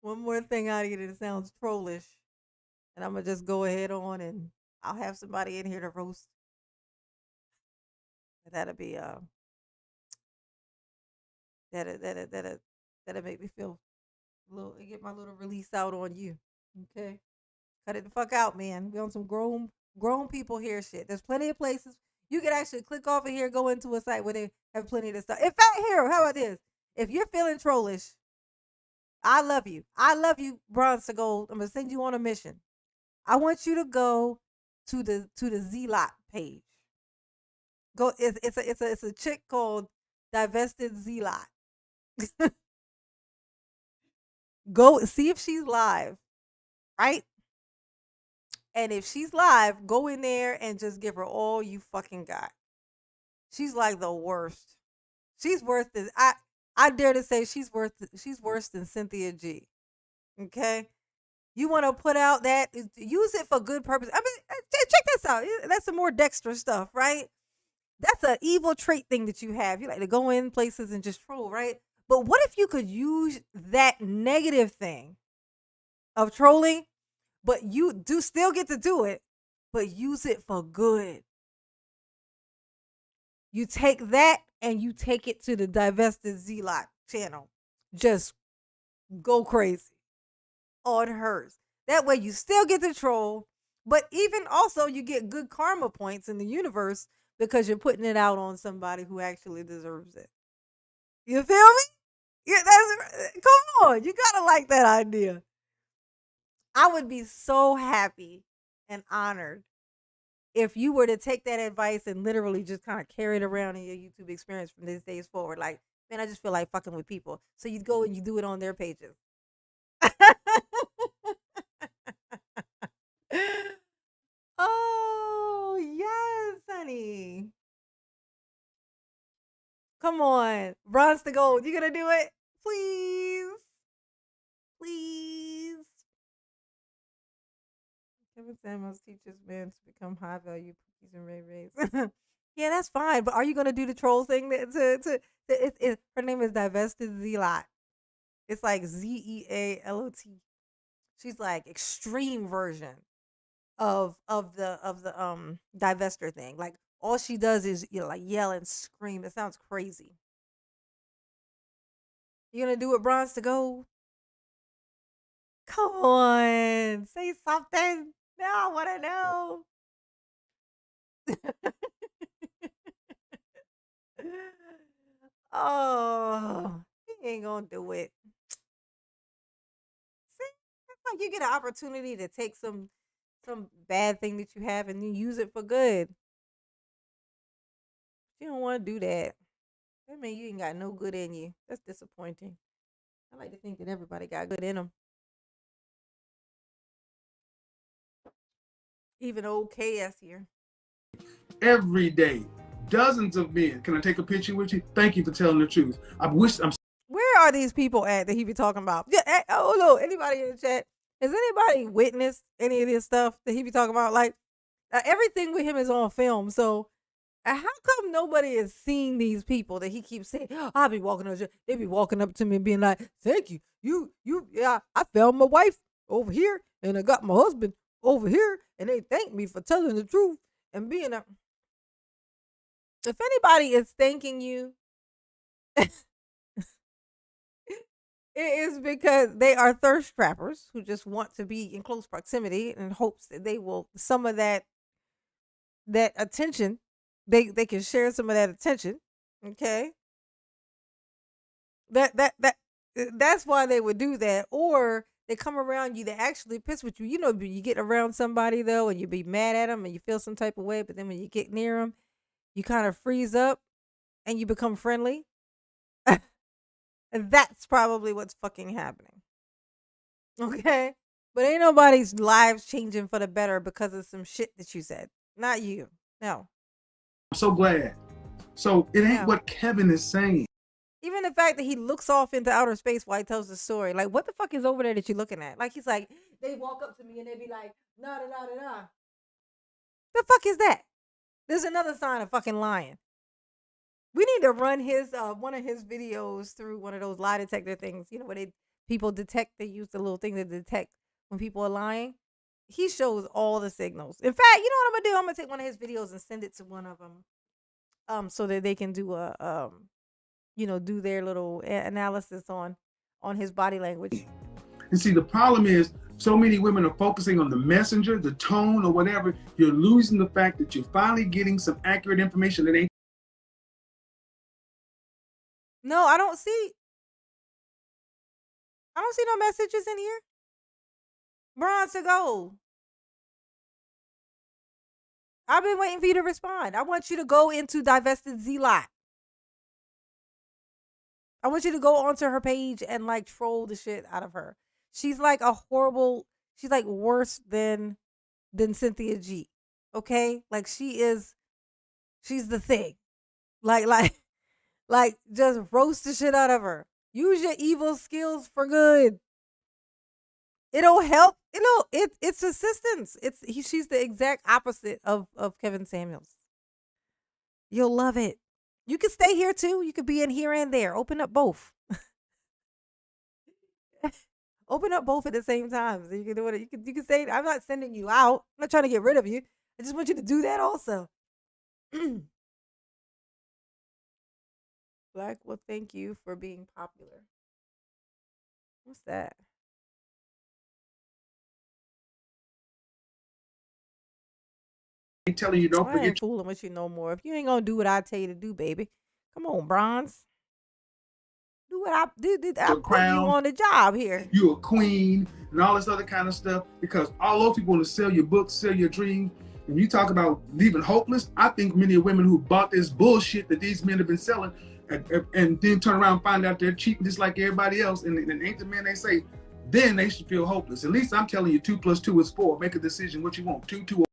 One more thing out of you that sounds trollish. And I'm gonna just go ahead on and I'll have somebody in here to roast. That'll be that'll make me feel a little get my little release out on you. Okay. Cut it the fuck out, man. We on some grown people here shit. There's plenty of places you can actually click off of here, go into a site where they have plenty of stuff. In fact, here, how about this? If you're feeling trollish, I love you. I love you, bronze to gold. I'm gonna send you on a mission. I want you to go to the Z-Lot page. Go. It's a chick called Divested Z-Lot. Go see if she's live, right? And if she's live, go in there and just give her all you fucking got. She's like the worst. She's worse than I dare to say she's worse than Cynthia G. Okay? You want to put out that use it for good purpose. I mean, check this out. That's some more Dexter stuff, right? That's an evil trait thing that you have. You like to go in places and just troll, right? But what if you could use that negative thing of trolling, but you do still get to do it, but use it for good. You take that and you take it to the Divested Zealot channel. Just go crazy on hers. That way you still get the troll, but even also you get good karma points in the universe because you're putting it out on somebody who actually deserves it. You feel me? Yeah, come on. You gotta like that idea. I would be so happy and honored if you were to take that advice and literally just kind of carry it around in your YouTube experience from these days forward. Like, man, I just feel like fucking with people. So you go and you do it on their pages. Oh, yes, honey. Come on. Bronze to gold. You gonna do it? Please. Please. Kevin Samuels teaches men to become high value cookies and Ray Rays. Yeah, that's fine. But are you gonna do the troll thing? Her name is Divested Zealot. It's like Zealot. She's like extreme version of the divester thing. Like all she does is like yell and scream. It sounds crazy. You gonna do it, bronze to gold? Come on, say something. Now I wanna know. Oh, he ain't gonna do it. See, it's like you get an opportunity to take some bad thing that you have and then use it for good. You don't want to do that. That means you ain't got no good in you. That's disappointing. I like to think that everybody got good in them. Even old KS here. Every day, dozens of men. Can I take a picture with you? Thank you for telling the truth. Where are these people at that he be talking about? Yeah, oh no, anybody in the chat? Has anybody witnessed any of this stuff that he be talking about? Like everything with him is on film. So how come nobody has seen these people that he keeps saying? I'll be walking up. They be walking up to me and being like, "Thank you, yeah. I found my wife over here, and I got my husband over here, and they thank me for telling the truth and being a." If anybody is thanking you, it is because they are thirst trappers who just want to be in close proximity in hopes that they will some of that attention. They can share some of that attention. Okay. That's why they would do that. Or they come around you, they actually piss with you. You know, you get around somebody though and you be mad at them and you feel some type of way, but then when you get near them, you kind of freeze up and you become friendly. And that's probably what's fucking happening. Okay? But ain't nobody's lives changing for the better because of some shit that you said. Not you. No. I'm so glad. So it ain't what Kevin is saying. Even the fact that he looks off into outer space while he tells the story. Like, what the fuck is over there that you're looking at? Like, he's like, they walk up to me and they be like, nah, nah, nah, nah, nah. The fuck is that? There's another sign of fucking lying. We need to run his one of his videos through one of those lie detector things. You know, where people detect, they use the little thing to detect when people are lying. He shows all the signals. In fact, you know what I'm gonna do? I'm gonna take one of his videos and send it to one of them, so that they can do a do their little analysis on his body language. And see, the problem is so many women are focusing on the messenger, the tone, or whatever. You're losing the fact that you're finally getting some accurate information that ain't. No, I don't see no messages in here. Bronze to gold. I've been waiting for you to respond. I want you to go into Divested Zealot. I want you to go onto her page and like troll the shit out of her. She's like she's like worse than Cynthia G. Okay? Like she's the thing. Like just roast the shit out of her. Use your evil skills for good. It'll help. It's assistance. She's the exact opposite of Kevin Samuels. You'll love it. You can stay here too. You could be in here and there. Open up both. Open up both at the same time. So you can do it. You can say, I'm not sending you out. I'm not trying to get rid of you. I just want you to do that also. Black, well, thank you for being popular. What's that? They telling you don't I forget ain't fooling with you no more. If you ain't gonna do what I tell you to do, baby, come on, Bronze. Do what I do. I your put you crown, on the job here. you a queen, and all this other kind of stuff. Because all those people want to sell your books, sell your dreams. When you talk about leaving hopeless, I think many women who bought this bullshit that these men have been selling, and then turn around and find out they're cheating just like everybody else, and ain't the men they say, then they should feel hopeless. At least I'm telling you, 2 + 2 is 4. Make a decision what you want. 2, 2.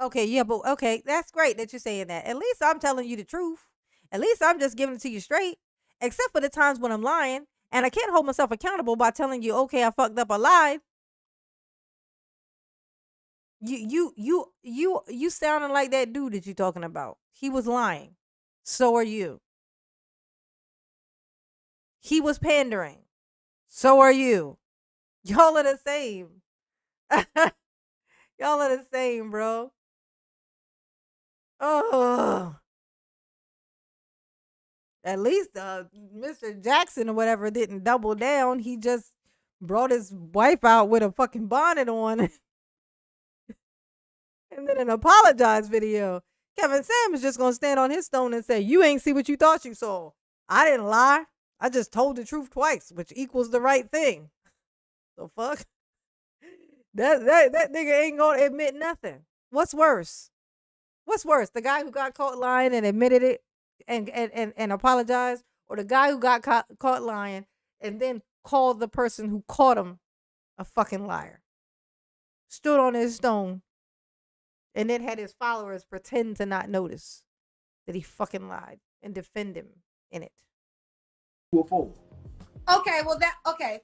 Okay, yeah, but okay, that's great that you're saying that. At least I'm telling you the truth. At least I'm just giving it to you straight. Except for the times when I'm lying, and I can't hold myself accountable by telling you, okay, I fucked up, I lied. You sounding like that dude that you're talking about. He was lying. So are you. He was pandering. So are you. Y'all are the same. Y'all are the same, bro. Oh, at least Mr. Jackson or whatever didn't double down. He just brought his wife out with a fucking bonnet on and then an apologize video. Kevin Sam is just gonna stand on his stone and say, "You ain't see what you thought you saw. I didn't lie. I just told the truth twice, which equals the right thing." So fuck. That nigga ain't gonna admit nothing. What's worse? What's worse? The guy who got caught lying and admitted it and apologized, or the guy who got caught lying and then called the person who caught him a fucking liar? Stood on his stone and then had his followers pretend to not notice that he fucking lied and defend him in it. Okay, well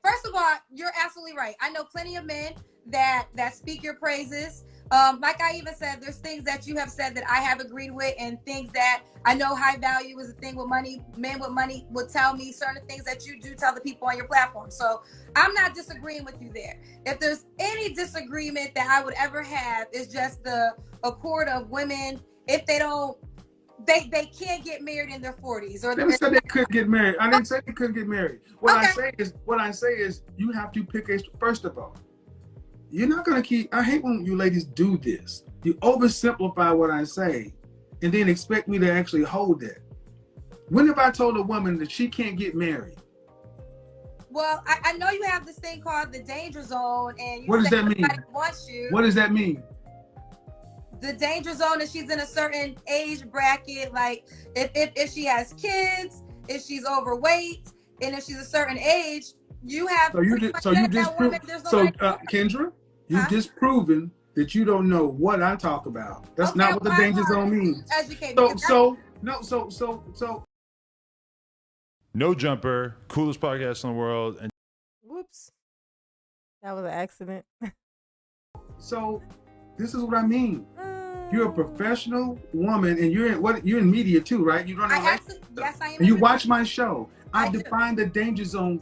First of all, you're absolutely right. I know plenty of men that speak your praises. Like I even said, there's things that you have said that I have agreed with, and things that I know high value is a thing with money. Men with money would tell me certain things that you do tell the people on your platform. So I'm not disagreeing with you there. If there's any disagreement that I would ever have, is just the accord of women, if they don't, they can't get married in their 40s, or Never said they couldn't get married. I didn't say they couldn't get married. What I say is you have to pick a. First of all, you're not gonna keep. I hate when you ladies do this. You oversimplify what I say, and then expect me to actually hold that. When have I told a woman that she can't get married? Well, I know you have this thing called the danger zone, and you what does that mean? Wants you. What does that mean? The danger zone is she's in a certain age bracket, like if she has kids, if she's overweight, and if she's a certain age, you have. Kendra, you've disproven that you don't know what I talk about. That's not what the danger zone means. No Jumper, coolest podcast in the world, and whoops, that was an accident. So this is what I mean. You're a professional woman, and you're in media too, right? You run yes, I am. And you watch my show. I've defined the danger zone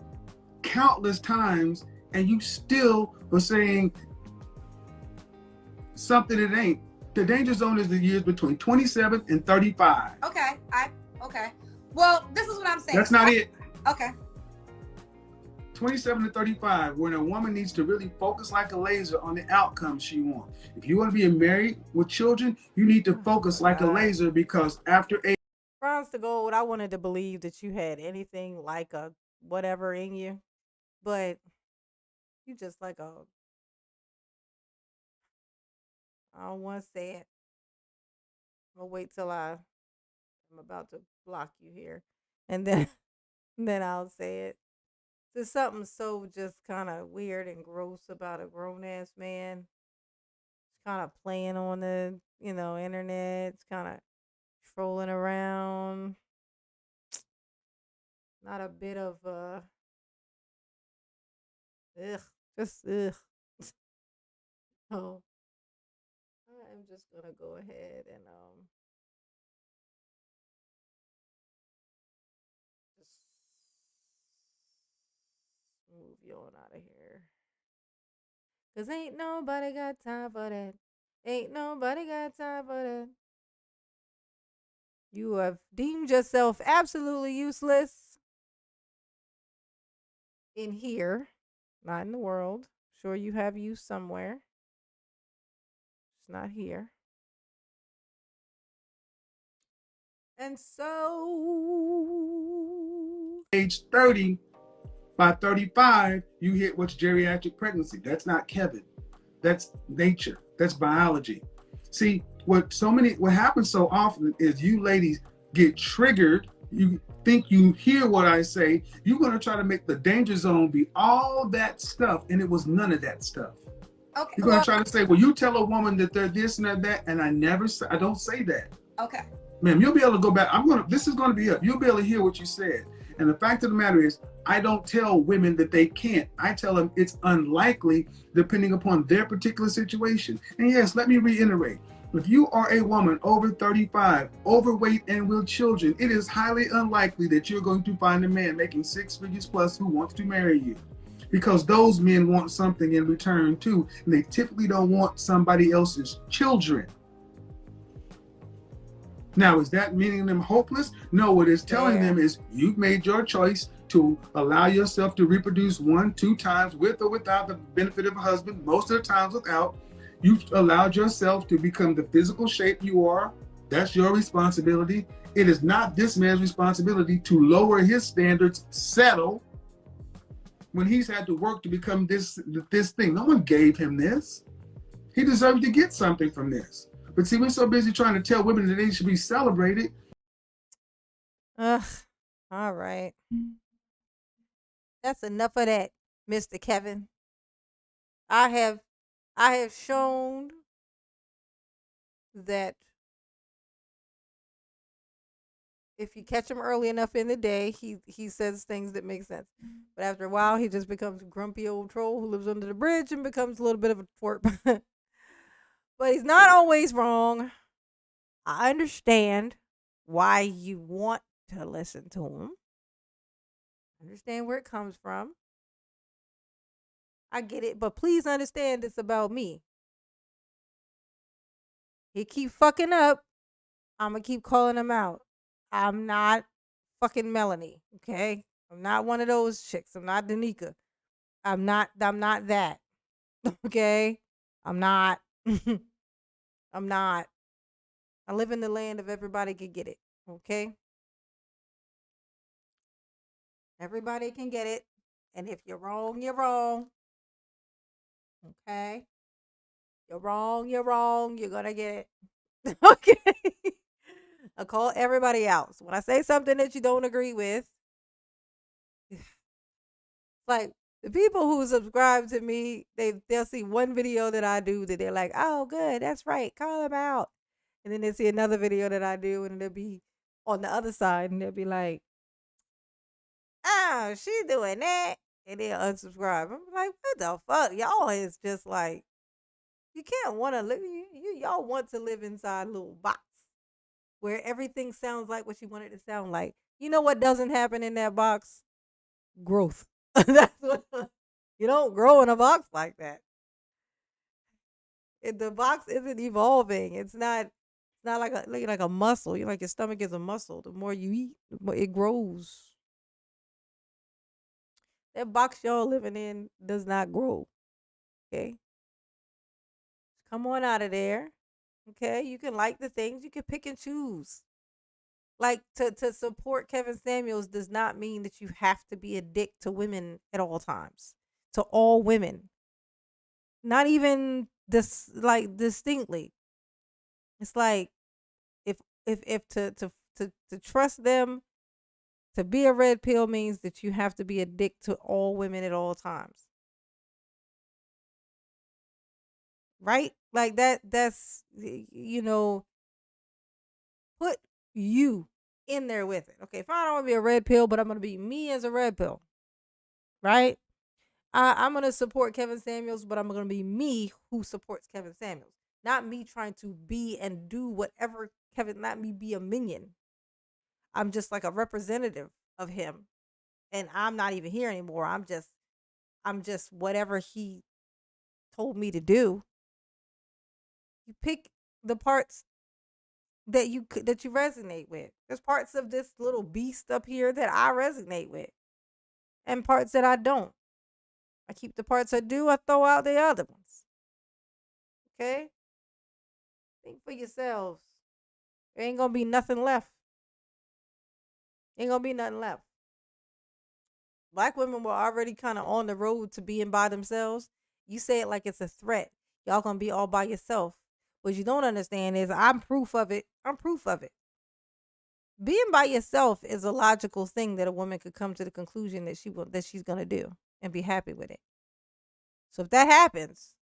countless times, and you still are saying something it ain't. The danger zone is the years between 27 and 35. Okay. Well, this is what I'm saying. That's not it. Okay. 27 to 35, when a woman needs to really focus like a laser on the outcome she wants. If you want to be married with children, you need to focus like a laser, because after age. Bronze to gold, I wanted to believe that you had anything like a whatever in you, but you just like a. I don't want to say it. I'll wait till I'm about to block you here, and then then I'll say it. There's something so just kind of weird and gross about a grown ass man. It's kind of playing on the internet. It's kind of trolling around. Not a bit of just ugh. So I'm just gonna go ahead and just move you on out of here. 'Cause ain't nobody got time for that. Ain't nobody got time for that. You have deemed yourself absolutely useless in here, not in the world. Sure, you have use somewhere. It's not here. And so, Age 30, by 35, you hit what's geriatric pregnancy. That's not Kevin. That's nature. That's biology. See, what happens so often is you ladies get triggered. You think you hear what I say. You're going to try to make the danger zone be all that stuff, and it was none of that stuff. Okay. You're going to try to say, well, you tell a woman that they're this and they're that, and I don't say that. Okay. Ma'am, you'll be able to go back. This is going to be up. You'll be able to hear what you said. And the fact of the matter is, I don't tell women that they can't. I tell them it's unlikely depending upon their particular situation. And yes, let me reiterate. If you are a woman over 35, overweight and with children, it is highly unlikely that you're going to find a man making 6 figures plus who wants to marry you. Because those men want something in return too. And they typically don't want somebody else's children. Now, is that meaning them hopeless? No, what it's telling them is you've made your choice to allow yourself to reproduce 1-2 times with or without the benefit of a husband, most of the times without. You've allowed yourself to become the physical shape you are. That's your responsibility. It is not this man's responsibility to lower his standards, settle, when he's had to work to become this thing. No one gave him this. He deserves to get something from this. But see, we're so busy trying to tell women that they should be celebrated. Ugh. All right. That's enough of that, Mr. Kevin. I have shown that if you catch him early enough in the day, he says things that make sense. But after a while, he just becomes a grumpy old troll who lives under the bridge and becomes a little bit of a twerp. But he's not always wrong. I understand why you want to listen to him. I understand where it comes from. I get it, but please understand it's about me. He keep fucking up. I'm going to keep calling him out. I'm not fucking Melanie, okay? I'm not one of those chicks. I'm not Danica. I'm not that. Okay? I'm not. I'm not. I live in the land of everybody can get it. Okay? Everybody can get it. And if you're wrong, you're wrong. Okay? You're wrong, you're wrong. You're going to get it. Okay? I call everybody out. So when I say something that you don't agree with, like the people who subscribe to me, they'll see one video that I do that they're like, oh, good, that's right, call them out. And then they see another video that I do, and they'll be on the other side, and they'll be like, oh, she doing that, and they'll unsubscribe. I'm like, what the fuck? Y'all is just like, you can't want to live. Y'all want to live inside a little box where everything sounds like what you want it to sound like. You know what doesn't happen in that box? Growth. That's what you don't grow in a box like that. The box isn't evolving. It's not like a muscle. You like your stomach is a muscle. The more you eat, the more it grows. That box y'all living in does not grow. Okay. Come on out of there. Okay. You can like the things. You can pick and choose. Like to support Kevin Samuels does not mean that you have to be a dick to women at all times. To all women. Not even this like distinctly. It's like if to trust them to be a red pill means that you have to be a dick to all women at all times. Right? Like that's put you in there with it. Okay, if I don't want to be a red pill, but I'm going to be me as a red pill. Right? I'm going to support Kevin Samuels, but I'm going to be me who supports Kevin Samuels. Not me trying to be and do whatever Kevin, not me be a minion. I'm just like a representative of him. And I'm not even here anymore. I'm just whatever he told me to do. You pick the parts that you resonate with. There's parts of this little beast up here that I resonate with, and parts that I don't. I keep the parts I do. I throw out the other ones. Okay. Think for yourselves. There ain't gonna be nothing left. Ain't gonna be nothing left. Black women were already kind of on the road to being by themselves. You say it like it's a threat. Y'all gonna be all by yourself. What you don't understand is I'm proof of it. I'm proof of it. Being by yourself is a logical thing that a woman could come to the conclusion that she's gonna do and be happy with it. So if that happens,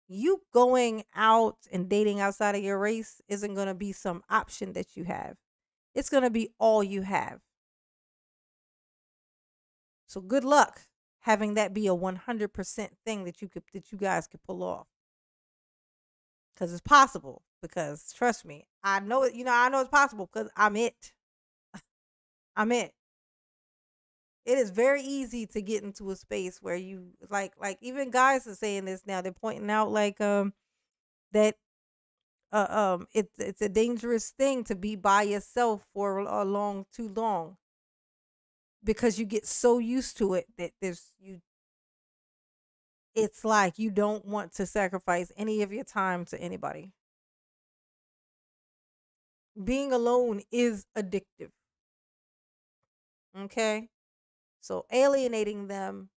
you going out and dating outside of your race isn't gonna be some option that you have. It's gonna be all you have. So good luck having that be a 100% thing that you guys could pull off. Because it's possible. Because trust me, I know it. I know it's possible because I'm it. I'm it. It is very easy to get into a space where you like even guys are saying this now. They're pointing out that it's a dangerous thing to be by yourself for too long, because you get so used to it that it's like you don't want to sacrifice any of your time to anybody. Being alone is addictive. Okay? So alienating them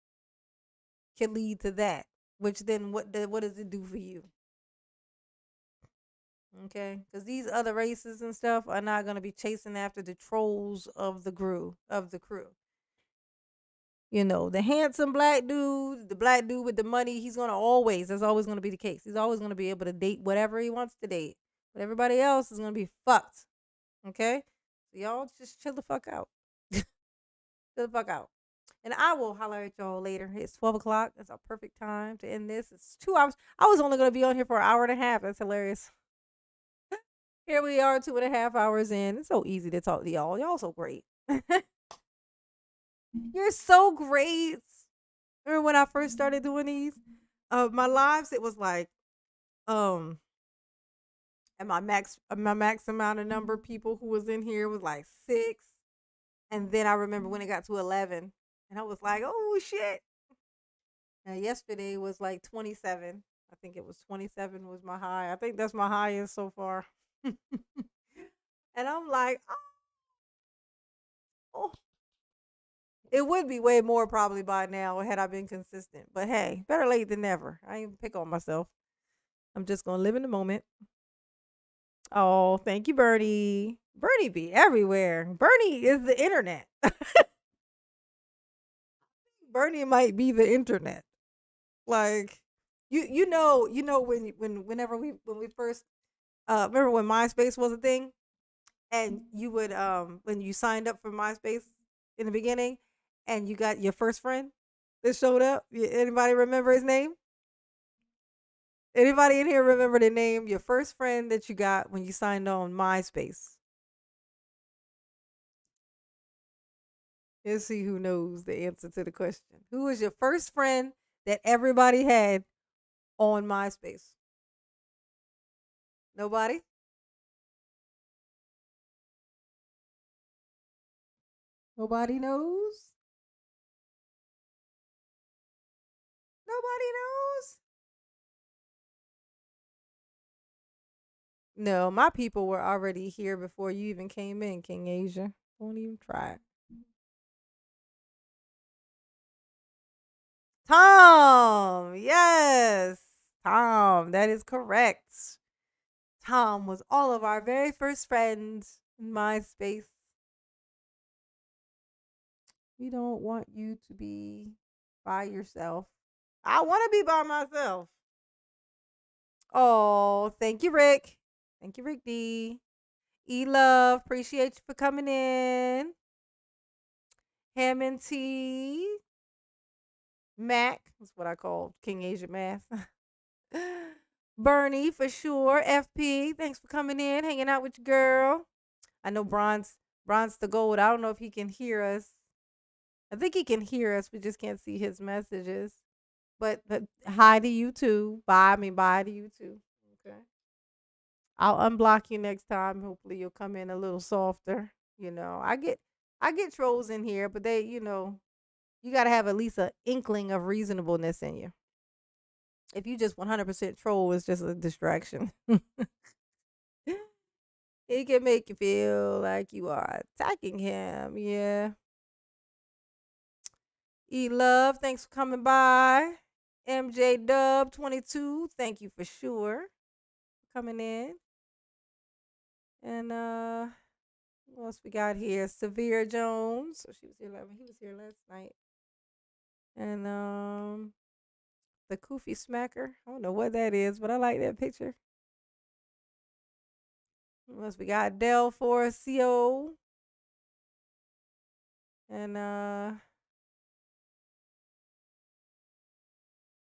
can lead to that, which then what does it do for you? Okay? Because these other races and stuff are not going to be chasing after the trolls of the crew. The handsome black dude, the black dude with the money, that's always going to be the case. He's always going to be able to date whatever he wants to date. But everybody else is going to be fucked. Okay? So y'all just chill the fuck out. Chill the fuck out. And I will holler at y'all later. It's 12 o'clock. That's a perfect time to end this. It's 2 hours. I was only going to be on here for an hour and a half. That's hilarious. Here we are, 2.5 hours in. It's so easy to talk to y'all. Y'all so great. You're so great. Remember when I first started doing these? My lives, it was like, and my max amount of number of people who was in here was like 6. And then I remember when it got to 11, and I was like, oh shit. Now yesterday was like 27. I think it was 27 was my high. I think that's my highest so far. And I'm like, oh. It would be way more probably by now had I been consistent. But hey, better late than never. I ain't even pick on myself. I'm just gonna live in the moment. Oh, thank you, Bernie. Bernie be everywhere. Bernie is the internet. Bernie might be the internet. Like whenever we first remember when MySpace was a thing, and you would when you signed up for MySpace in the beginning, and you got your first friend that showed up. Anybody remember his name? Anybody in here remember the name? Your first friend that you got when you signed on MySpace. Let's see who knows the answer to the question. Who was your first friend that everybody had on MySpace? Nobody? Nobody knows? Nobody knows? No, my people were already here before you even came in, King Asia. Don't even try it. Tom, yes. Tom, that is correct. Tom was all of our very first friends in MySpace. We don't want you to be by yourself. I want to be by myself. Oh, thank you, Rick. Thank you, Rick D. E-Love, appreciate you for coming in. Hammond T. Mac, that's what I call King Asia Math. Bernie, for sure. FP, thanks for coming in, hanging out with your girl. I know Bronze the Gold. I don't know if he can hear us. I think he can hear us. We just can't see his messages. But hi to you too. Bye to you too. Okay. I'll unblock you next time. Hopefully you'll come in a little softer. I get trolls in here, but they, you got to have at least an inkling of reasonableness in you. If you just 100% troll, it's just a distraction. It can make you feel like you are attacking him. Yeah. E Love, thanks for coming by. MJ Dub 22, thank you for sure coming in. And what else we got here? Severe Jones. So he was here last night. And the Koofy Smacker. I don't know what that is, but I like that picture. What else we got? Del for CO. And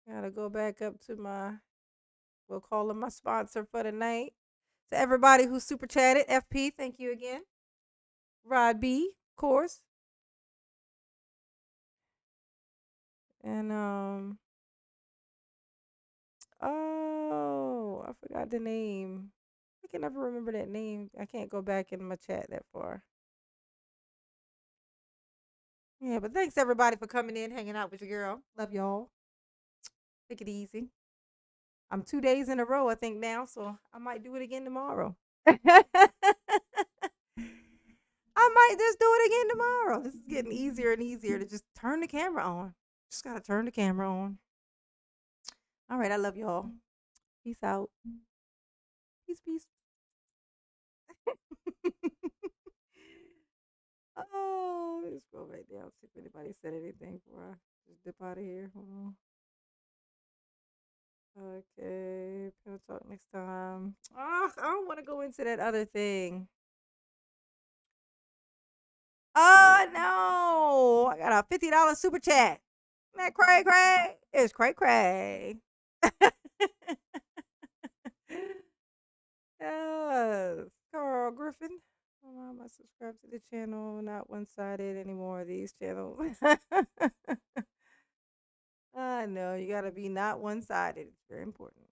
gotta go back up to we'll call him my sponsor for the night. To everybody who super chatted, FP, thank you again. Rod B, of course. And oh, I forgot the name. I can never remember that name. I can't go back in my chat that far. Yeah, but thanks everybody for coming in, hanging out with your girl. Love y'all. Take it easy. I'm 2 days in a row, I think now, so I might do it again tomorrow. I might just do it again tomorrow. This is getting easier and easier to just turn the camera on. Just gotta turn the camera on. All right, I love y'all. Peace out. Peace, peace. Oh, let me scroll right down, see if anybody said anything before I just dip out of here. Hold on. Okay, we'll talk next time. Oh, I don't want to go into that other thing. Oh no! I got a $50 super chat. Isn't that cray cray? It's cray cray. Yes, Carl Griffin. Why am I subscribed to the channel? Not one-sided anymore. These channels. I know you gotta be not one-sided. It's very important.